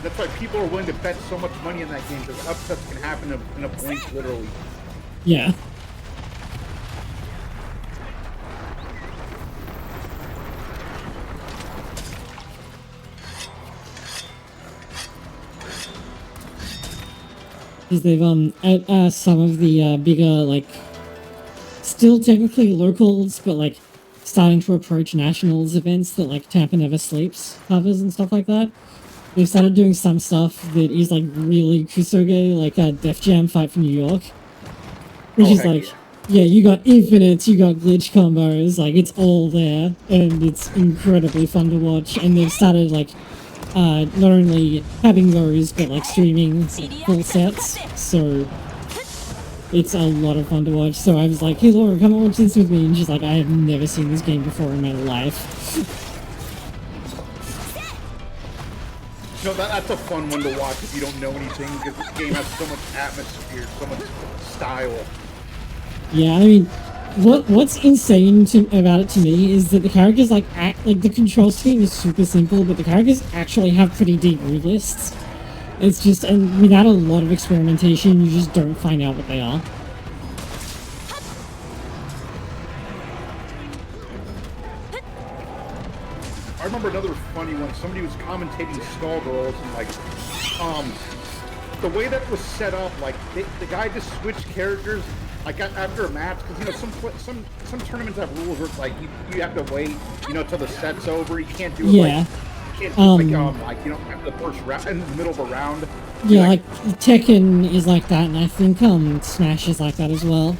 That's why people are willing to bet so much money in that game, because upsets can happen in a blink, literally. Yeah. Because they've at some of the bigger like still technically locals, but like starting to approach nationals events that like Tampa Never Sleeps covers and stuff like that. They've started doing some stuff that is like really kusoge, like a Def Jam Fight for New York, which Oh, is heck like, yeah. yeah, you got infinites, you got glitch combos, like it's all there, and it's incredibly fun to watch. And they've started like not only having those, but like streaming full sets, so it's a lot of fun to watch. So I was like, hey Laura, come and watch this with me, and she's like, I have never seen this game before in my life. No, that's a fun one to watch if you don't know anything, because this game has so much atmosphere, so much style. Yeah, I mean, what's insane about it to me is that the characters like like the control scheme is super simple, but the characters actually have pretty deep move lists. It's just, and without a lot of experimentation, you just don't find out what they are. I remember another funny one. Somebody was commentating Skullgirls, and like, the way that was set up, like the guy just switched characters like after a match, because you know some tournaments have rules where it's like you have to wait, you know, till the set's over. You can't do it Yeah. like you can't do like you know after the first round in the middle of a round. Yeah, like Tekken is like that, and I think Smash is like that as well.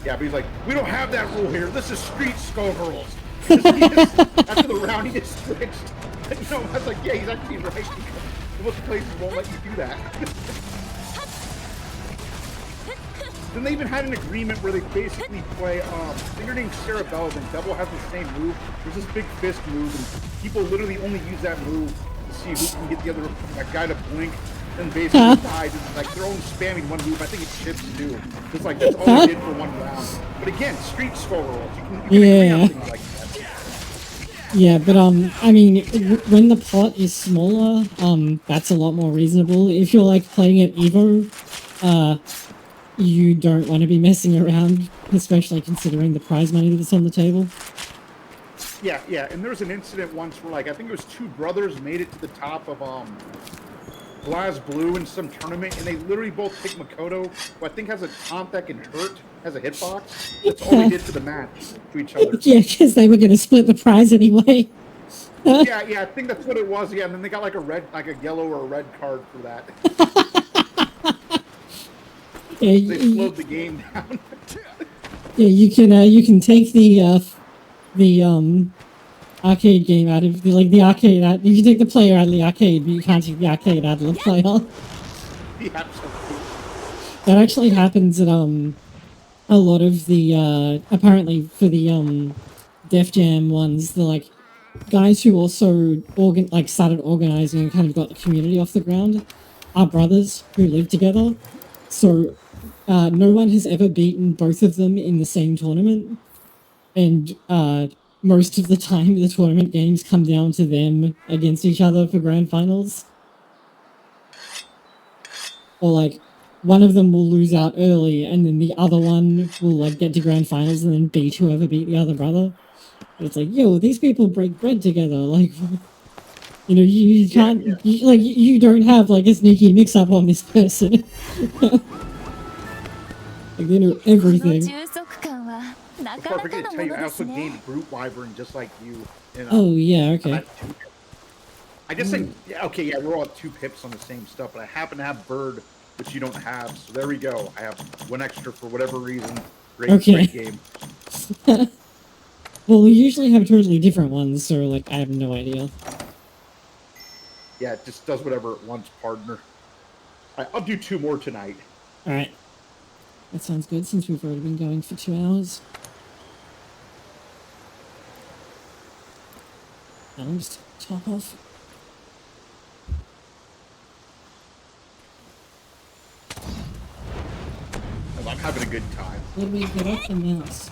Yeah, but he's like, we don't have that rule here. This is Street Skullgirls. After the round, he just switched. You know, I was like, yeah, he's actually right. Most places won't let you do that. Then they even had an agreement where they basically play, I think her name's Sarah Bell, and Double has the same move. There's this big fist move, and people literally only use that move to see who can get the other guy to blink and basically die. It's like they're only spamming one move. I think it's chips too. It's like that's all they did for one round. But again, Street Skullgirls, you can agree on things like that. Yeah, but I mean, when the pot is smaller, that's a lot more reasonable. If you're like playing at Evo, you don't want to be messing around, especially considering the prize money that's on the table. Yeah, yeah, and there was an incident once where like I think it was two brothers made it to the top of Glass Blue in some tournament, and they literally both picked Makoto, who I think has a taunt that can hurt, has a hitbox. That's all they did to the match to each other. Yeah, because they were going to split the prize anyway. Yeah, I think that's what it was. Yeah, and then they got like a yellow or a red card for that. They slowed the game down. Yeah, you can take the arcade game out of the arcade out. You can take the player out of the arcade, but you can't take the arcade out of the player. Yeah, absolutely. That actually happens at a lot of the apparently for the Def Jam ones, the like guys who also started organizing and kind of got the community off the ground are brothers who live together. So no one has ever beaten both of them in the same tournament, and most of the time the tournament games come down to them against each other for grand finals. Or like one of them will lose out early, and then the other one will like get to grand finals and then beat whoever beat the other brother. It's like, yo, these people break bread together. Like, you know, you can't, you don't have like a sneaky mix-up on this person. Like, they know everything. Before I forget to tell you, I also gained Brute Wyvern just like you. Oh, yeah, okay. I just think, yeah, we're all at 2 pips on the same stuff, but I happen to have Bird, which you don't have, so there we go. I have 1 extra for whatever reason. Great game. Well, we usually have totally different ones, so, like, I have no idea. Yeah, it just does whatever it wants, partner. I'll do 2 more tonight. Alright. That sounds good, since we've already been going for 2 hours. I'll just top off. I'm having a good time. Let me get off the mouse.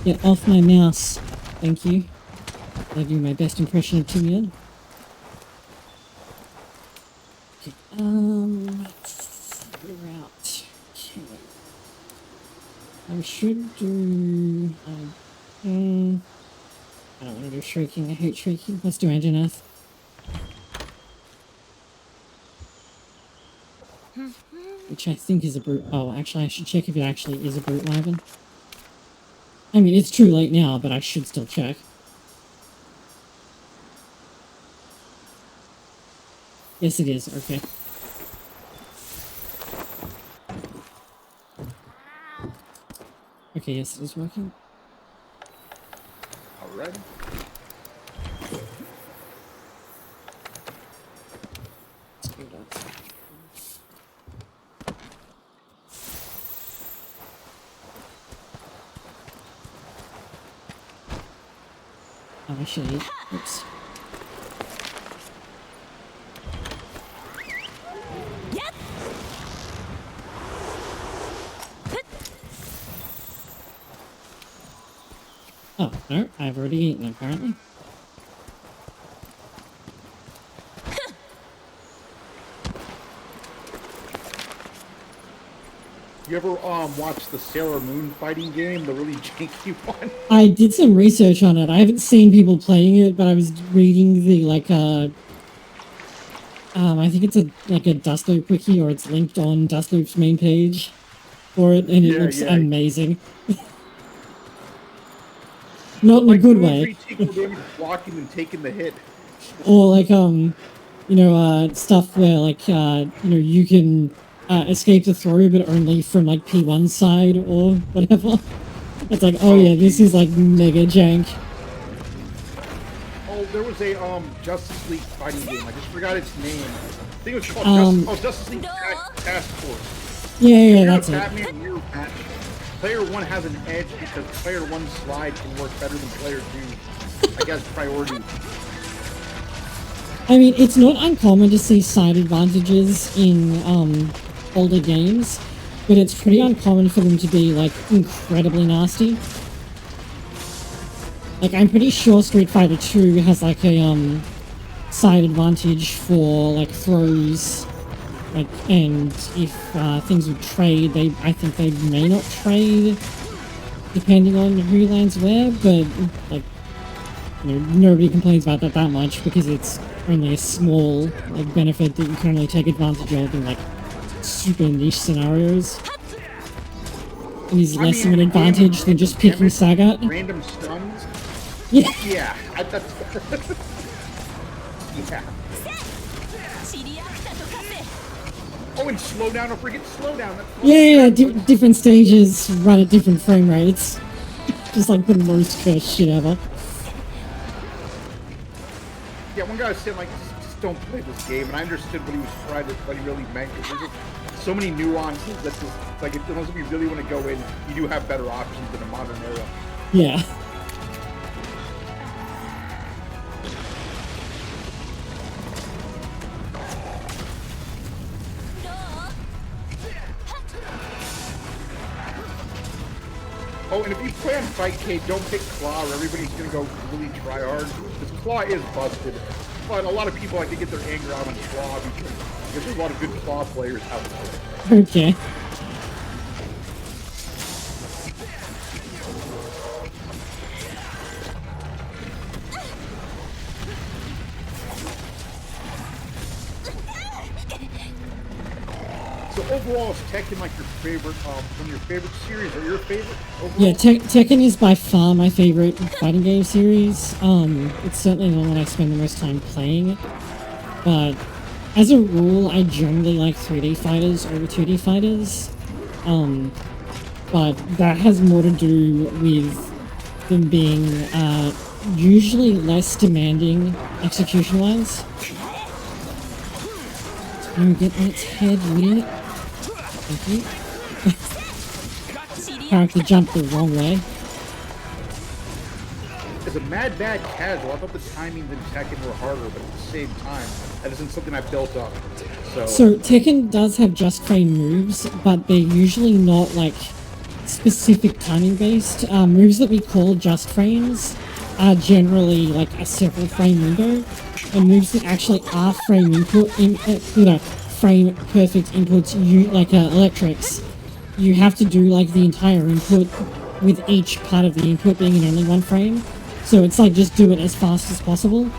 Get off my mouse. Thank you. I'll do my best impression of Tim. Okay, route. Okay. I should do... I don't want to do shrieking. I hate shrieking. Let's do Anjanath. Which I think is a brute. Oh, actually, I should check if it actually is a brute wyvern. I mean, it's too late now, but I should still check. Yes, it is. Okay. Okay, yes, it is working. Alright. Let's go down. Oh, actually, oops. Oh, no, I've already eaten it, apparently. You ever watch the Sailor Moon fighting game, the really janky one? I did some research on it. I haven't seen people playing it, but I was reading the, like, I think it's like a Dustloop wiki, or it's linked on Dustloop's main page for it, and it looks amazing. Not in a good way. Blocking and taking the hit. Or like, you know, stuff where, like, you know, you can escape the throw, but only from, like, P1 side or whatever. It's like, oh yeah, this is, like, mega jank. Oh, there was a, Justice League fighting game. I just forgot its name. I think it was called Justice League Task Force. Yeah, that's it. Batman Mirror match. Player 1 has an edge because player 1's slide can work better than player 2. I guess priority. I mean, it's not uncommon to see side advantages in older games, but it's pretty uncommon for them to be, like, incredibly nasty. Like, I'm pretty sure Street Fighter 2 has, like, a side advantage for, like, throws. Like, and if things would trade, I think they may not trade, depending on who lands where, but, like, you know, nobody complains about that much, because it's only a small, like, benefit that you can only take advantage of in, like, super niche scenarios. And is less of an advantage than just picking Sagat. Random stuns? Yeah. Yeah, that's... yeah. Oh, and slow down, don't forget slow down. Yeah, different stages run at different frame rates. Just like the most cursed shit ever. Yeah, one guy was saying, like, just don't play this game, and I understood what he was trying to, what he really meant, because there's just so many nuances that just, it's like, unless we really want to go in, you do have better options in a modern era. Yeah. Oh, and if you play on Fightcade, don't pick Claw, or everybody's gonna go really try hard, because Claw is busted. But a lot of people like to get their anger out on Claw because there's a lot of good Claw players out there. Okay. So overall, is Tekken like your favorite, from your favorite series, or your favorite overall? Yeah, Tekken is by far my favorite fighting game series. It's certainly the one I spend the most time playing. But as a rule, I generally like 3D fighters over 2D fighters. But that has more to do with them being usually less demanding execution-wise. You get on its head, you idiot. Thank you. Character jumped the wrong way. As a mad casual, I thought the timings in Tekken were harder, but at the same time, that isn't something I built up. So Tekken does have just frame moves, but they're usually not, like, specific timing based. Moves that we call just frames are generally like a several frame window, and moves that actually are frame input, frame perfect inputs, like electrics, you have to do like the entire input with each part of the input being in only one frame. So it's like just do it as fast as possible.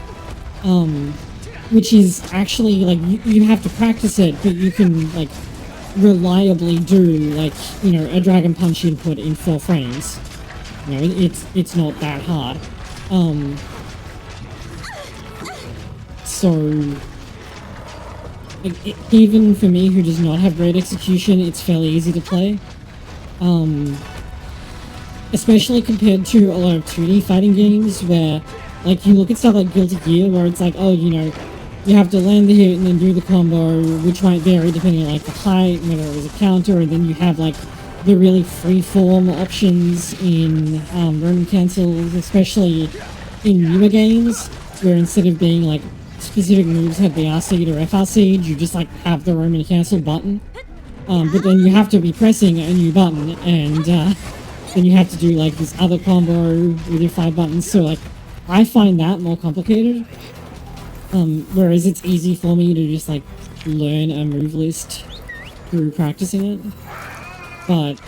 which is actually like you have to practice it, but you can like reliably do like a Dragon Punch input in 4 frames. It's not that hard. So like, even for me who does not have great execution, it's fairly easy to play. Especially compared to a lot of 2D fighting games where like you look at stuff like Guilty Gear where it's like, oh, you have to land the hit and then do the combo, which might vary depending on like the height, whether it was a counter, and then you have like the really free-form options in Roman cancels, especially in newer games, where instead of being like specific moves have the R-seed or FR-seed, you just like have the Roman cancel button. But then you have to be pressing a new button, and then you have to do like this other combo with your 5 buttons, so like I find that more complicated. Whereas it's easy for me to just like learn a move list through practicing it. But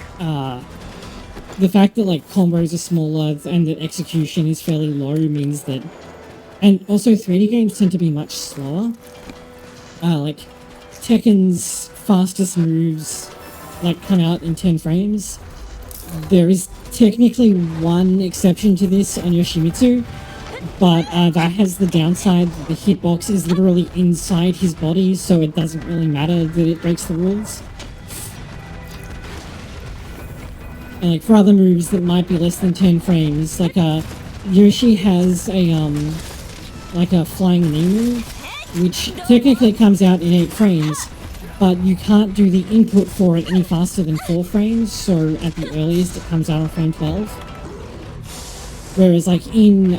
the fact that like combos are smaller and that execution is fairly low means that, and also 3D games tend to be much slower. Like Tekken's fastest moves like come out in 10 frames. There is technically one exception to this on Yoshimitsu, but that has the downside that the hitbox is literally inside his body, so it doesn't really matter that it breaks the rules. And like for other moves that might be less than 10 frames, like Yoshi has a like a flying knee move, which technically comes out in 8 frames, but you can't do the input for it any faster than 4 frames, so at the earliest it comes out on frame 12. Whereas like in,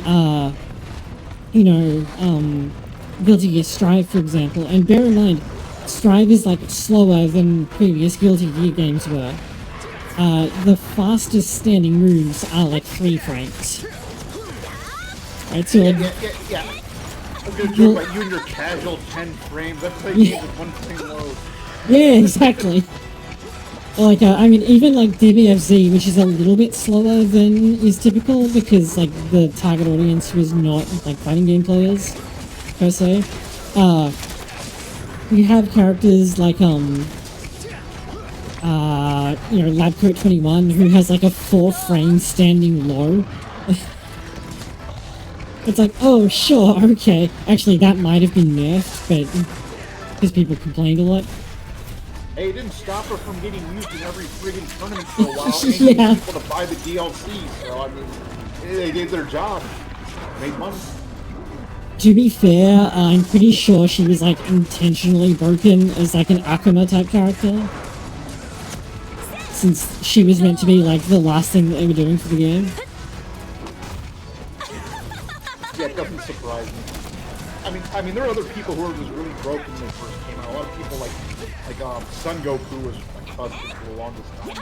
Guilty Gear Strive, for example, and bear in mind, Strive is like slower than previous Guilty Gear games were. The fastest standing moves are like 3 frames. Right, so like... Yeah. I'm gonna joke about you and your casual 10 frames. That's like games with 1 frame load. Yeah, exactly. Like, I mean, even like DBFZ, which is a little bit slower than is typical because like the target audience was not like fighting game players per se. You have characters like Labcoat 21 who has like a 4 frame standing low. It's like, oh sure, okay. Actually, that might have been nerfed, but because people complained a lot. Hey, it didn't stop her from getting used in every friggin' tournament for a while. Yeah. And people to buy the DLC, so I mean, they did their job, made money. To be fair, I'm pretty sure she was like intentionally broken as like an Akuma type character, since she was meant to be like the last thing that they were doing for the game. Yeah, it doesn't surprise me. I mean, there are other people who were just really broken when they first came out. A lot of people like Son Goku was like busted for the longest time.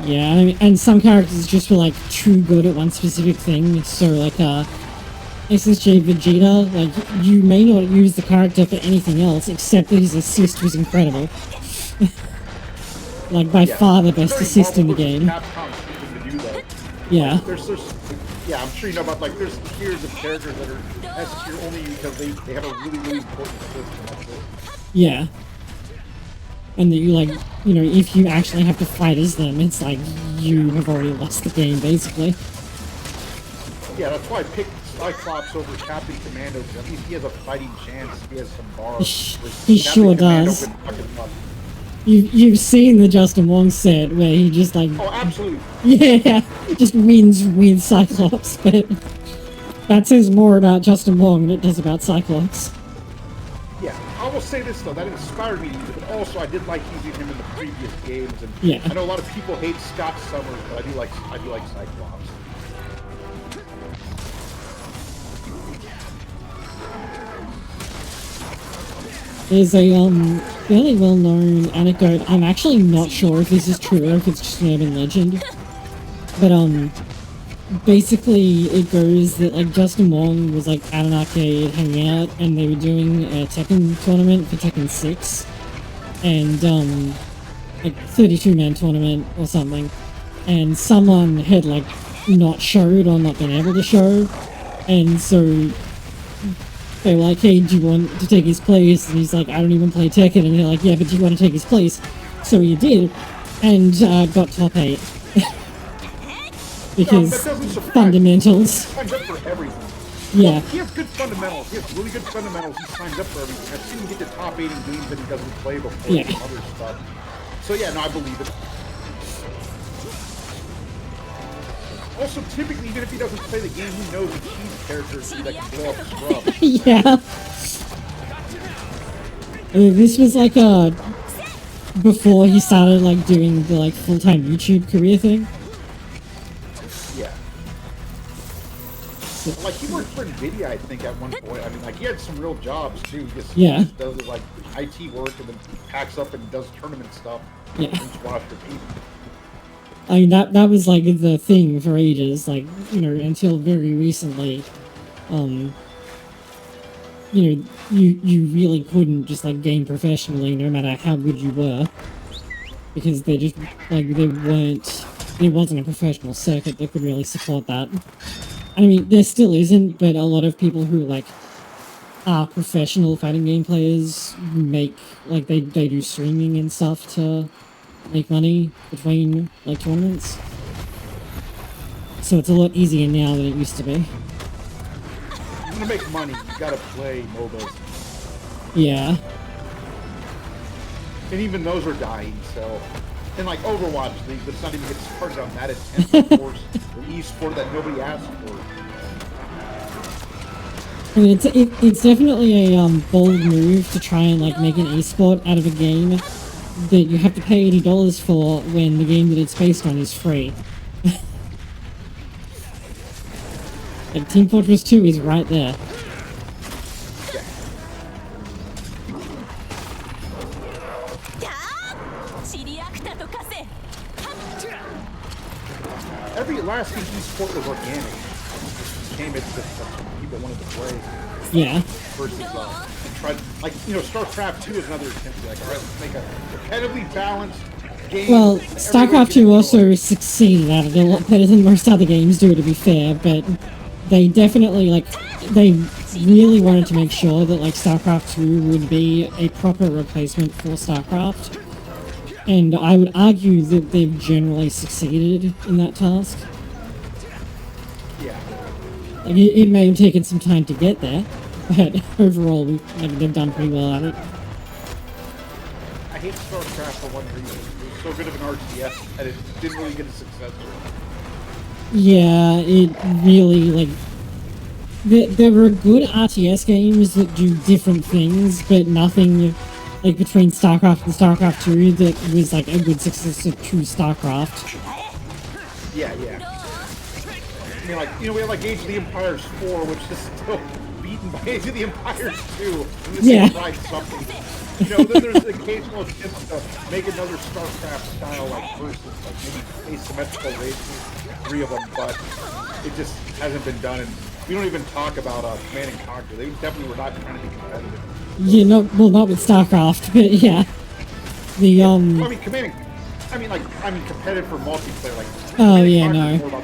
Yeah, I mean, and some characters just were like too good at one specific thing. So like SSJ Vegeta, like you may not use the character for anything else except that his assist was incredible. Like by far the best assist in the game. Yeah. Yeah, I'm sure you know about like there's tiers of characters that are S tier only because they have a really important assist. That's it. Yeah. And that you like, if you actually have to fight as them, it's like you have already lost the game, basically. Yeah, that's why I picked Cyclops over Captain Commando, because at least he has a fighting chance. He has some bars. He sure does. You've seen the Justin Wong set where he just like... Oh, absolutely. Yeah, just wins with Cyclops, but that says more about Justin Wong than it does about Cyclops. Yeah, I will say this though, that inspired me to use it, but also I did like using him in the previous games, and yeah. I know a lot of people hate Scott Summers, but I do like Cyclops. There's a fairly well-known anecdote. I'm actually not sure if this is true or if it's just an urban legend, but basically it goes that like Justin Wong was like at an arcade hanging out, and they were doing a Tekken tournament for Tekken 6, and like 32-man tournament or something, and someone had like not showed or not been able to show, and so They're like, hey, do you want to take his place? And he's like, I don't even play Tekken. And they're like, yeah, but do you want to take his place? So he did, and got top 8. Because fundamentals. He signs up for everything. Yeah. Well, he has good fundamentals. He has really good fundamentals. He signs up for everything. I've seen him get to top 8 in games that he doesn't play before. Yeah. And other stuff. So yeah, no, I believe it. Also, typically, even if he doesn't play the game, he knows that he's characters that can blow up scrub. Yeah. This was like before he started like doing the like full-time YouTube career thing. Yeah. Like he worked for NVIDIA, I think, at one point. I mean, like he had some real jobs too. He just does like IT work and then packs up and does tournament stuff. Yeah. And watch repeat. I mean that was like the thing for ages, like, you know, until very recently. You know, you really couldn't just like game professionally no matter how good you were. Because they just like there wasn't a professional circuit that could really support that. I mean, there still isn't, but a lot of people who like are professional fighting game players make like they do streaming and stuff to make money between like tournaments. So it's a lot easier now than it used to be. You want to make money, you gotta play MOBAs. Yeah. And even those are dying, so... And like Overwatch League, let's not even get started on that intense force, the e-sport that nobody asked for. I mean, it's definitely a bold move to try and like make an e-sport out of a game that you have to pay $80 for when the game that it's based on is free. Like Team Fortress 2 is right there. Every last e-sport was organic. It came into what people wanted to play. Yeah. Versus tried, like, you know, StarCraft 2 is another attempt to like, all right, let's make a competitively balanced game. Well, StarCraft 2 also succeeded at it a lot better than most other games do, to be fair, but they definitely, like, they really wanted to make sure that, like, StarCraft 2 would be a proper replacement for StarCraft. And I would argue that they've generally succeeded in that task. Yeah. Like, it may have taken some time to get there, but overall, like, they've done pretty well at it. I hate StarCraft for one reason. It was so good of an RTS, and it didn't really get a successor. Yeah, it really, like... There were good RTS games that do different things, but nothing... like between StarCraft and StarCraft 2 that was like a good successor to StarCraft. Yeah, yeah. I mean, like, you know, we have like Age of the Empires 4, which is still beaten by Age of the Empires 2. And this yeah. Tried something. You know, then there's the occasional attempt to make another StarCraft style, like, versus, like, maybe asymmetrical races, 3 of them, but it just hasn't been done. And we don't even talk about Command and Conquer. They definitely were not trying to be competitive. Yeah, no, well, not with StarCraft, but yeah. The, Well, I mean, competitive for multiplayer, like... Oh, yeah, no. More about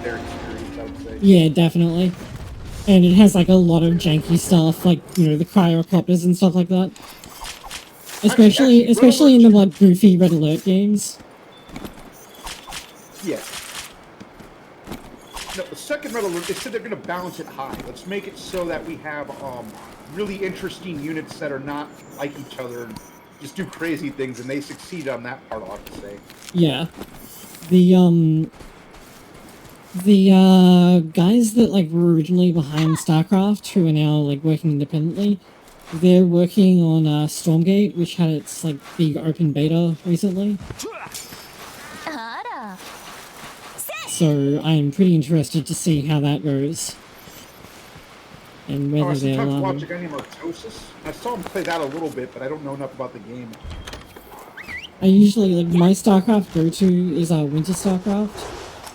their experience, I would say. Yeah, definitely. And it has, like, a lot of janky stuff, like, you know, the cryocopters and stuff like that. Especially in the, like, goofy Red Alert games. Yeah. No, the second Red Alert, they said they're going to balance it high. Let's make it so that we have, really interesting units that are not like each other and just do crazy things, and they succeed on that part, I'll have to say. Yeah. The guys that, like, were originally behind StarCraft, who are now, like, working independently, they're working on, Stormgate, which had its, like, big open beta recently. So, I'm pretty interested to see how that goes. And whether I they'll, sometimes watch a guy named Artosis. I saw him play that a little bit, but I don't know enough about the game. I usually, like, my StarCraft go-to is, Winter StarCraft.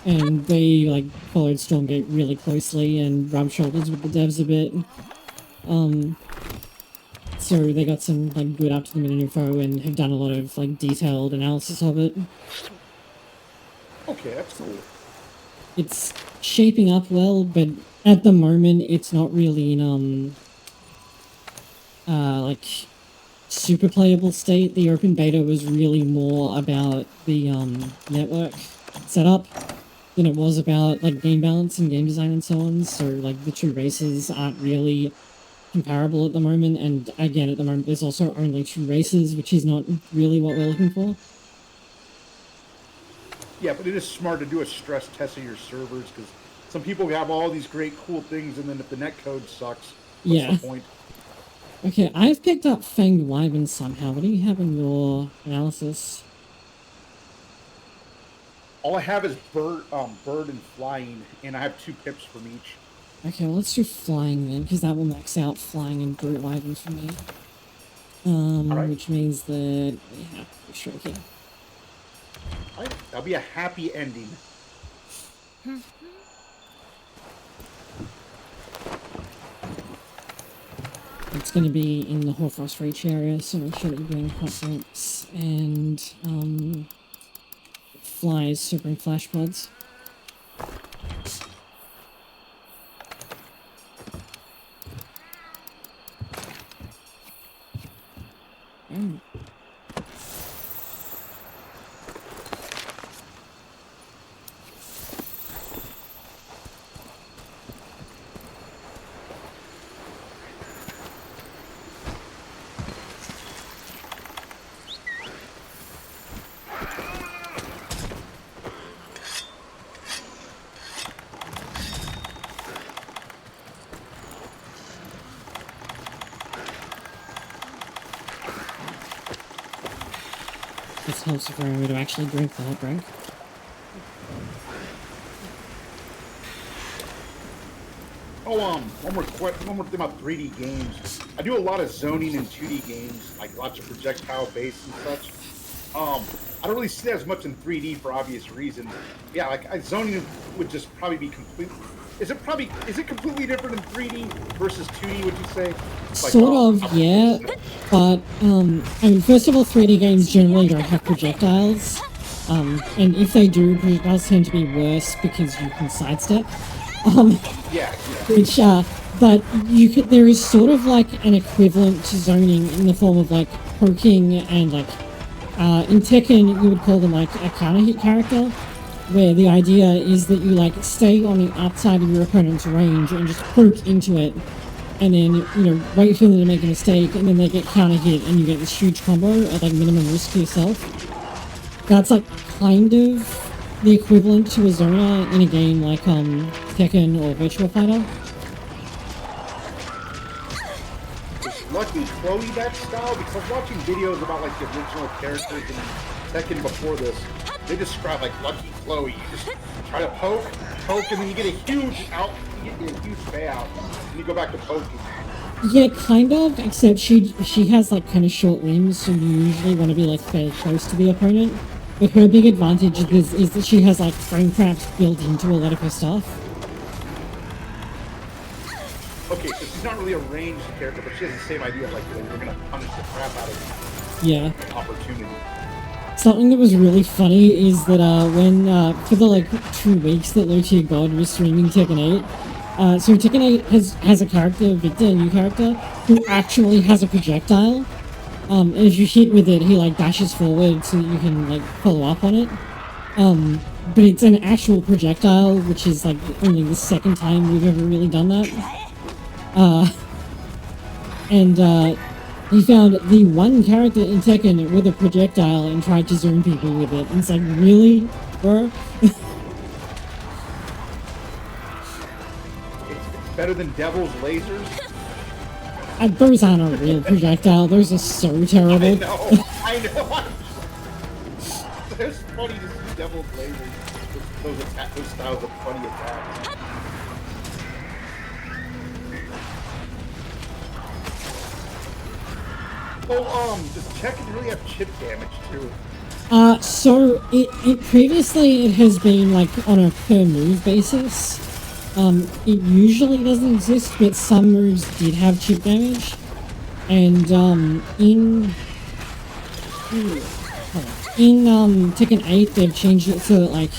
And they, like, followed Stormgate really closely and rubbed shoulders with the devs a bit. So they got some, like, good up-to-the-minute info and have done a lot of, like, detailed analysis of it. Okay, that's cool. It's shaping up well, but at the moment it's not really in, like super playable state, the open beta was really more about the network setup than it was about like game balance and game design and so on. So like the two races aren't really comparable at the moment, and again at the moment there's also only two races, which is not really what we're looking for. Yeah, but it is smart to do a stress test of your servers because some people have all these great cool things, and then if the netcode sucks, what's Yeah. the point? Okay, I've picked up Fanged Wyvern somehow. What do you have in your analysis? All I have is bird and flying, and I have 2 pips from each. Okay, well, let's do flying then, because that will max out flying and brute wyvern for me. Alright. Which means that we have to shrink it. Alright, that'll be a happy ending. It's going to be in the Hoarfrost Reach area, so make sure that you're doing hot drinks and flies, so bring flash pods. This helps if we're to actually drink the hot drink. Oh, one more thing about 3D games. I do a lot of zoning in 2D games, like lots of projectile base and such. I don't really see that as much in 3D for obvious reasons. Yeah, like zoning would just probably be complete. Is it completely different in 3D versus 2D? Would you say? Like, sort of, yeah. But I mean, first of all, 3D games generally don't have projectiles. And if they do, projectiles tend to be worse because you can sidestep. Yeah. Which, but there is sort of like an equivalent to zoning in the form of like poking and like, in Tekken you would call them like a counter hit character, where the idea is that you like stay on the outside of your opponent's range and just poke into it, and then, you know, wait for them to make a mistake, and then they get counter hit and you get this huge combo at like minimum risk to yourself. That's like kind of the equivalent to a zoner in a game like Tekken or Virtua Fighter. Is Lucky Chloe that style? Because I was watching videos about like the original characters in Tekken before this. They describe like Lucky Chloe. You just try to poke, and then you get a huge payout, and you go back to poking. Yeah, kind of, except she has like kind of short limbs, so you usually want to be like fairly close to the opponent. But her big advantage is that she has like frame traps built into a lot of her stuff. Okay, so she's not really a ranged character, but she has the same idea of like we're gonna punish the crap out of Yeah. opportunity. Something that was really funny is that when for the like 2 weeks that Low Tier God was streaming Tekken 8, so Tekken 8 has a character, Victor, a new character, who actually has a projectile. And if you hit with it, he like dashes forward so that you can like follow up on it. But it's an actual projectile, which is like only the second time we've ever really done that. He found the one character in Tekken with a projectile and tried to zone people with it. And it's like, really, bro? It's better than Devil's lasers. Those aren't a real projectile. Those are so terrible. I know. It's funny to see Devil's lasers. Those styles of funny attacks. Oh, does Tekken really have chip damage too? So it previously it has been like on a per move basis. It usually doesn't exist, but some moves did have chip damage. And in Tekken 8 they've changed it so that like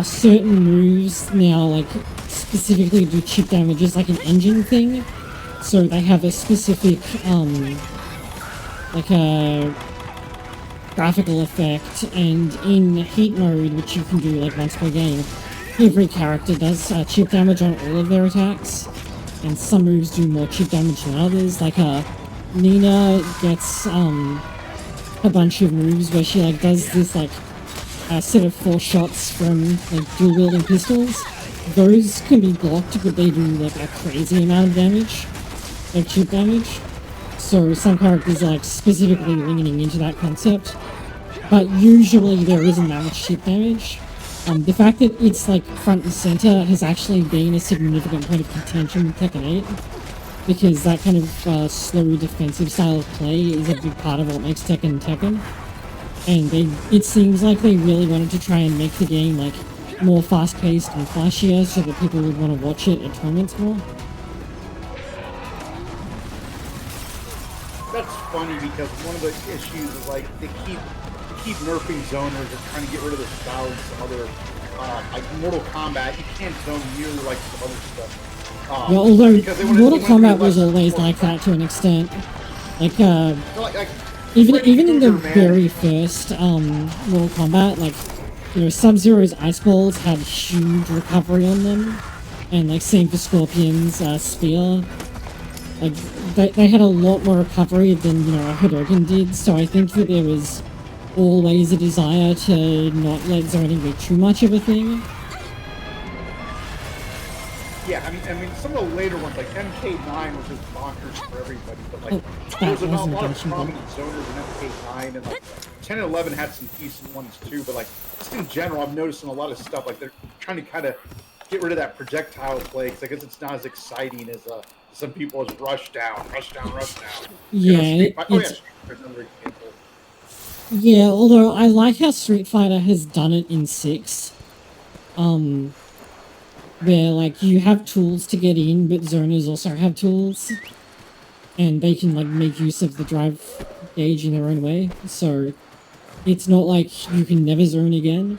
certain moves now like specifically do chip damage as like an engine thing. So they have a specific, like a graphical effect, and in heat mode, which you can do like once per game, every character does chip damage on all of their attacks, and some moves do more chip damage than others. Like Nina gets a bunch of moves where she like does this like set of 4 shots from like dual wielding pistols. Those can be blocked, but they do like a crazy amount of damage, like chip damage. So some characters are like specifically leaning into that concept, but usually there isn't that much chip damage. The fact that it's like front and center has actually been a significant point of contention with Tekken 8, because that kind of slow defensive style of play is a big part of what makes Tekken Tekken. And it seems like they really wanted to try and make the game like more fast-paced and flashier so that people would want to watch it at tournaments more. That's funny because one of the issues is like they keep nerfing zoners and trying to get rid of the style and some other like Mortal Kombat. You can't zone nearly like some other stuff. Yeah, although Mortal Kombat was always like that to an extent. Like even in the very first Mortal Kombat, like, you know, Sub-Zero's ice balls had huge recovery on them, and like same for Scorpion's spear. Like they had a lot more recovery than, you know, a Hadouken did. So I think that there was always a desire to not let zoning be too much of a thing. Yeah, I mean, some of the later ones, like MK9 was just bonkers for everybody, but like there was a lot of prominent zoners in MK9, and like 10 and 11 had some decent ones too. But like just in general, I'm noticing a lot of stuff like they're trying to kind of get rid of that projectile play, because I guess it's not as exciting as some people as rush down. Yeah, yeah, although I like how Street Fighter has done it in 6. Where like you have tools to get in, but zoners also have tools, and they can like make use of the drive gauge in their own way. So it's not like you can never zone again.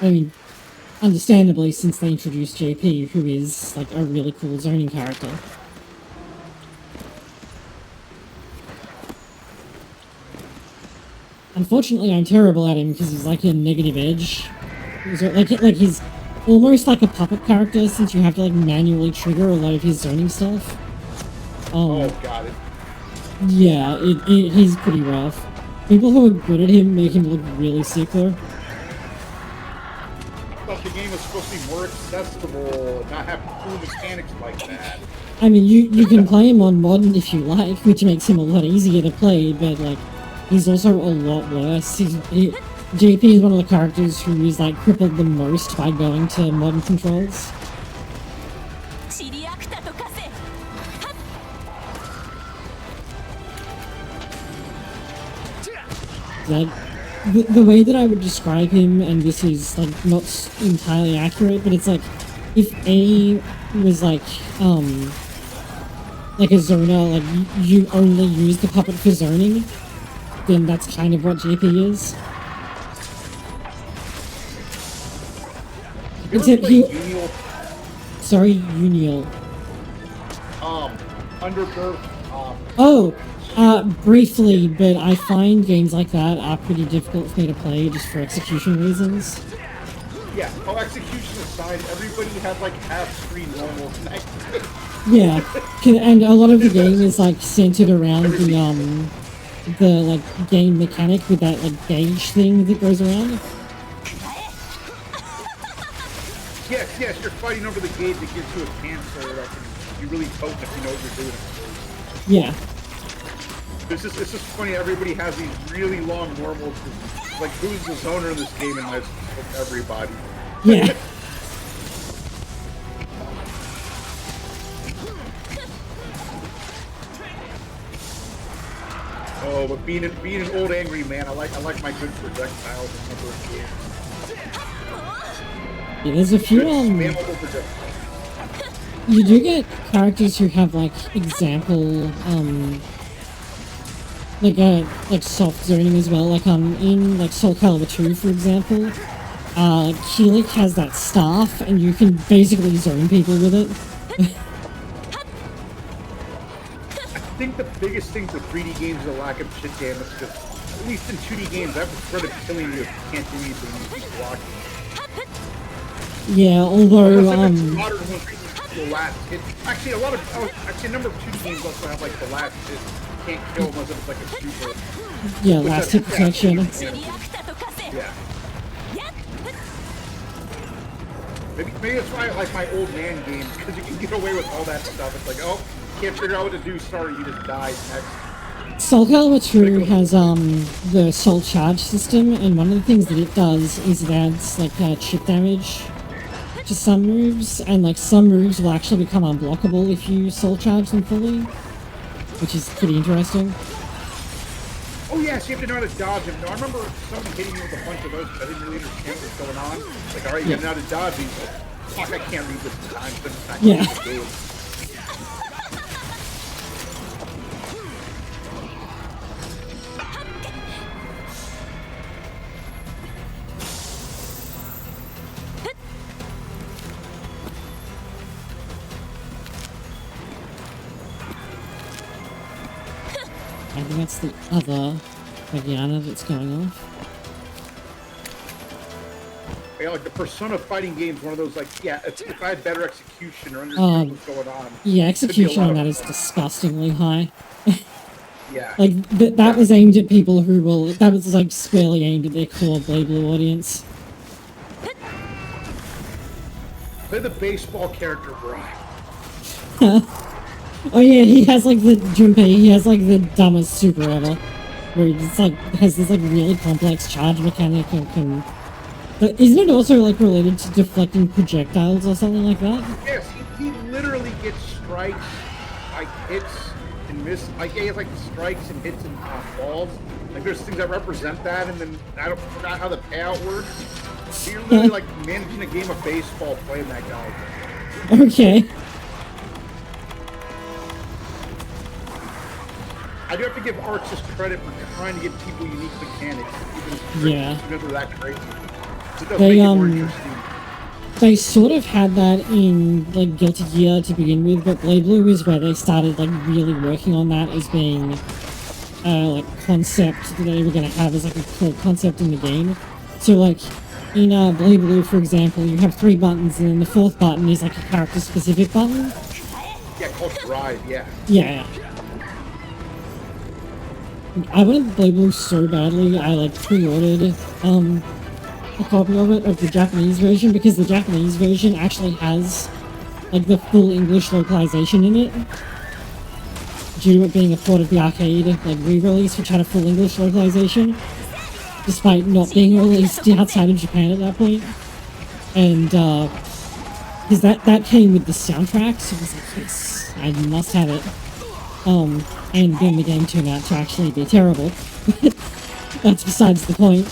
I mean, understandably, since they introduced JP, who is like a really cool zoning character. Unfortunately, I'm terrible at him because he's like a negative edge. Like he's almost like a puppet character, since you have to like manually trigger a lot of his zoning stuff. Oh, got it. Yeah, he's pretty rough. People who are good at him make him look really sick though. I thought the game was supposed to be more accessible and not have cool mechanics like that. I mean, you can play him on modern if you like, which makes him a lot easier to play, but like, he's also a lot worse. JP is one of the characters who is like crippled the most by going to modern controls. Like, the way that I would describe him, and this is like not entirely accurate, but it's like if A was like a zoner, like you only use the puppet for zoning, then that's kind of what JP is. Except he... Unial? Sorry, Unial. Underbirth, briefly, but I find games like that are pretty difficult for me to play just for execution reasons. Yeah, execution aside, everybody had like half-screen normal tonight. Yeah, and a lot of the game is like centered around the like game mechanic with that like gauge thing that goes around. Yes, you're fighting over the gauge that gives you a cancer that can be really potent if you know what you're doing. Yeah. It's just funny, everybody has these really long normals. Like, who's the zoner in this game? And it's everybody. Yeah. Oh, but being an old angry man, I like my good projectiles and number of games. Yeah, there's a few you do get characters who have like example like soft zoning as well, like in like Soul Calibur 2 for example, Keelik has that staff and you can basically zone people with it. think the biggest thing for 3D games is a lack of shit damage. Because at least in 2D games, I have the threat of killing you if you can't do anything and you keep blocking. Yeah, although the last hit. Actually, a number of 2D games also have like the last hit. You can't kill unless it's like a super. Yeah, last hit protection. Yeah. Maybe that's why I like my old man games, because you can get away with all that stuff. It's like, oh, can't figure out what to do. Sorry, you just died next. Soul Calibur 2 has the Soul Charge system, and one of the things that it does is it adds like chip damage to some moves, and like some moves will actually become unblockable if you Soul Charge them fully, which is pretty interesting. Oh yeah, so you have to know how to dodge him. No, I remember someone hitting me with a bunch of those, but I didn't really understand what was going on. Like, alright, you know how to dodge these. Fuck, I can't read this in time, so it's not yeah. the game. I think that's the other Vagiana that's going off. Yeah, like the Persona fighting game's one of those, like, yeah, if I had better execution or understand what's going on. Yeah, execution on that is disgustingly high. Yeah. Like, that was aimed at people who will... That was, like, squarely aimed at their core Blade Blue audience. Play the baseball character, bro. Oh yeah, he has like the Junpei, he has like the dumbest super ever. Where he just like has this like really complex charge mechanic and can... But isn't it also like related to deflecting projectiles or something like that? Yes, he literally gets strikes, like hits and miss. Like he has like strikes and hits and balls. Like there's things that represent that, and then I forgot how the payout works. So you're literally like managing a game of baseball playing that guy. Okay. I do have to give Arxis credit for trying to give people unique mechanics, even if they're that crazy. So it does make it more interesting. They sort of had that in like Guilty Gear to begin with, but Blade Blue is where they started like really working on that as being like concept that they were going to have as like a core concept in the game. So like in Blade Blue, for example, you have 3 buttons, and then the 4th button is like a character specific button. Yeah, called Drive. Yeah. Yeah. I wanted Blade Blue so badly, I like pre-ordered a copy of it, of the Japanese version, because the Japanese version actually has like the full English localization in it. Due to it being a port of the arcade like re-release, which had a full English localization, despite not being released outside of Japan at that point. And because that came with the soundtrack, so I was like, yes, I must have it. And then the game turned out to actually be terrible. That's besides the point.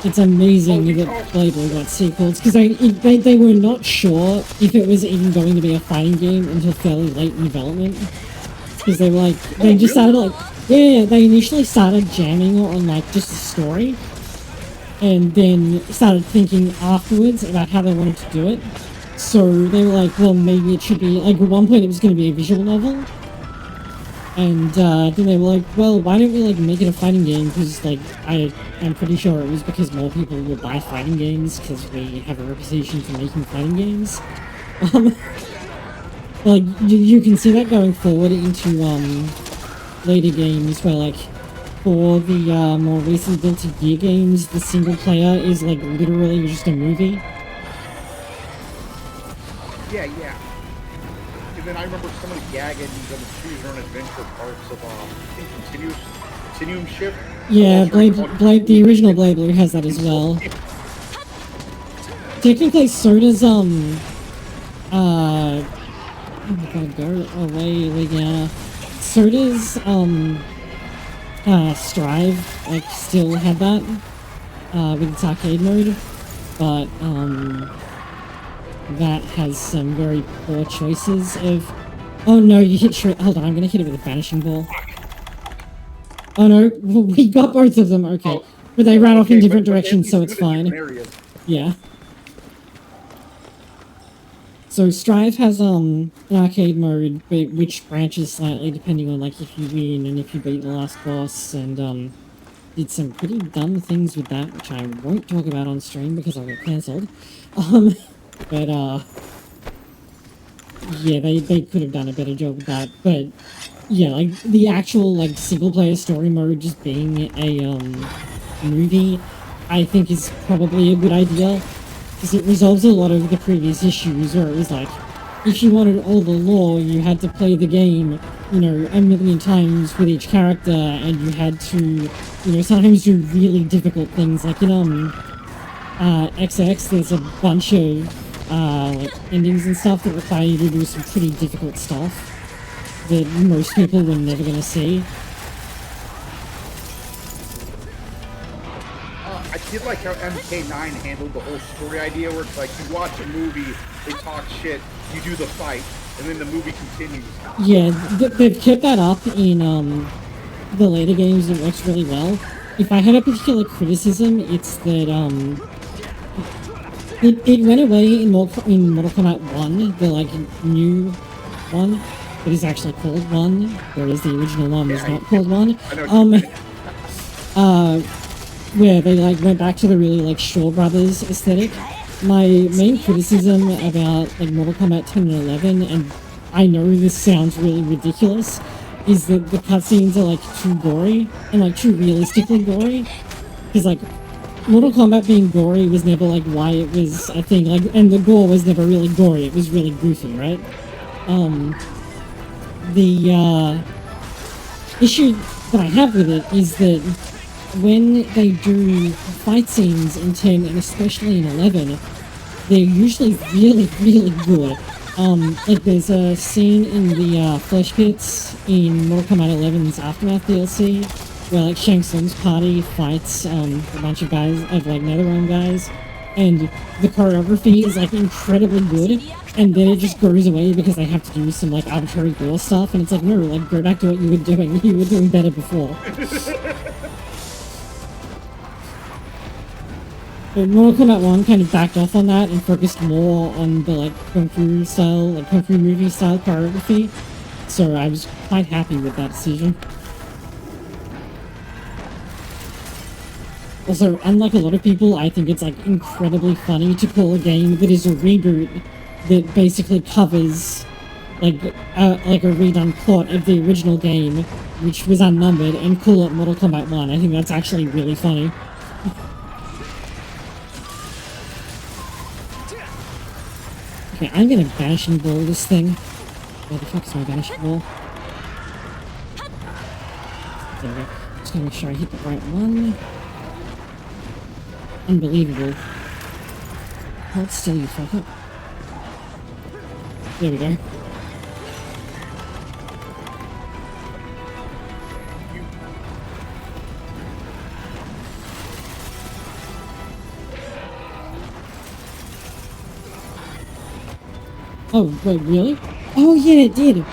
It's amazing that Blade Blue got sequels, because they were not sure if it was even going to be a fighting game until fairly late in development. Because they were like, they just started like, yeah, they initially started jamming on like just the story, and then started thinking afterwards about how they wanted to do it. So they were like, well, maybe it should be, like at one point it was going to be a visual novel, and then they were like, well, why don't we like make it a fighting game, because like, I'm pretty sure it was because more people will buy fighting games, because we have a reputation for making fighting games. Like, you can see that going forward into later games where like, for the more recent Guilty Gear games, the single player is like literally just a movie. Yeah. And then I remember some of the gag endings on the Choose Your Own Adventure parts of Continuum Shift. Yeah, the original Blade Blue has that as well. Technically, so does oh my god, go away, Legiana. So does Strive, like, still had that with its arcade mode, but that has some very poor choices of... Oh no, you hit Shred... Hold on, I'm gonna hit it with a Vanishing Ball. Oh no, we got both of them, okay. But they ran off in Okay, different but they at directions, least so went it's in different fine. areas. Yeah. So Strive has an arcade mode which branches slightly depending on like if you win and if you beat the last boss, and did some pretty dumb things with that, which I won't talk about on stream because I'll get cancelled. But yeah, they could have done a better job with that. But yeah, like the actual like single player story mode just being a movie, I think is probably a good idea because it resolves a lot of the previous issues where it was like if you wanted all the lore, you had to play the game, you know, a million times with each character, and you had to, you know, sometimes do really difficult things. Like in XX, there's a bunch of like endings and stuff that require you to do some pretty difficult stuff that most people were never gonna see. I did like how MK9 handled the whole story idea where it's like you watch a movie, they talk shit, you do the fight, and then the movie continues. Yeah, they've kept that up in the later games. It works really well. If I had a particular criticism, it's that it went away in Mortal Kombat 1, the like new one that is actually called 1, whereas the original one was not called 1. Where they like went back to the really like Shaw Brothers aesthetic. My main criticism about like Mortal Kombat 10 and 11, and I know this sounds really ridiculous, is that the cutscenes are like too gory and like too realistically gory. Because like Mortal Kombat being gory was never like why it was a thing. Like, and the gore was never really gory. It was really goofy, right? The issue that I have with it is that when they do fight scenes in 10 and especially in 11, they're usually really, really good. Like there's a scene in the Flesh Pits in Mortal Kombat 11's Aftermath DLC where like Shang Tsung's party fights a bunch of guys, of like NetherRealm guys, and the choreography is like incredibly good, and then it just goes away because they have to do some like arbitrary gore stuff, and it's like, no, like go back to what you were doing. You were doing better before. But Mortal Kombat 1 kind of backed off on that and focused more on the like Kung Fu style, like Kung Fu movie style choreography. So I was quite happy with that decision. Also, unlike a lot of people, I think it's like incredibly funny to call a game that is a reboot that basically covers like a redone plot of the original game, which was unnumbered, and call it Mortal Kombat 1. I think that's actually really funny. Okay, I'm gonna vanishing ball this thing. Where the fuck is my vanishing ball? There we go. Just gonna make sure I hit the right one. Unbelievable. Hold still, you fucker. There we go. Oh, wait, really? Oh, yeah, it did!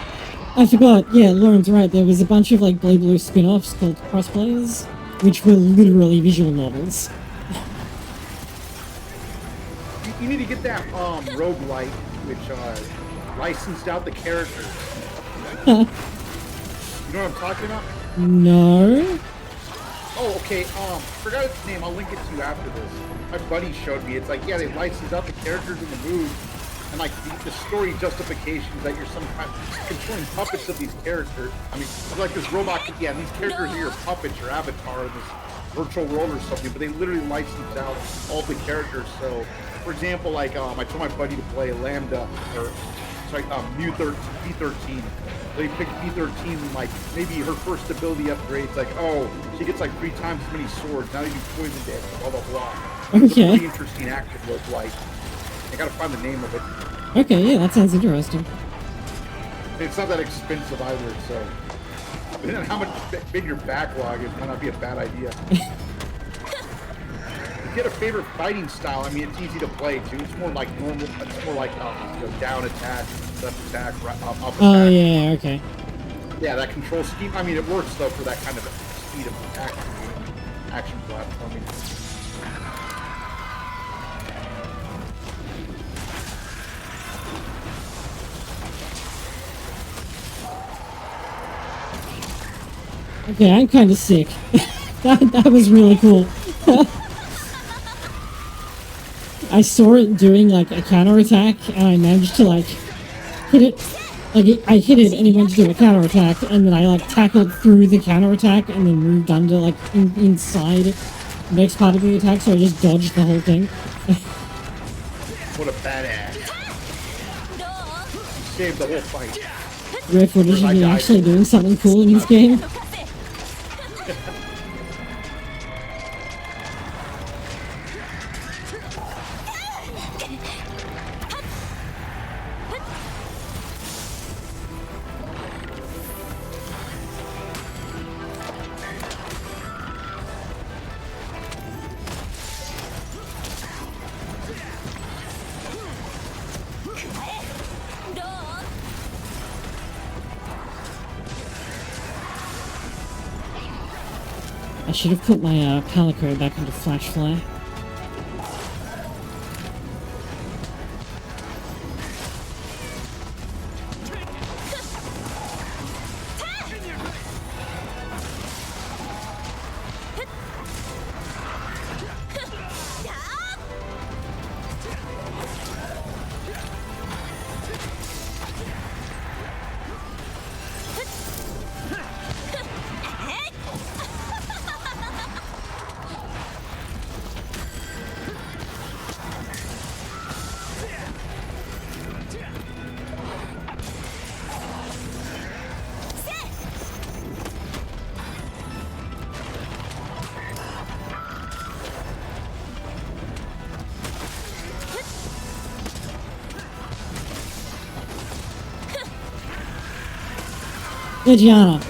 I forgot. Yeah, Lauren's right. There was a bunch of, like, Blade Blue spin-offs called Crossplayers, which were literally visual novels. You need to get that roguelite, which licensed out the characters. You know what I'm talking about? No. Oh, okay. Forgot its name. I'll link it to you after this. My buddy showed me. It's like, yeah, they licensed out the characters in the movie, and like the story justifications that you're sometimes controlling puppets of these characters. I mean, like this robot. Yeah, these characters are your puppets, your avatar in this virtual world or something. But they literally licensed out all the characters. So, for example, like I told my buddy to play Lambda, or sorry, B13. They picked B13, and like maybe her first ability upgrades, like, oh, she gets like 3 times as many swords. Now you do poison damage, blah blah blah. Okay. It's a pretty interesting action look like. I gotta find the name of it. Okay, yeah, that sounds interesting. It's not that expensive either, so depending on how much big your backlog is, might not be a bad idea. If you get a favorite fighting style, I mean, it's easy to play too. It's more like normal. It's more like down attack, left attack, up attack. Oh yeah, okay. Yeah, that control scheme. I mean, it works though for that kind of speed of attack. action platforming. Okay, I'm kind of sick. that was really cool. I saw it doing like a counterattack, and I managed to like hit it. I hit it, and it went to do a counterattack, and then I like tackled through the counterattack, and then moved under like inside the next part of the attack. So I just dodged the whole thing. What a badass! Saved the whole fight. Rare footage of me actually doing something cool in this game. I should have put my Palico back into Flash Flare. Gianna.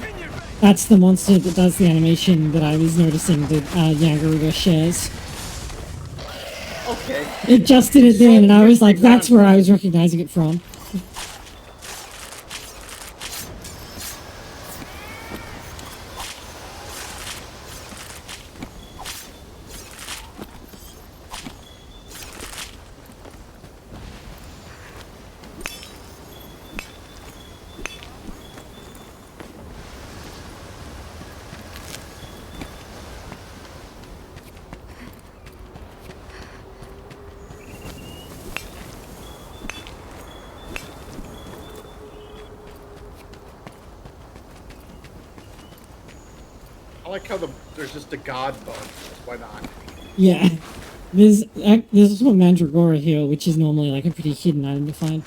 That's the monster that does the animation that I was noticing that Yangaruga shares. Okay. It just did it then, and I was like, that's where I was recognizing it from. I like how there's just a god bug. Why not? Yeah. There's also Mandragora here, which is normally like a pretty hidden item to find.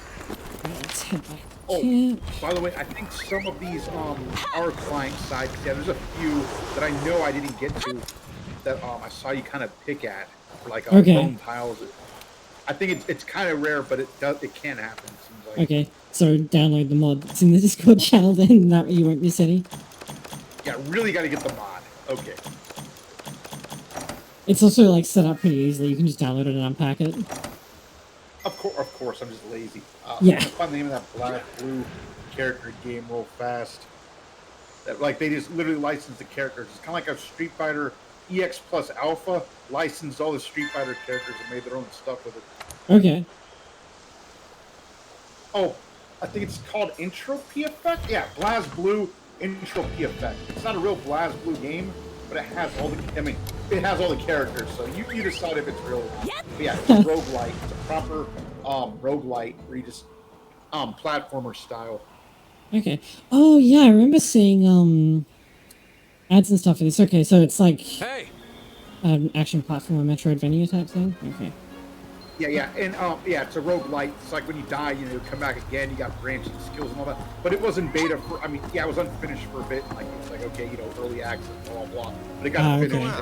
Right, let's head back. Oh, by the way, I think some of these are client side. Yeah, there's a few that I know I didn't get to that I saw you kind of pick at for like bone piles. I think it's kind of rare, but it can happen. It seems like. Okay, so download the mod. It's in the Discord channel then, that way you won't miss any. Yeah, really got to get the mod. Okay. It's also like set up pretty easily. You can just download it and unpack it. Of course, I'm just lazy. Yeah. I'm gonna find the name of that black-blue character game real fast. That, like, they just literally licensed the characters. It's kind of like a Street Fighter EX Plus Alpha licensed all the Street Fighter characters and made their own stuff with it. Okay. Oh, I think it's called Entropy Effect? Yeah, BlazBlue Entropy Effect. It's not a real BlazBlue game, but it has all the characters, so you decide if it's real or not. But yeah, it's a roguelite. It's a proper roguelite where you just platformer style. Okay. Oh yeah, I remember seeing ads and stuff for this. Okay, so it's like action platformer Metroidvania type thing. Okay. Yeah, and yeah, it's a roguelite. It's like when you die, you come back again. You got branching skills and all that. But it wasn't beta for. I mean, yeah, it was unfinished for a bit. Like it's like okay, early access, blah blah. But it got finished,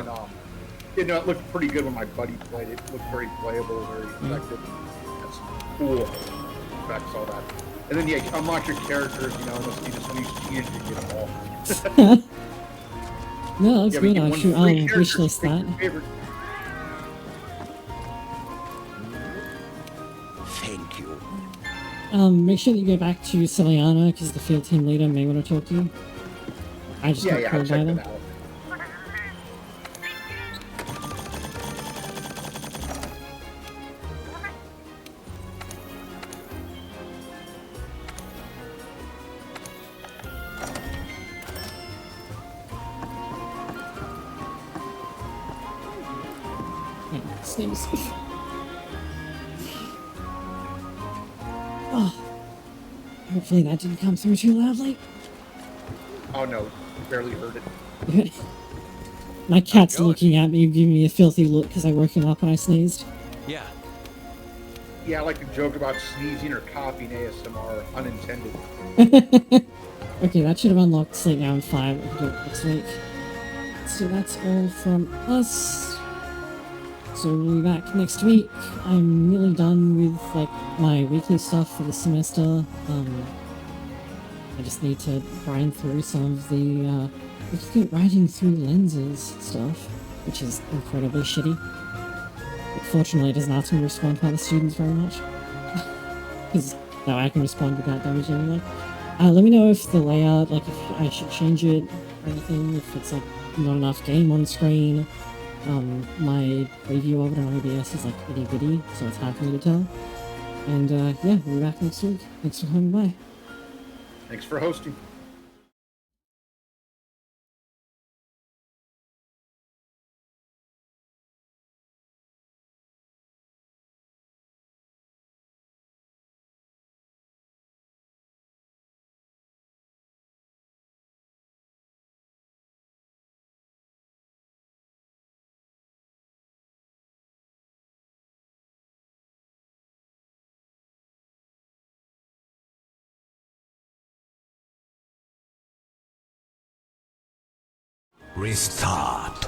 and it looked pretty good when my buddy played it. It looked very playable, very effective. That's cool. Effects, all that. And then you unlock your characters. Unless you just use to get them all. No, that's good. I'll wish list that. Thank you. Make sure that you go back to Celiana, because the field team leader may want to talk to you. I just got called by them. sneeze. Oh, hopefully that didn't come through too loudly. Oh no, you barely heard it. My cat's looking at me, giving me a filthy look because I woke him up when I sneezed. Yeah. Yeah, I like to joke about sneezing or coughing ASMR, unintended. Okay, that should have unlocked Sleep Now in 5. We can do it next week. So that's all from us. So we'll be back next week. I'm nearly done with like my weekly stuff for the semester. I just need to grind through some of the looking at writing through lenses stuff, which is incredibly shitty. But fortunately, it doesn't have to respond to other students very much. Because now I can respond without damaging anyone. Let me know if the layout, like if I should change it or anything, if it's like not enough game on screen. My preview of it on OBS is like itty bitty, so it's hard for me to tell. And yeah, we'll be back next week. Thanks for coming by. Thanks for hosting. Restart.